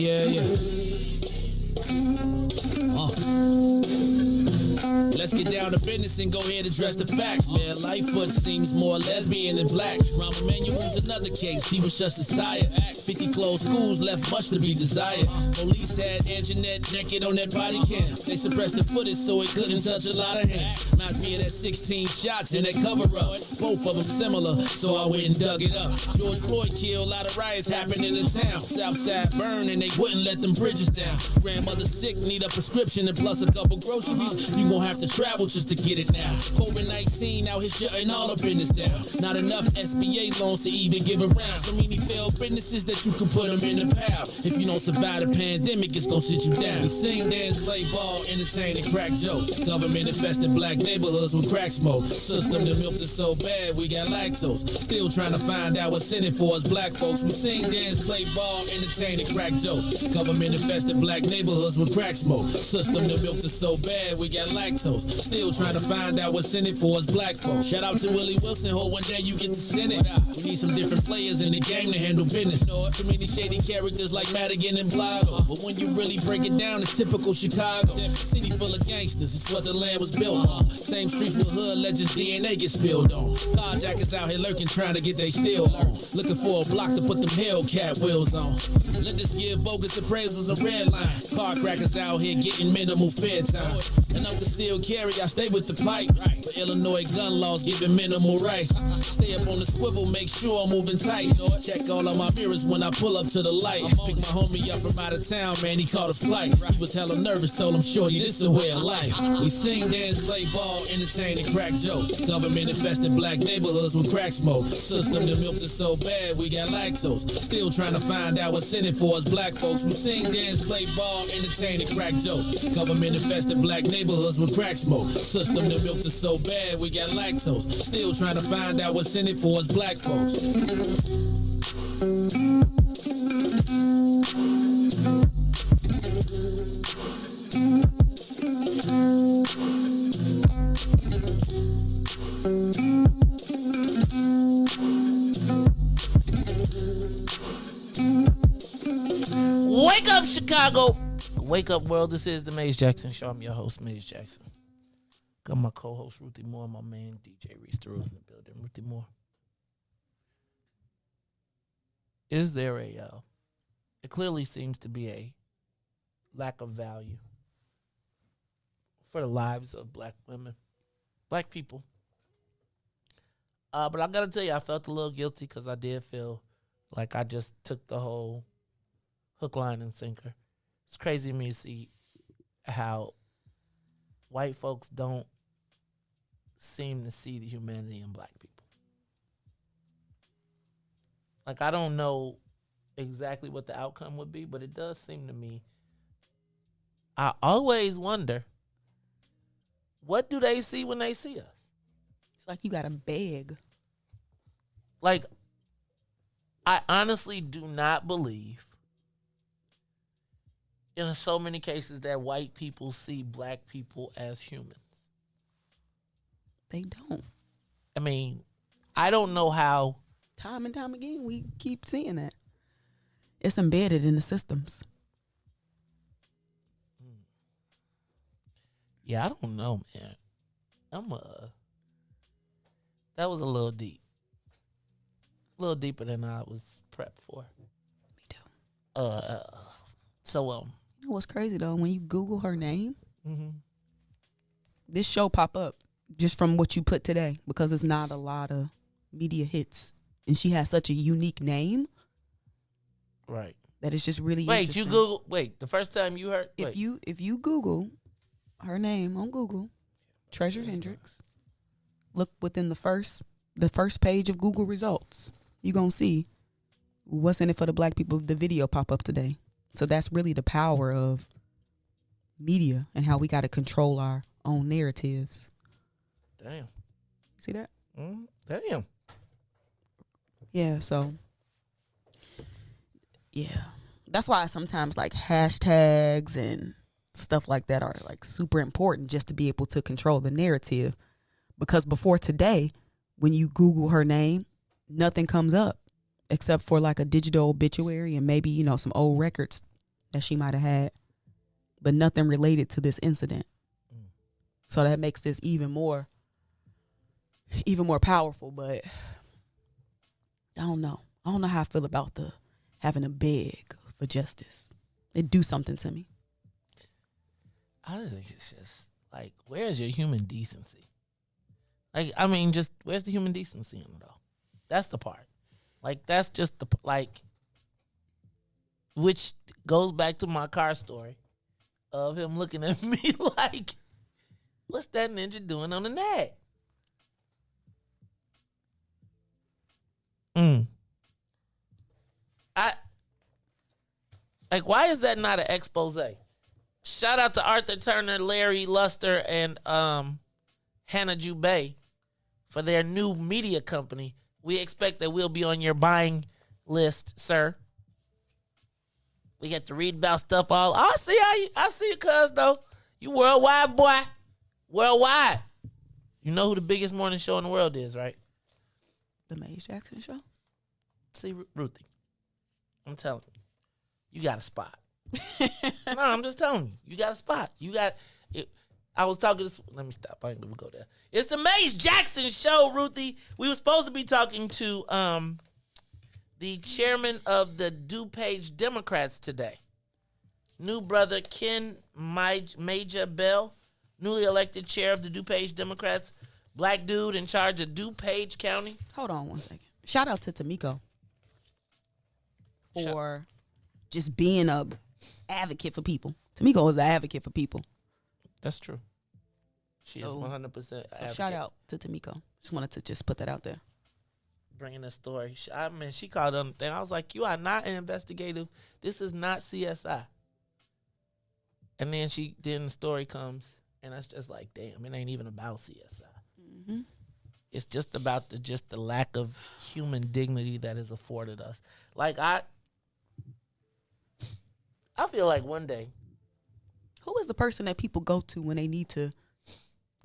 let's get down to business and go ahead and address the facts, man. Lightfoot seems more lesbian than black. Rahm Emanuel's another case, he was just as tired. 50 closed schools left much to be desired. Police had Anjanette naked on that body cam. They suppressed the footage so it couldn't touch a lot of hands. Reminds me of that 16 shots in that cover-up. Both of them similar, so I went and dug it up. George Floyd killed, a lot of riots happening in town. Southside burned and they wouldn't let them bridges down. Grandmother sick, need a prescription and plus a couple groceries. You gon' have to travel just to get it now. COVID-19 out here shutting all the business down. Not enough SBA loans to even give around. So many failed businesses that you can put them in the pile. If you don't survive the pandemic, it's gon' sit you down. We sing, dance, play ball, entertain, and crack jokes. Government infested black neighborhoods with crack smoke. System that milked us so bad we got lactose. Still trying to find out what's in it for us black folks. We sing, dance, play ball, entertain, and crack jokes. Government infested black neighborhoods with crack smoke. System that milked us so bad we got lactose. Still trying to find out what's in it for us black folks. Shout out to Willie Wilson, hope one day you get to send it. We need some different players in the game to handle business. Too many shady characters like Madigan and Blago. But when you really break it down, it's typical Chicago. City full of gangsters, it's what the land was built on. Same streets with hood legends, DNA get spilled on. Carjackers out here lurking, trying to get they steel on. Looking for a block to put them Hellcat wheels on. Let us give bogus appraisals a red line. Car crackers out here getting minimal fair time. And I'm concealed carry, I stay with the pipe. But Illinois gun laws giving minimal rights. Stay up on the swivel, make sure I'm moving tight. Check all of my mirrors when I pull up to the light. Pick my homie up from out of town, man, he caught a flight. He was hella nervous, told him, shorty, this a way of life. We sing, dance, play ball, entertain, and crack jokes. Government infested black neighborhoods with crack smoke. System that milked us so bad we got lactose. Still trying to find out what's in it for us black folks. We sing, dance, play ball, entertain, and crack jokes. Government infested black neighborhoods with crack smoke. System that milked us so bad we got lactose. Still trying to find out what's in it for us black folks. Wake up, Chicago. Wake up, world. This is the Meija Jackson Show. I'm your host, Meija Jackson. Got my co-host, Ruthie Moore, my man, DJ Riis in the building. Ruthie Moore. Is there a, it clearly seems to be a lack of value for the lives of black women, black people. But I got to tell you, I felt a little guilty because I did feel like I just took the whole hook, line, and sinker. It's crazy to me to see how white folks don't seem to see the humanity in black people. Like, I don't know exactly what the outcome would be, but it does seem to me, I always wonder, what do they see when they see us? It's like you got to beg. Like, I honestly do not believe in so many cases that white people see black people as humans. They don't. I mean, I don't know how. Time and time again, we keep seeing that. It's embedded in the systems. Yeah, I don't know, man. That was a little deep. A little deeper than I was prepped for. Me too. You know what's crazy though? When you Google her name, mm-hmm. this show pop up just from what you put today because it's not a lot of media hits, and she has such a unique name, right? That it's just really Wait, interesting. you Google? Wait, the first time you heard? If you Google her name on Google, Treasure Hendricks, look within the first page of Google results, you're gonna see what's in it for the black people. The video pop up today. So that's really the power of media and how we got to control our own narratives. Damn. See that? Damn. Yeah, so. Yeah. That's why sometimes like hashtags and stuff like that are like super important just to be able to control the narrative. Because before today, when you Google her name, nothing comes up except for like a digital obituary and maybe, you know, some old records that she might have had, but nothing related to this incident. So that makes this even more powerful. But I don't know. I don't know how I feel about the having to beg for justice. It do something to me. I think it's just like, where's your human decency? Like, I mean, just where's the human decency in it all? That's the part. Like, that's just the, like, which goes back to my car story of him looking at me like, what's that ninja doing on the net? Like, why is that not an expose? Shout out to Arthur Turner, Larry Luster, and Hannah Jubei for their new media company. We expect that we'll be on your buying list, sir. We get to read about stuff all. I see you, cuz, though. You worldwide, boy. Worldwide. You know who the biggest morning show in the world is, right? The Meija Jackson Show? See, Ruthie. I'm telling you. You got a spot. No, I'm just telling you. You got a spot. You got it. I was talking to this. Let me stop. I ain't gonna go there. It's the Meija Jackson Show, Ruthie. We were supposed to be talking to the chairman of the DuPage Democrats today. New brother Ken Meija Bell, newly elected chair of the DuPage Democrats. Black dude in charge of DuPage County. Hold on one second. Shout out to Tamiko for just being a advocate for people. Tamiko is an advocate for people. That's true. She is 100% So advocate. shout out to Tamiko. Just wanted to just put that out there. Bringing the story. I mean, she called on the thing. I was like, you are not an investigative. This is not CSI. And then the story comes, and it's just like, damn, it ain't even about CSI. Mm-hmm. It's just about the lack of human dignity that is afforded us. Like, I feel like one day. Who is the person that people go to when they need to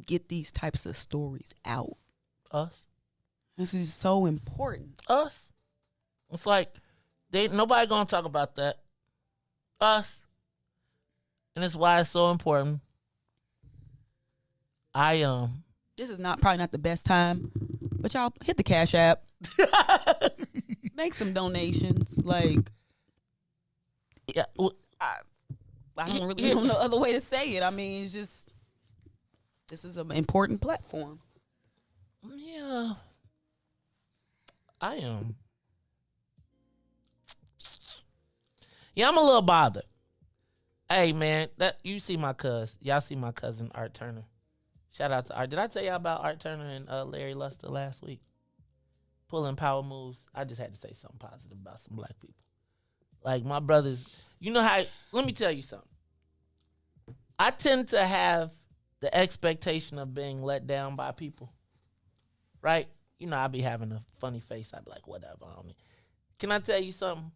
get these types of stories out? Us. This is so important. Us. It's like nobody gonna talk about that. Us. And it's why it's so important. This is probably not the best time, but y'all hit the Cash App. Make some donations. Like, yeah, I don't really know no other way to say it. I mean, it's just, this is an important platform. Yeah. I am. Yeah, I'm a little bothered. Hey, man, you see my cousin. Y'all see my cousin, Art Turner. Shout out to Art. Did I tell y'all about Art Turner and Larry Luster last week? Pulling power moves. I just had to say something positive about some black people. Like, my brothers, you know how, let me tell you something. I tend to have the expectation of being let down by people. Right? You know, I be having a funny face. I be like, whatever. Can I tell you something?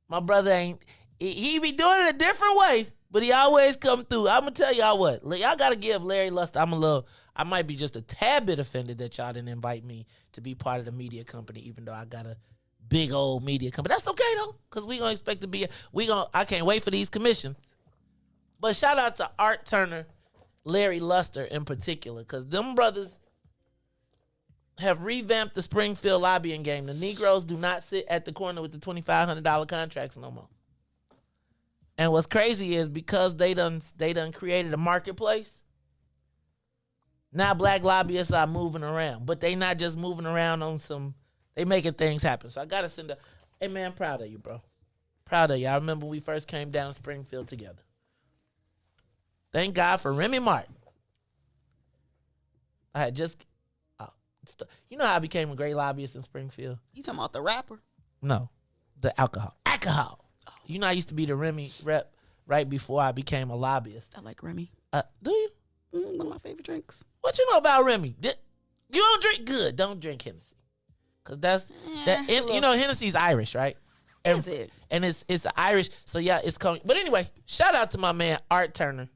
My brother he be doing it a different way, but he always come through. I'm going to tell y'all what. Y'all got to give Larry Luster, I might be just a tad bit offended that y'all didn't invite me to be part of the media company, even though I got a big old media company. That's okay, though, because we going to expect to be, I can't wait for these commissions. But shout out to Art Turner, Larry Luster in particular, because them brothers have revamped the Springfield lobbying game. The Negroes do not sit at the corner with the $2,500 contracts no more. And what's crazy is because they done created a marketplace, now black lobbyists are moving around. But they not just moving around on they making things happen. So I got to send hey man, proud of you, bro. Proud of you. I remember we first came down Springfield together. Thank God for Remy Martin. I had just, you know how I became a great lobbyist in Springfield? You talking about the rapper? No, the alcohol. Oh. You know I used to be the Remy rep right before I became a lobbyist. I like Remy. Do you? One of my favorite drinks. What you know about Remy? You don't drink good. Don't drink Hennessy. Because you know Hennessy's Irish, right? Is it? And it's Irish, so yeah, it's coming. But anyway, shout out to my man Art Turner,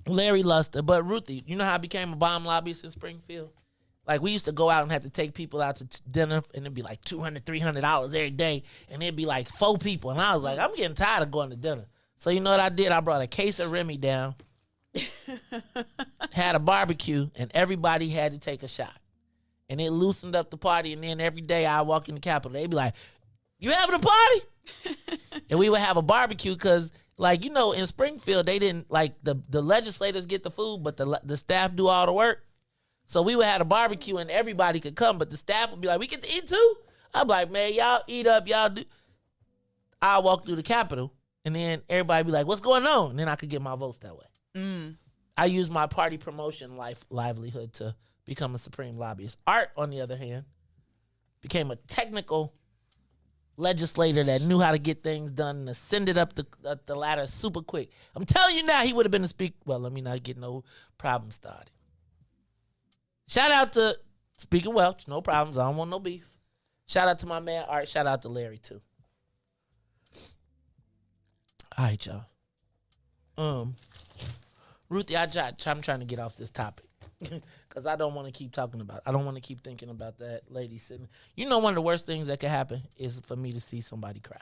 Larry Luster. But Ruthie, you know how I became a bomb lobbyist in Springfield? Like, we used to go out and have to take people out to dinner, and it'd be like $200, $300 every day, and it'd be like 4 people. And I was like, I'm getting tired of going to dinner. So you know what I did? I brought a case of Remy down. had a barbecue, and everybody had to take a shot. And it loosened up the party, and then every day I walk in the Capitol, they'd be like, you having a party? And we would have a barbecue because, like, you know, in Springfield, they didn't, like, the legislators get the food, but the staff do all the work. So we would have a barbecue, and everybody could come, but the staff would be like, we get to eat too? I'm like, man, y'all eat up, y'all do. I'll walk through the Capitol, and then everybody be like, what's going on? And then I could get my votes that way. I use my party promotion livelihood to become a supreme lobbyist. Art, on the other hand, became a technical legislator that knew how to get things done and ascended up the ladder super quick. I'm telling you now, he would have been a speaker. Well, let me not get no problem started. Shout out to Speaker Welch. No problems. I don't want no beef. Shout out to my man Art. Shout out to Larry, too. All right, y'all. Ruthie, I'm trying to get off this topic because I don't want to keep talking about it. I don't want to keep thinking about that lady sitting. You know, one of the worst things that could happen is for me to see somebody cry.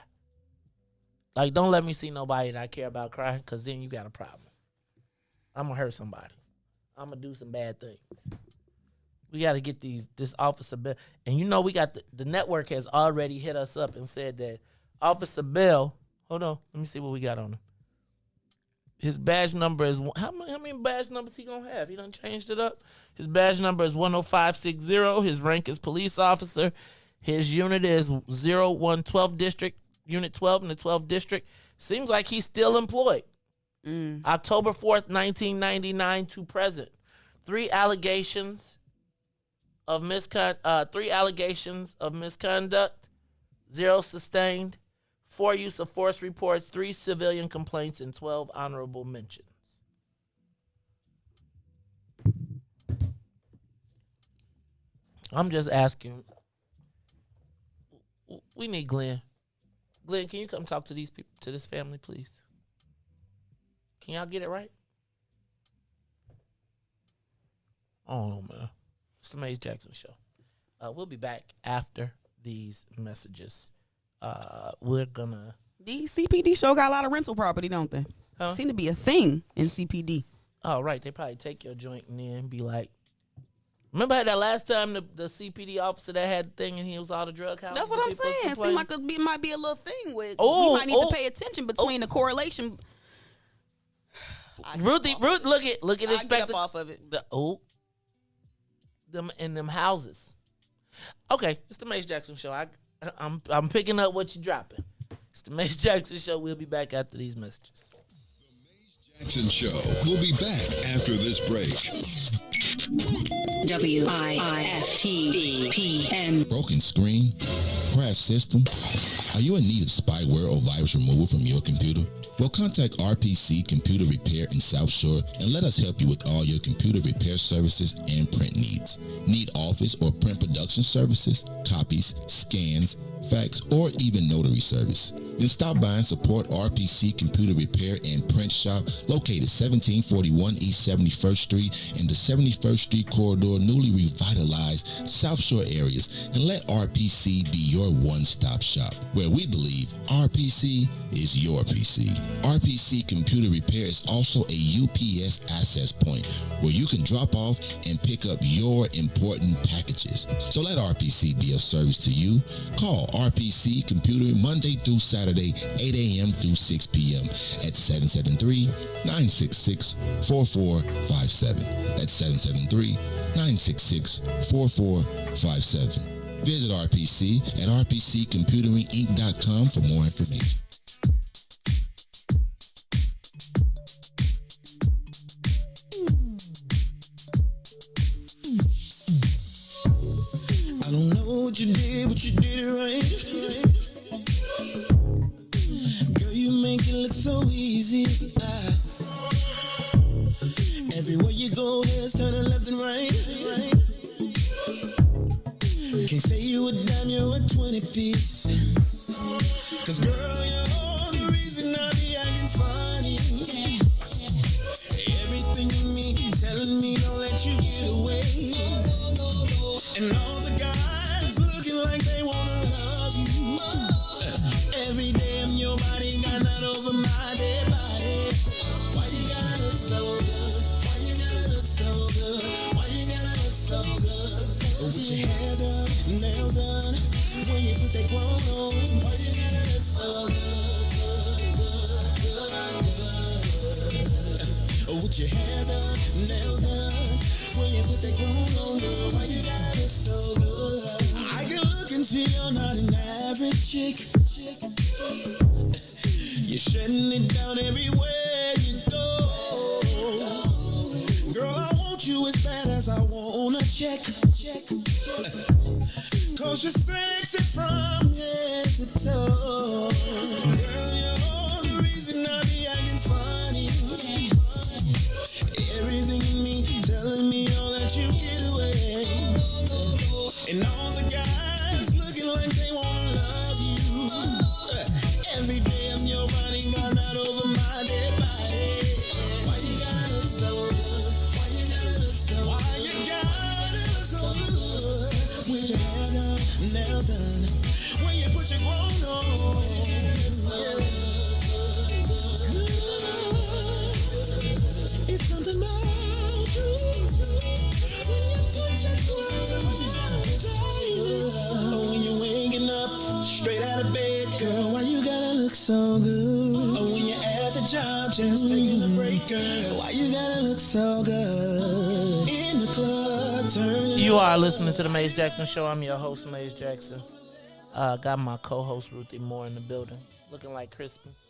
Like, don't let me see nobody that I care about cry, because then you got a problem. I'm going to hurt somebody. I'm going to do some bad things. We got to get this Officer Bell. And you know, we got the network has already hit us up and said that Officer Bell, hold on, let me see what we got on him. His badge number is, how many badge numbers he gonna have? He done changed it up. His badge number is 10560. His rank is police officer. His unit is 0112 district, unit 12 in the 12th district. Seems like he's still employed. October 4th, 1999 to present. 3 allegations of misconduct, 0 sustained. 4 use of force reports, 3 civilian complaints, and 12 honorable mentions. I'm just asking. We need Glenn. Glenn, can you come talk to these people, to this family, please? Can y'all get it right? Oh, man. It's the Maze Jackson Show. We'll be back after these messages. We're gonna. The CPD show got a lot of rental property, don't they? Seem to be a thing in CPD. Oh, right. They probably take your joint and then be like, remember that last time the CPD officer that had the thing and he was all the drug houses? That's what I'm saying. Seems like it might be a little thing with. Oh, we might need to pay attention between the correlation. Ruthie, look at this. Get up off of it. Them in them houses. Okay, it's the Mace Jackson Show. I'm picking up what you're dropping. It's the Mace Jackson Show. We'll be back after these messages. Jackson Show. We'll be back after this break. WIIFTBP. Broken screen? Crash system? Are you in need of spyware or virus removal from your computer? Well, contact RPC Computer Repair in South Shore and let us help you with all your computer repair services and print needs. Need office or print production services, copies, scans, fax, or even notary service? Then stop by and support RPC Computer Repair and Print Shop located 1741 East 71st Street in the 71st Street corridor, newly revitalized South Shore areas, and let RPC be your one-stop shop, where we believe RPC is your PC. RPC Computer Repair is also a UPS access point where you can drop off and pick up your important packages. So let RPC be of service to you. Call RPC Computer Monday through Saturday, 8 a.m. through 6 p.m. at 773-966-4457. That's 773-966-4457. Visit RPC at rpccomputeringinc.com for more information. I don't know what you did, but you did it right. Girl, you make it look so easy. Everywhere you go, there's turning left and right. Can't say you a dime, you're a 20 piece. Cause girl, you're all the reason I be acting funny. Everything in me telling me don't let you get away. And all the guys looking like they wanna love you. Every day I'm your body, got not over my dead body. Why you gotta look so good? nails done. When you put that grown on, why you gotta look so good? Oh, with your hair done, nails done. When you put that grown on, girl, why you gotta look so good? I can look and see you're not an average chick. You're shutting it down everywhere you go. Girl, I want you as bad as I want a check. Cause you're sexy from head to toe. Girl, you're the reason I be acting funny. Everything in me telling me all that you get away. And all the guys looking like they wanna love you. Every day I'm your bodyguard, not over my dead body. Why you gotta look so good? Why you gotta look so good? Why you gotta look so good? With your hair done, nails done. When you put your grown on. It's something about you. When you put your grown on. When you're waking up straight out of bed, girl, why you gotta look so good? Oh, when you're at the job, just taking a break, girl, why you gotta look so good? In the club, turning. You are listening to the Meija Jackson Show. I'm your host, Meija Jackson. Got my co-host Ruthie Moore in the building, looking like Christmas.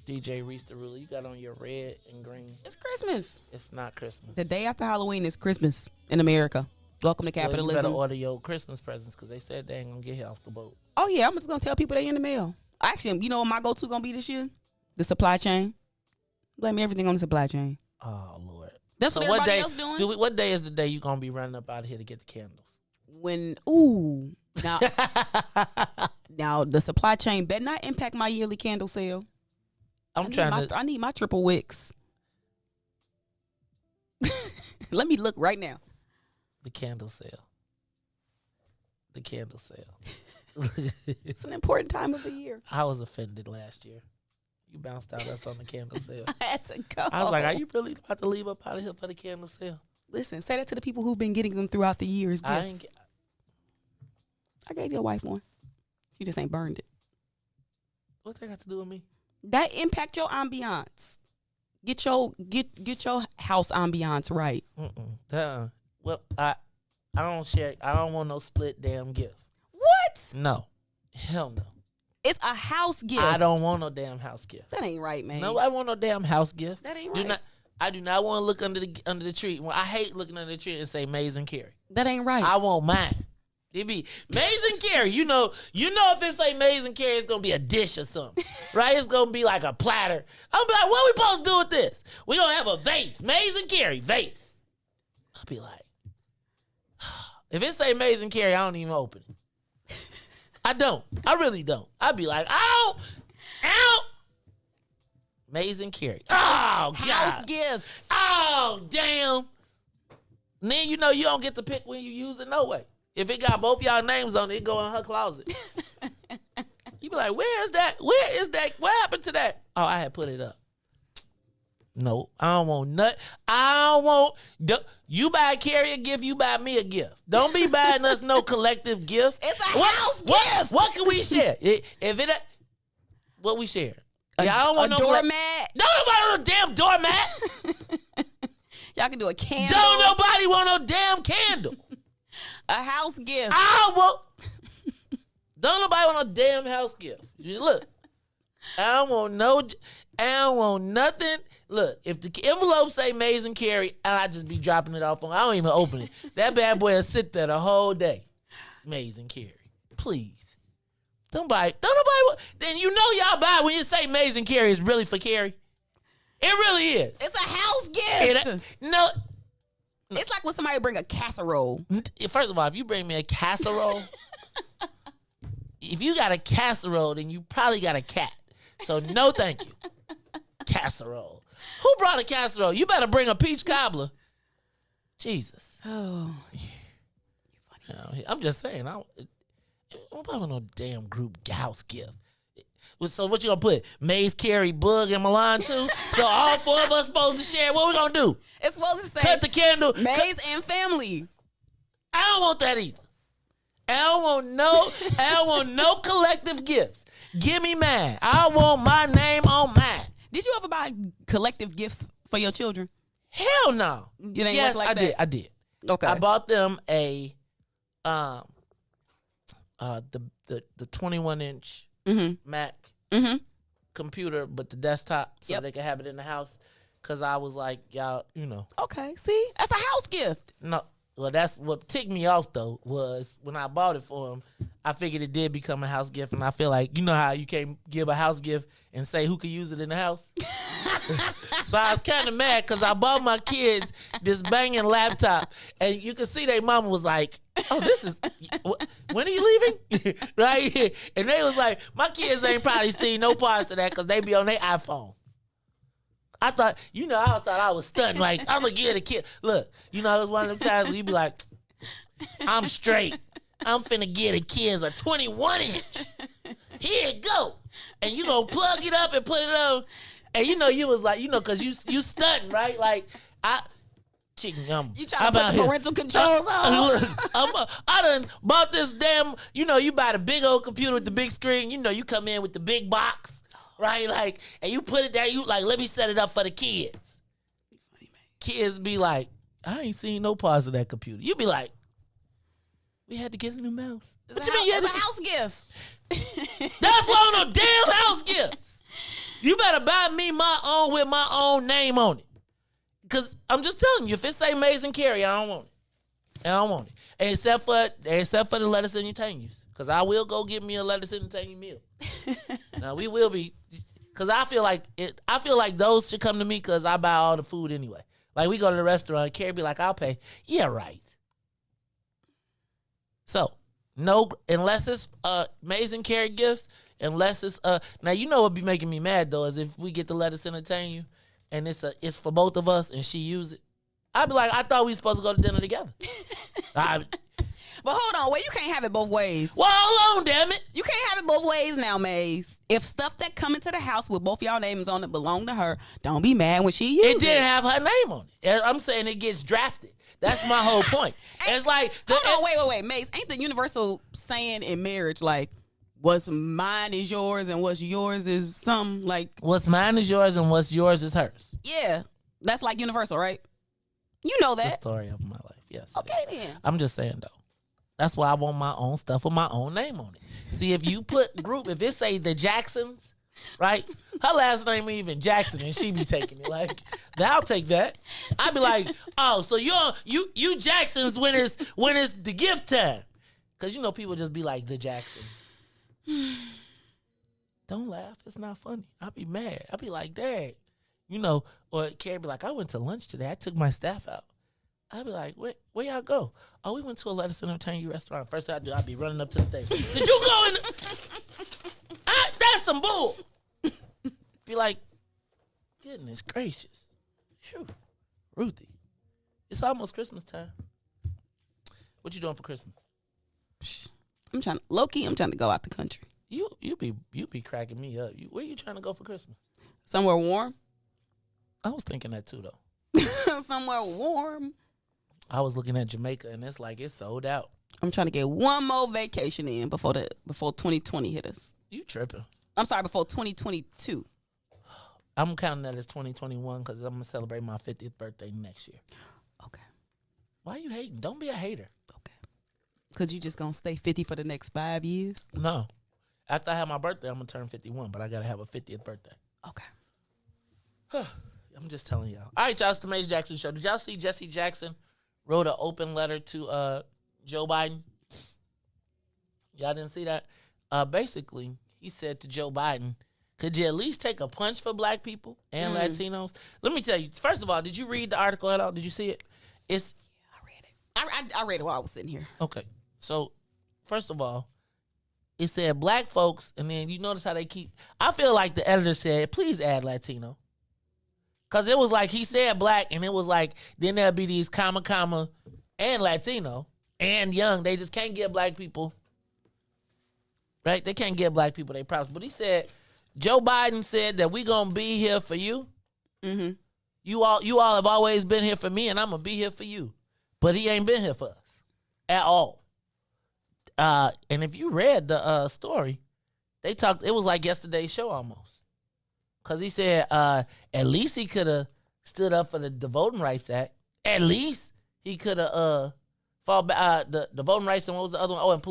DJ Riis the Ruler, you got on your red and green. It's Christmas. It's not Christmas. The day after Halloween is Christmas in America. Welcome to Well, you capitalism. better order your Christmas presents because they said they ain't gonna get here off the boat. Oh yeah, I'm just gonna tell people they in the mail. Actually, you know what my go-to gonna be this year? The supply chain. Blame everything on the supply chain. Oh Lord. That's So what what everybody day? else doing. What day is the day you gonna be running up out of here to get the candles? Now the supply chain better not impact my yearly candle sale. I need my triple wicks. Let me look right now. The candle sale. The candle sale. It's an important time of the year. I was offended last year. You bounced out us on the candle sale. I had to go. I was like, are you really about to leave up out of here for the candle sale? Listen, say that to the people who've been getting them throughout the years. I Gifts. I gave your wife one. You just ain't burned it. What that got to do with me? That impact your ambiance. Get your house ambiance right. Well, I don't share. I don't want no split damn gift. What? No, hell no. It's a house gift. I don't want no damn house gift. That ain't right, man. No, I want no damn house gift. That ain't right. I do not want to look under the tree. Well, I hate looking under the tree and say Maze and Carrie. That ain't right. I want mine. It be Maze and Carrie. You know if it say Maze and Carrie, it's gonna be a dish or something, right? It's gonna be like a platter. I'm like, what we supposed to do with this? We gonna have a vase, Maze and Carrie vase. I'll be like, if it say Maze and Carrie, I don't even open it. I don't. I really don't. I'd be like, ow. Maze and Carrie. Oh, God. House gifts. Oh, damn. And then you don't get to pick when you use it no way. If it got both y'all names on it, it go in her closet. You be like, where is that? What happened to that? Oh, I had put it up. No, I don't want nothing. You buy Carrie a gift, you buy me a gift. Don't be buying us no collective gift. It's a house gift. What can we share? What we share? I don't want no doormat. Don't nobody want no damn doormat. Y'all can do a candle. Don't nobody want no damn candle. A house gift. Don't nobody want no damn house gift. Look, I don't want nothing. Look, if the envelope say Maze and Carrie, I just be dropping it off on. I don't even open it. That bad boy will sit there the whole day. Maze and Carrie, please. Don't nobody. Then y'all buy it when you say Maze and Carrie. It's really for Carrie. It really is. It's a house gift. No. It's like when somebody bring a casserole. First of all, if you bring me a casserole, if you got a casserole, then you probably got a cat. So no, thank you. Casserole. Who brought a casserole? You better bring a peach cobbler. Jesus. Oh. You're funny. I'm just saying. I don't buy no damn group house gift. So what you gonna put? Maze, Carrie, Bug, and Milan too? So all four of us supposed to share. What we gonna do? It's supposed to say cut the candle. Maze and family. I don't want that either. I don't want no collective gifts. Give me mine. I want my name on mine. Did you ever buy collective gifts for your children? Hell no. You ain't Yes, work like I that? did. I did. Okay. I bought them a the 21-inch Mac computer, but the desktop, so they could have it in the house. Cause I was like, y'all, Okay, see, that's a house gift. No, well, that's what ticked me off though, was when I bought it for him. I figured it did become a house gift, and I feel like, you know how you can't give a house gift and say who could use it in the house. So I was kind of mad because I bought my kids this banging laptop, and you could see their mama was like, "Oh, this is when are you leaving?" Right? And they was like, "My kids ain't probably seen no parts of that because they be on their iPhone." I thought, I thought I was stunned. Like, I'm gonna give the kid. Look, it was one of them times where you be like, "I'm straight. I'm finna give the kids a 21-inch. Here it go." And you gonna plug it up and put it on. And you was like, because you stunting, right? Like, you trying to put the parental controls on? I done bought this damn, you buy the big old computer with the big screen. You come in with the big box, right? Like, and you put it there, you like, let me set it up for the kids. Kids be like, I ain't seen no parts of that computer. You be like, we had to get a new mouse. What you mean you had a house gift? That's one of them damn house gifts. You better buy me my own with my own name on it. Because I'm just telling you, if it say Amazing Carrie, I don't want it. I don't want it. Except for the lettuce and utanius. Because I will go get me a lettuce and utanius meal. Now, we will be. Because I feel like those should come to me because I buy all the food anyway. Like, we go to the restaurant, Carrie be like, I'll pay. Yeah, right. So, no, unless it's Amazing Carrie gifts, unless it's now what be making me mad though is if we get the lettuce entertain you and it's for both of us and she use it. I'd be like, I thought we were supposed to go to dinner together. But hold on, you can't have it both ways. Well, hold on, damn it. You can't have it both ways now, Maze. If stuff that come into the house with both y'all names on it belong to her, don't be mad when she uses it. It didn't have her name on it. I'm saying it gets drafted. That's my whole point. It's like hold on, wait, Maze. Ain't the universal saying in marriage like, what's mine is yours and what's yours is something like... What's mine is yours and what's yours is hers. Yeah. That's like universal, right? You know that. The story of my life, yes. Okay, then. I'm just saying, though. That's why I want my own stuff with my own name on it. See, if you put if it say the Jacksons, right? Her last name ain't even Jackson, and she be taking it. Like, I'll take that. I'd be like, oh, so you Jacksons when it's the gift time. Because, people just be like, the Jacksons. Don't laugh. It's not funny. I'll be mad. I'll be like, Dad. Or Carrie be like, I went to lunch today. I took my staff out. I'd be like, where y'all go? Oh, we went to a lettuce and entertain restaurant. First thing I do, I'd be running up to the table. Did you go in? That's some bull. Be like, goodness gracious. Phew. Ruthie. It's almost Christmas time. What you doing for Christmas? I'm trying to go out the country. You be cracking me up. Where you trying to go for Christmas? Somewhere warm. I was thinking that too, though. Somewhere warm. I was looking at Jamaica, and it's like it's sold out. I'm trying to get one more vacation in before 2020 hit us. You tripping? I'm sorry, before 2022. I'm counting that as 2021 because I'm gonna celebrate my 50th birthday next year. Okay. Why are you hating? Don't be a hater. Okay. Because you just gonna stay 50 for the next 5 years? No. After I have my birthday, I'm gonna turn 51, but I gotta have a 50th birthday. Okay. I'm just telling y'all. All right, y'all, it's the Meija Jackson Show. Did y'all see Jesse Jackson wrote an open letter to Joe Biden? Y'all didn't see that? Basically, he said to Joe Biden, could you at least take a punch for black people and Latinos? Let me tell you, first of all, did you read the article at all? Did you see it? I read it. I read it while I was sitting here. Okay. So, first of all, it said black folks, and then you notice how they keep... I feel like the editor said, please add Latino. Because it was like he said black, and it was like, then there'll be these comma, and Latino, and young. They just can't give black people, right? They can't give black people their props. But he said, Joe Biden said that we going to be here for you. Mm-hmm. You all have always been here for me, and I'm going to be here for you. But he ain't been here for us at all. And if you read the story, they talked. It was like yesterday's show almost, because he said at least he could have stood up for the Voting Rights Act. At least he could have fall back the Voting Rights, and what was the other one? Oh, and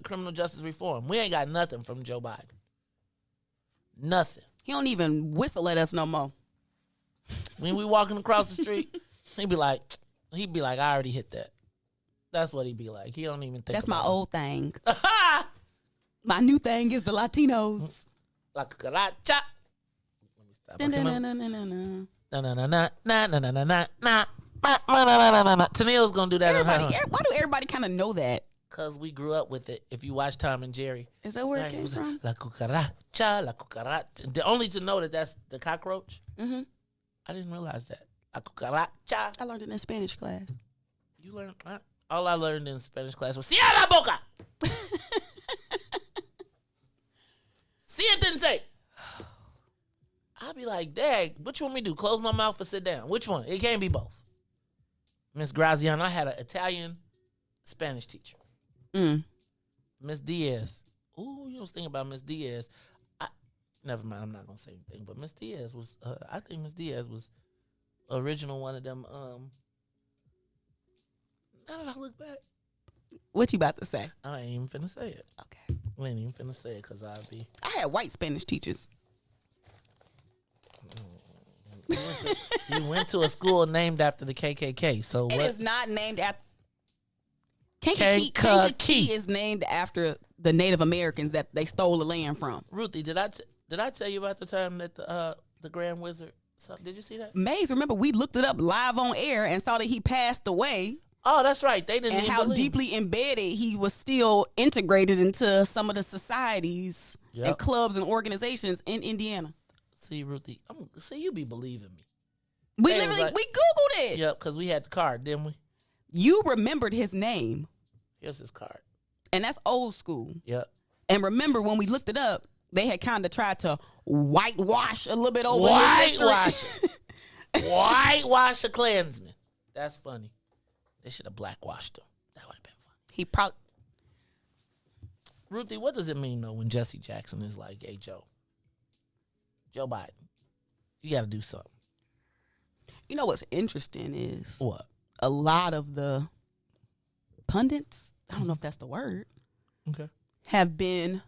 criminal justice reform. We ain't got nothing from Joe Biden. Nothing. He don't even whistle at us no more. When we walking across the street, he'd be like, I already hit that. That's what he'd be like. He don't even think. That's my old thing. My new thing is the Latinos. La cucaracha. Let me stop. Tennille's gonna do that. Why do everybody kind of know that? Because we grew up with it. If you watch Tom and Jerry. Is that where it came from? La cucaracha, la cucaracha. Only to know that that's the cockroach. Mm-hmm. I didn't realize that. La cucaracha. I learned it in Spanish class. You learned? All I learned in Spanish class was cierra la boca. Siéntense. I'll be like, Dad, what you want me to do? Close my mouth or sit down? Which one? It can't be both. Miss Graziano, I had an Italian Spanish teacher. Miss Diaz. Ooh, you was thinking about Miss Diaz. Never mind, I'm not going to say anything. But Miss Diaz was, I think Miss Diaz was original one of them. Now that I look back. What you about to say? I ain't even finna say it. Okay. I ain't even finna say it because I'd be. I had white Spanish teachers. You went to a school named after the KKK. So it is not named after. Kankakee is named after the Native Americans that they stole the land from. Ruthie, did I tell you about the time that the Grand Wizard? Did you see that? Maze, remember we looked it up live on air and saw that he passed away. Oh, that's right. They didn't. And how deeply embedded he was still integrated into some of the societies and clubs and organizations in Indiana. See, Ruthie, you be believing me. We Googled it. Yep, because we had the card, didn't we? You remembered his name. Here's his card. And that's old school. Yep. And remember when we looked it up, they had kind of tried to whitewash a little bit over Whitewash a Klansman. That's funny. They should have blackwashed him. That would have been funny. He probably. Ruthie, what does it mean though when Jesse Jackson is like, "Hey Joe Biden, you got to do something"? You know what's interesting is what a lot of the pundits, I don't know if that's the word, okay, have been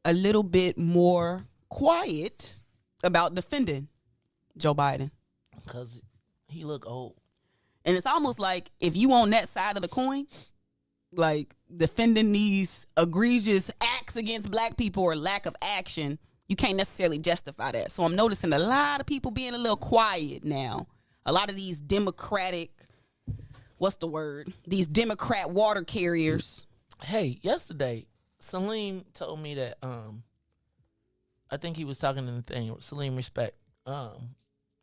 a little bit more quiet about defending Joe Biden because he look old. And it's almost like if you on that side of the coin, like defending these egregious acts against black people or lack of action, you can't necessarily justify that. So I'm noticing a lot of people being a little quiet now. A lot of these Democratic, these Democrat water carriers. Hey, yesterday, Salim told me that, I think he was talking in the thing, Salim Respect,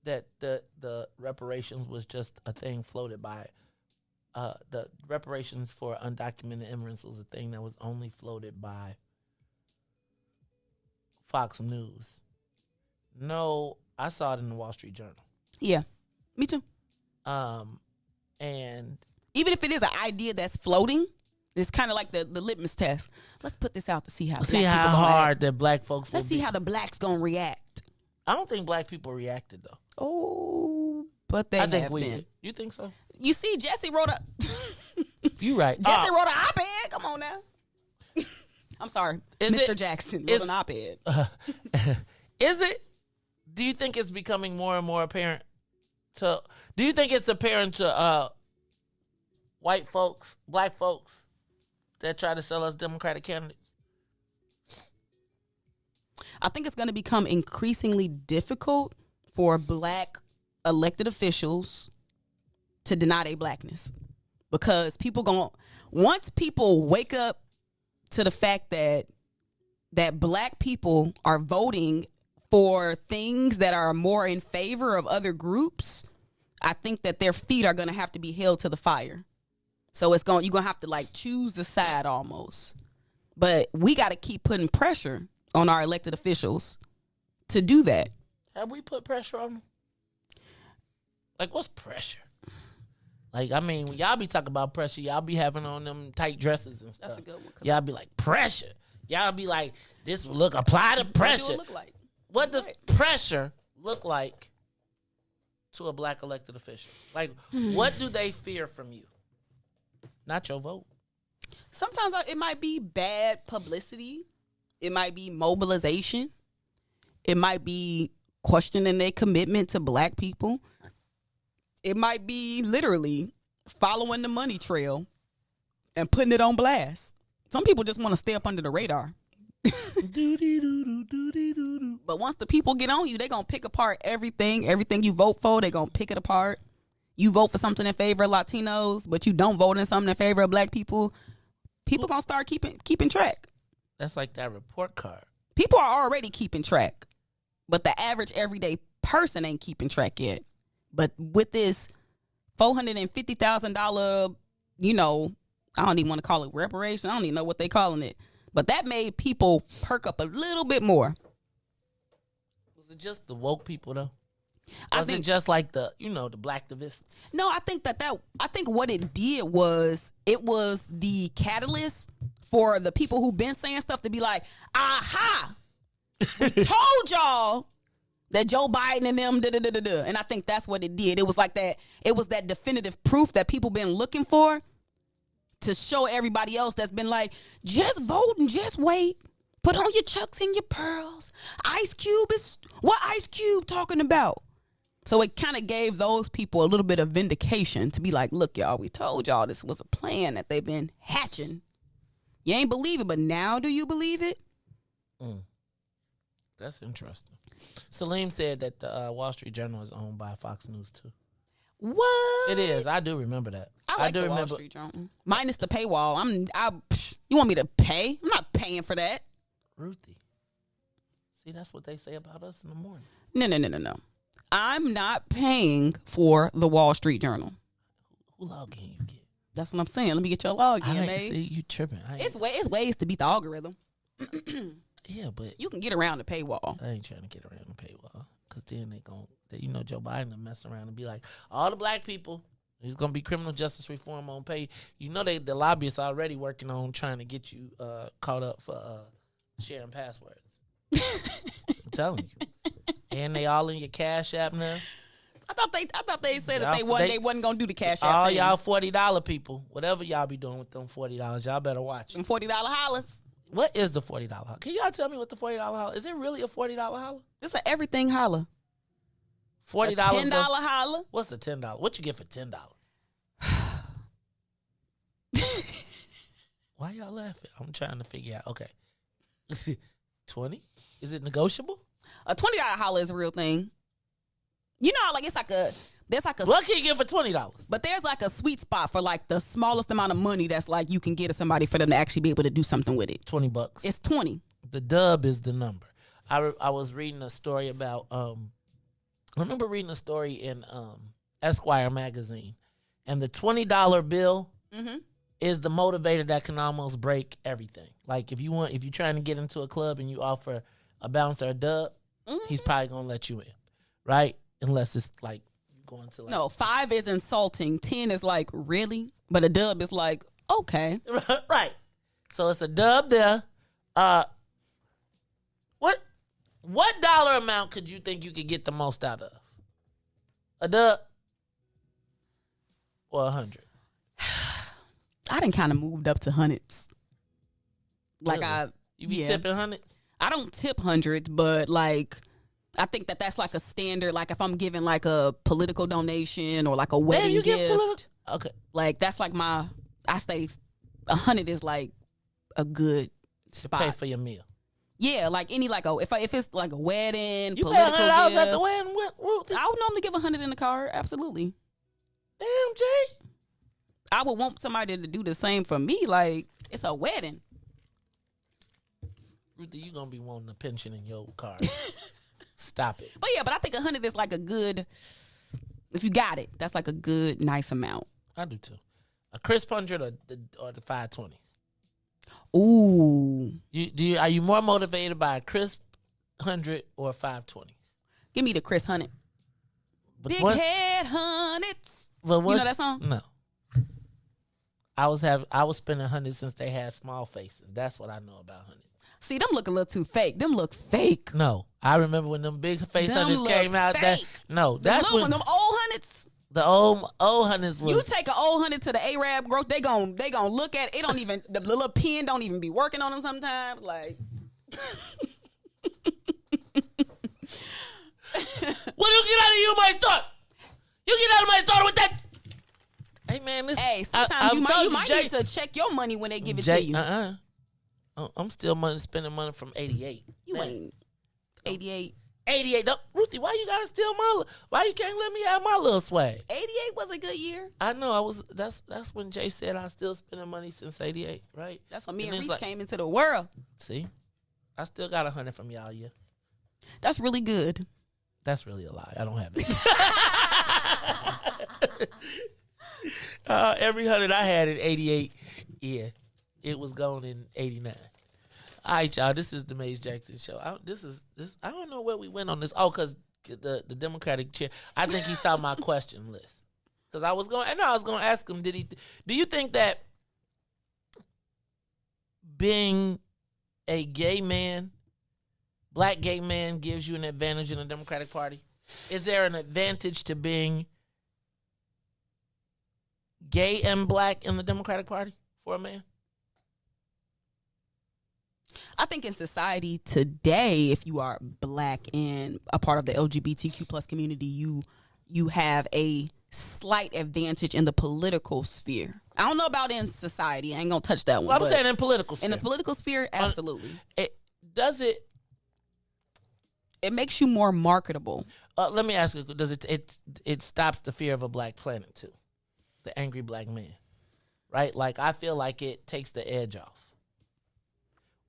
that the reparations was just a thing floated by, the reparations for undocumented immigrants was a thing that was only floated by Fox News. No, I saw it in the Wall Street Journal. Yeah, me too. And even if it is an idea that's floating, it's kind of like the litmus test. Let's put this out to see how hard that black folks. Let's see how the blacks gonna react. I don't think black people reacted though. Oh, but they have been. You think so? You see, Jesse wrote a. You right. Jesse wrote an op-ed. Come on now. I'm sorry, Mr. Jackson wrote an op-ed. Is it? Do you think it's becoming more and more apparent to? Do you think it's apparent to white folks, black folks, that try to sell us Democratic candidates? I think it's going to become increasingly difficult for black elected officials to deny their blackness, because once people wake up to the fact that black people are voting for things that are more in favor of other groups, I think that their feet are going to have to be held to the fire. So you're going to have to like choose the side almost. But we got to keep putting pressure on our elected officials to do that. Have we put pressure on them? Like, what's pressure? Like, I mean, when y'all be talking about pressure, y'all be having on them tight dresses and stuff. That's a good one. Y'all be like, pressure. Y'all be like, this look, apply the pressure. What do it look like? What does pressure look like to a black elected official? Like, what do they fear from you? Not your vote. Sometimes it might be bad publicity. It might be mobilization. It might be questioning their commitment to black people. It might be literally following the money trail and putting it on blast. Some people just want to stay up under the radar. But once the people get on you, they're going to pick apart everything you vote for. They're going to pick it apart. You vote for something in favor of Latinos, but you don't vote in something in favor of black people. People going to start keeping track. That's like that report card. People are already keeping track, but the average everyday person ain't keeping track yet. But with this $450,000, I don't even want to call it reparation. I don't even know what they calling it. But that made people perk up a little bit more. Was it just the woke people though? Was it just like the blacktivists? No, I think I think what it did was it was the catalyst for the people who've been saying stuff to be like, aha, we told y'all that Joe Biden and them, da-da-da-da-da. And I think that's what it did. It was like that. It was that definitive proof that people been looking for to show everybody else that's been like, just vote and just wait. Put on your chucks and your pearls. What Ice Cube talking about? So it kind of gave those people a little bit of vindication to be like, look, y'all, we told y'all this was a plan that they've been hatching. You ain't believe it, but now do you believe it? That's interesting. Salim said that the Wall Street Journal is owned by Fox News too. What? It is. I do remember that. I like the Wall Street Journal. Minus the paywall. You want me to pay? I'm not paying for that. Ruthie. See, that's what they say about us in the morning. No. I'm not paying for the Wall Street Journal. Who login you get? That's what I'm saying. Let me get your login, man. See, you tripping. It's ways to beat the algorithm. Yeah, but you can get around the paywall. I ain't trying to get around the paywall because then Joe Biden will mess around and be like, all the black people, there's gonna be criminal justice reform on pay. The lobbyists already working on trying to get you caught up for sharing passwords. I'm telling you. And they all in your Cash App now. I thought they said that they wasn't gonna do the Cash App. All thing. y'all $40 people, whatever y'all be doing with them $40, y'all better watch. Them $40 hollers. What is the $40 holler? Can y'all tell me what the $40 holler is? It really a $40 holler? It's an everything holler. $40. $10 holler. What's a $10? What you get for $10? Why y'all laughing? I'm trying to figure out. Okay. 20? Is it negotiable? A $20 holler is a real thing. You know, like there's like a. What can you get for $20? But there's like a sweet spot for like the smallest amount of money that's like you can get to somebody for them to actually be able to do something with it. $20. It's 20. The dub is the number. I was reading a story about. I remember reading a story in Esquire magazine, and the $20 bill is the motivator that can almost break everything. Like if you're trying to get into a club and you offer a bouncer a dub, he's probably gonna let you in, right? Unless it's like going to like. No, 5 is insulting. 10 is like really, but a dub is like okay, right? So it's a dub there. What dollar amount could you think you could get the most out of? A dub or 100? I done kind of moved up to hundreds. Like really? You be tipping hundreds? I don't tip hundreds, but like I think that's like a standard. Like if I'm giving like a political donation or like a wedding gift, okay, like that's like I say 100 is like a good spot. Pay for your meal. Yeah, like any like if it's like a wedding, you political pay $100 gift, at the wedding. I would normally give 100 in the car. Absolutely. Damn, Jay. I would want somebody to do the same for me. Like it's a wedding. Ruthie, you gonna be wanting a pension in your car. Stop it. But I think 100 is like a good. If you got it, that's like a good, nice amount. I do too. A crisp 100 or the 520s. Ooh. Are you more motivated by a crisp 100 or 520s? Give me the crisp 100. Big head hundreds. But You know that song? No. I was spending $100 since they had small faces. That's what I know about $100. See, them look a little too fake. Them look fake. No, I remember when them big face Them $100s came out. fake. That's when them old $100s. The old $100s was. You take an old $100 to the Arab growth, they gon' look at it. Don't even the little pen don't even be working on them sometimes. Like, what you get out of you, my store? You get out of my store with that. Hey man, listen. Hey, sometimes you might need to check your money when they give it to you. I'm still spending money from 88. You ain't 88. 88. Ruthie, why you gotta steal why you can't let me have my little swag? 88 was a good year. I know. That's when Jay said I still spending money since 88, right? That's when me and Riis came into the world. See, I still got 100 from y'all, yeah. That's really good. That's really a lie. I don't have it. Every 100 I had in 88, yeah, it was gone in 89. All right, y'all. This is the Meija Jackson Show. I don't know where we went on this. Oh, because the Democratic chair. I think he saw my question list. Because I was going to ask him. Do you think that being a gay man, black gay man, gives you an advantage in the Democratic Party? Is there an advantage to being gay and black in the Democratic Party for a man? I think in society today, if you are black and a part of the LGBTQ plus community, you have a slight advantage in the political sphere. I don't know about in society. I ain't gonna touch that one. Well, I'm saying in political sphere. In the political sphere, absolutely. It makes you more marketable. Let me ask you: does it stops the fear of a black planet too? The angry black man, right? Like I feel like it takes the edge off.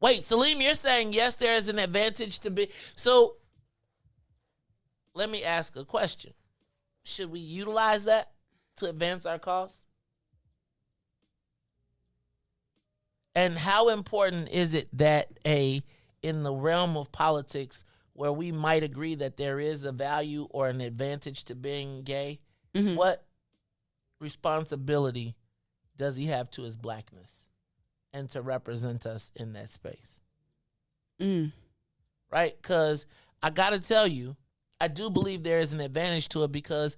Wait, Salim, you're saying yes, there is an advantage to be. So let me ask a question. Should we utilize that to advance our cause? And how important is it that in the realm of politics where we might agree that there is a value or an advantage to being gay, what responsibility does he have to his blackness and to represent us in that space? Right? Because I got to tell you, I do believe there is an advantage to it because,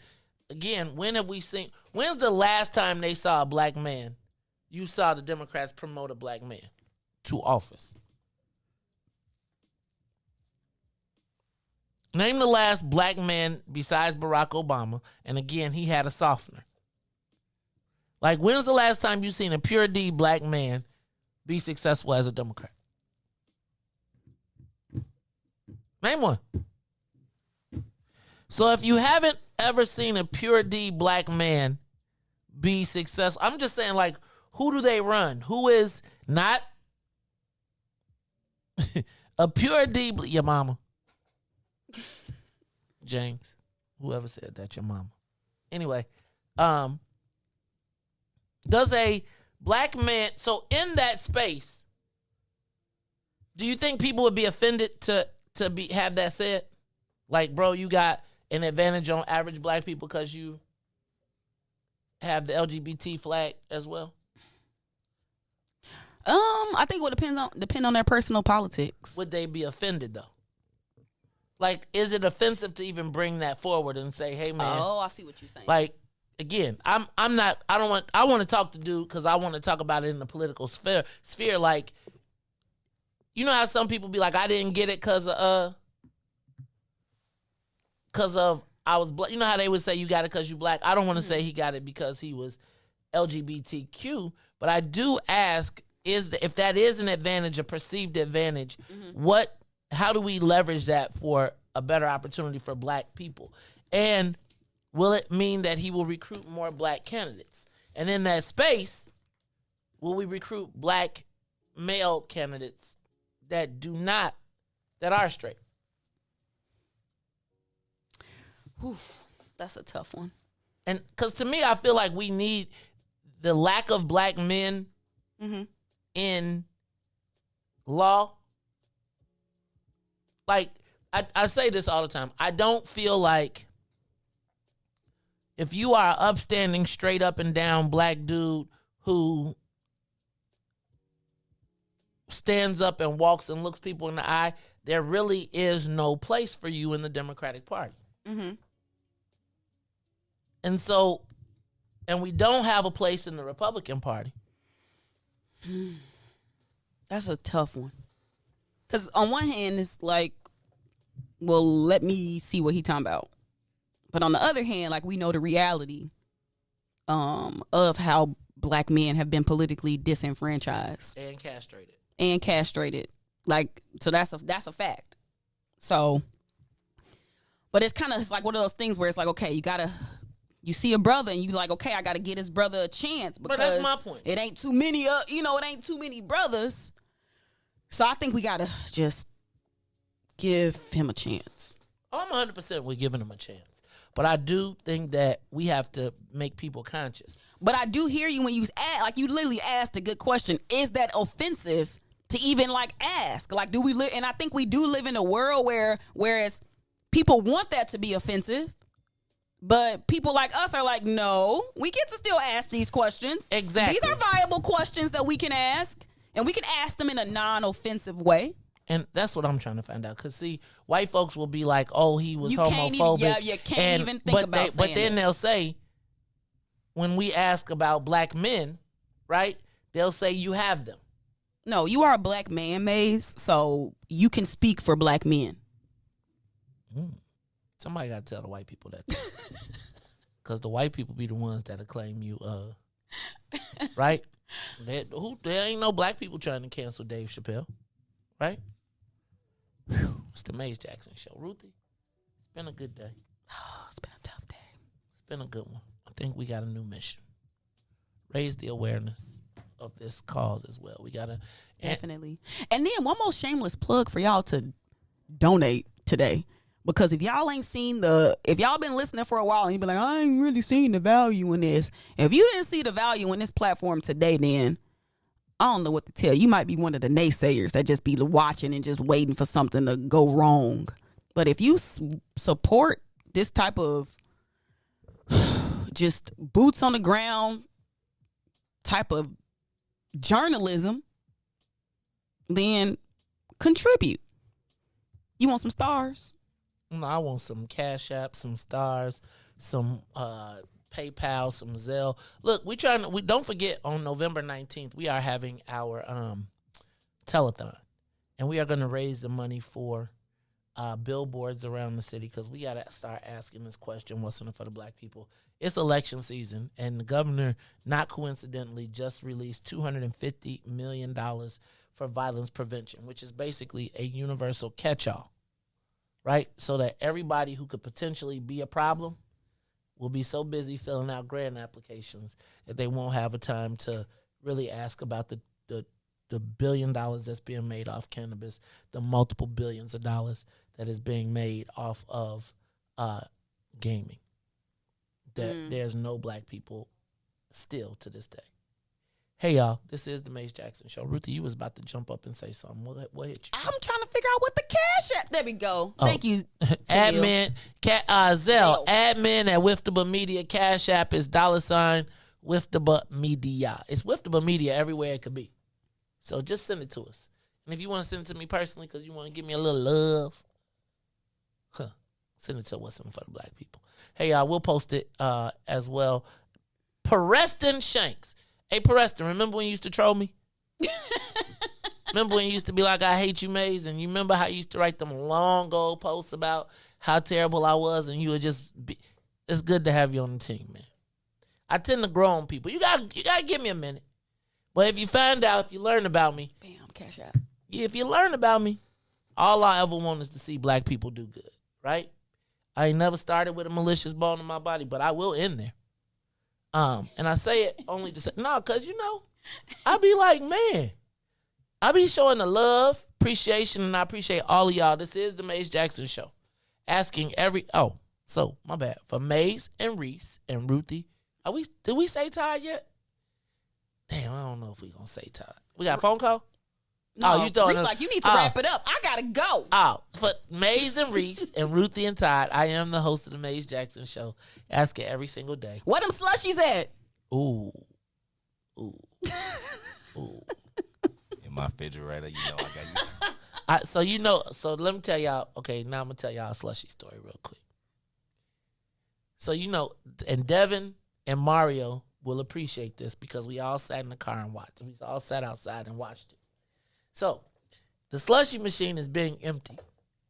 again, when's the last time they saw a black man? You saw the Democrats promote a black man to office. Name the last black man besides Barack Obama, and again, he had a softener. Like, when's the last time you seen a pure D black man be successful as a Democrat? Name one. So if you haven't ever seen a pure D black man be successful, I'm just saying, like, who do they run? Who is not a pure D? Your mama. James. Whoever said that, your mama. Anyway, does a black man, so in that space, do you think people would be offended to have that said? Like, bro, you got an advantage on average black people because you have the LGBT flag as well? I think it would depend on their personal politics. Would they be offended though? Like, is it offensive to even bring that forward and say, "Hey, man"? Oh, I see what you're saying. Like, again, I want to talk to dude because I want to talk about it in the political sphere. Like, you know how some people be like, I didn't get it because of I was black. You know how they would say you got it because you black. I don't want to say he got it because he was LGBTQ, but I do ask, if that is an advantage, a perceived advantage, how do we leverage that for a better opportunity for black people? And will it mean that he will recruit more black candidates? And in that space, will we recruit black male candidates that are straight? That's a tough one. And because to me, I feel like we need the lack of black men in law. Like, I say this all the time. I don't feel like if you are an upstanding, straight up and down black dude who stands up and walks and looks people in the eye, there really is no place for you in the Democratic Party. Mm-hmm. And so, and we don't have a place in the Republican Party. That's a tough one. Because on one hand, it's like, well, let me see what he talking about. But on the other hand, like, we know the reality of how black men have been politically disenfranchised and castrated. Like, so that's a fact. So, but it's kind of like one of those things where it's like, okay, you see a brother and you like, okay, I got to get his brother a chance, because but that's my point. It ain't too many, it ain't too many brothers. So I think we got to just give him a chance. I'm 100% we're giving him a chance. But I do think that we have to make people conscious. But I do hear you when you you literally asked a good question. Is that offensive to even like ask? Like, do we live? And I think we do live in a world whereas people want that to be offensive, but people like us are like, no, we get to still ask these questions. Exactly. These are viable questions that we can ask, and we can ask them in a non-offensive way. And that's what I'm trying to find out. Because, see, white folks will be like, oh, he was homophobic. You can't even think about saying But then they'll say, when we ask about black men, right, they'll say you have them. No, you are a black man, Maze, so you can speak for black men. Somebody got to tell the white people that. Because the white people be the ones that'll claim you, right? There ain't no black people trying to cancel Dave Chappelle, right? Whew, it's the Meija Jackson Show. Ruthie, it's been a good day. Oh, it's been a tough day. It's been a good one. I think we got a new mission. Raise the awareness of this cause as well. We got to... Definitely. And then one more shameless plug for y'all to donate today. Because if y'all been listening for a while and you be like, I ain't really seen the value in this. If you didn't see the value in this platform today, then I don't know what to tell you. You might be one of the naysayers that just be watching and just waiting for something to go wrong. But if you support this type of just boots on the ground type of journalism, then contribute. You want some stars? No, I want some Cash App, some stars, some PayPal, some Zelle. Look, we don't forget on November 19th, we are having our telethon. And we are going to raise the money for billboards around the city, because we got to start asking this question, what's in it for the black people? It's election season, and the governor, not coincidentally, just released $250 million for violence prevention, which is basically a universal catch-all. Right? So that everybody who could potentially be a problem will be so busy filling out grant applications that they won't have a time to really ask about the $1 billion that's being made off cannabis, the multiple billions of dollars that is being made off of gaming. That there's no black people still to this day. Hey, y'all, this is the Meija Jackson Show. Ruthie, you was about to jump up and say something. What hit you? I'm trying to figure out what the Cash App. There we go. Oh. Thank you. Admin, Zelle, admin at WIIFTBP Media. Cash App is $WIIFTBP Media. It's WIIFTBP Media everywhere it could be. So just send it to us. And if you want to send it to me personally because you want to give me a little love, send it to What's In For The Black People. Hey, y'all, we'll post it as well. Preston Shanks. Hey, Preston, remember when you used to troll me? Remember when you used to be like, I hate you, Maze? And you remember how you used to write them long old posts about how terrible I was, and you would just be... It's good to have you on the team, man. I tend to grow on people. You gotta give me a minute. But if you find out, if you learn about me... Bam, Cash App. Yeah, if you learn about me, all I ever want is to see black people do good, right? I ain't never started with a malicious bone in my body, but I will end there. And I say it only to say, no, because, I be like, man, I be showing the love, appreciation, and I appreciate all of y'all. This is the Meija Jackson Show. Asking my bad. For Maze and Riis and Ruthie, did we say Todd yet? Damn, I don't know if we going to say Todd. We got a phone call? No, you throwing Riis like, you need to wrap it up. I gotta go. Oh, for Maze and Riis and Ruthie and Todd, I am the host of the Meija Jackson Show. Ask it every single day. Where them slushies at? Ooh. In my refrigerator, you know I got you. So let me tell y'all. Okay, now I'm gonna tell y'all a slushy story real quick. So and Devin and Mario will appreciate this because we all sat in the car and watched. We all sat outside and watched it. So the slushy machine is being emptied,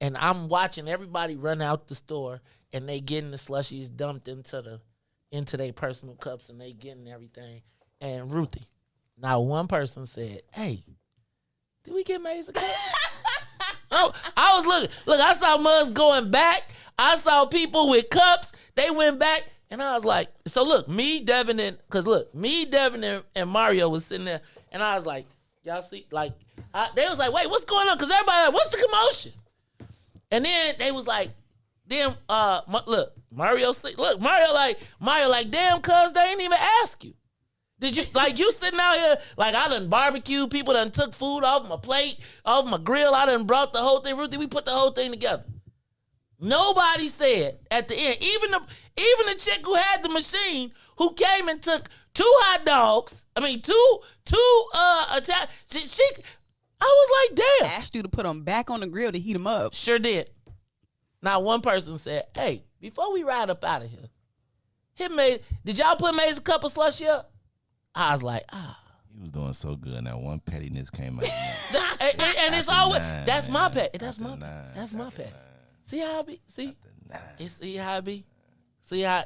and I'm watching everybody run out the store, and they getting the slushies dumped into their personal cups, and they getting everything. And Ruthie, now one person said, "Hey, did we get Meija cup?" Oh, I was looking. Look, I saw mugs going back. I saw people with cups. They went back, and I was like, so look, Devin, and Mario was sitting there, and I was like, y'all see, like, they was like, wait, what's going on? Because everybody like, what's the commotion? And then they was like, Mario like, damn, cuz they ain't even ask you. Did you, like, you sitting out here, like, I done barbecued, people done took food off my plate, off my grill, I done brought the whole thing, Ruthie, we put the whole thing together. Nobody said at the end, even the chick who had the machine, who came and took two hot dogs, I was like, damn. Asked you to put them back on the grill to heat them up. Sure did. Now, one person said, hey, before we ride up out of here, did y'all put Meija cup of slushy up? I was like, He was doing so good, and that one pettiness came out. and it's always, that's my pet. That's my pet. See how I be? See how I be? See how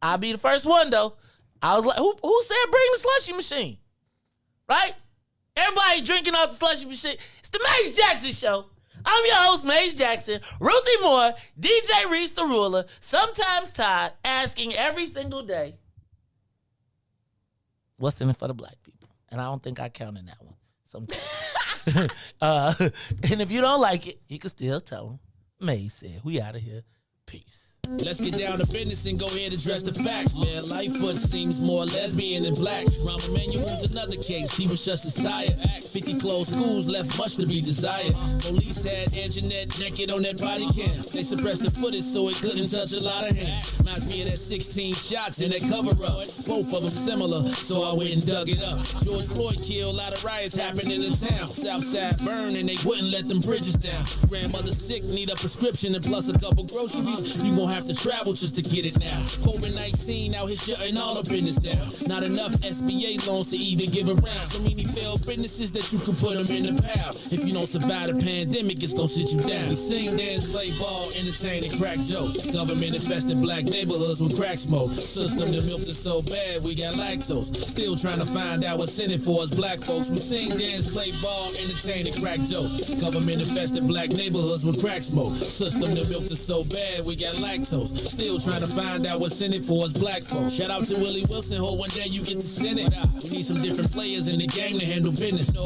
I'll be the first one, though. I was like, who said bring the slushy machine? Right? Everybody drinking off the slushy machine. It's the Meija Jackson Show. I'm your host, Meija Jackson, Ruthie Moore, DJ Riis the Ruler, sometimes Todd, asking every single day, what's in it for the black people? And I don't think I counted that one. Sometimes. And if you don't like it, you can still tell them. May said, we out of here. Peace. Let's get down to business and go ahead and address the facts, man. Lightfoot seems more lesbian than black. Rahm Emanuel's another case. He was just as tired. 50 closed schools left much to be desired. Police had Anjanette naked on that body cam. They suppressed the footage so it couldn't touch a lot of hands. Reminds me of that 16 shots in that cover-up. Both of them similar, so I went and dug it up. George Floyd killed, a lot of riots happening in town. Southside burned and they wouldn't let them bridges down. Grandmother sick, need a prescription and plus a couple groceries. You gon' have to travel just to get it now. COVID-19 out here shutting all the business down. Not enough SBA loans to even give around. So many failed businesses that you can put them in the pile. If you don't survive the pandemic, it's gonna sit you down. We sing, dance, play ball, entertain, and crack jokes. Government infested black neighborhoods with crack smoke. System that milked us so bad, we got lactose. Still trying to find out what's in it for us black folks. We sing, dance, play ball, entertain, and crack jokes. Government infested black neighborhoods with crack smoke. System that milked us so bad, we got lactose. Still trying to find out what's in it for us black folks. Shout out to Willie Wilson, hope one day you get to send it. We need some different players in the game to handle business.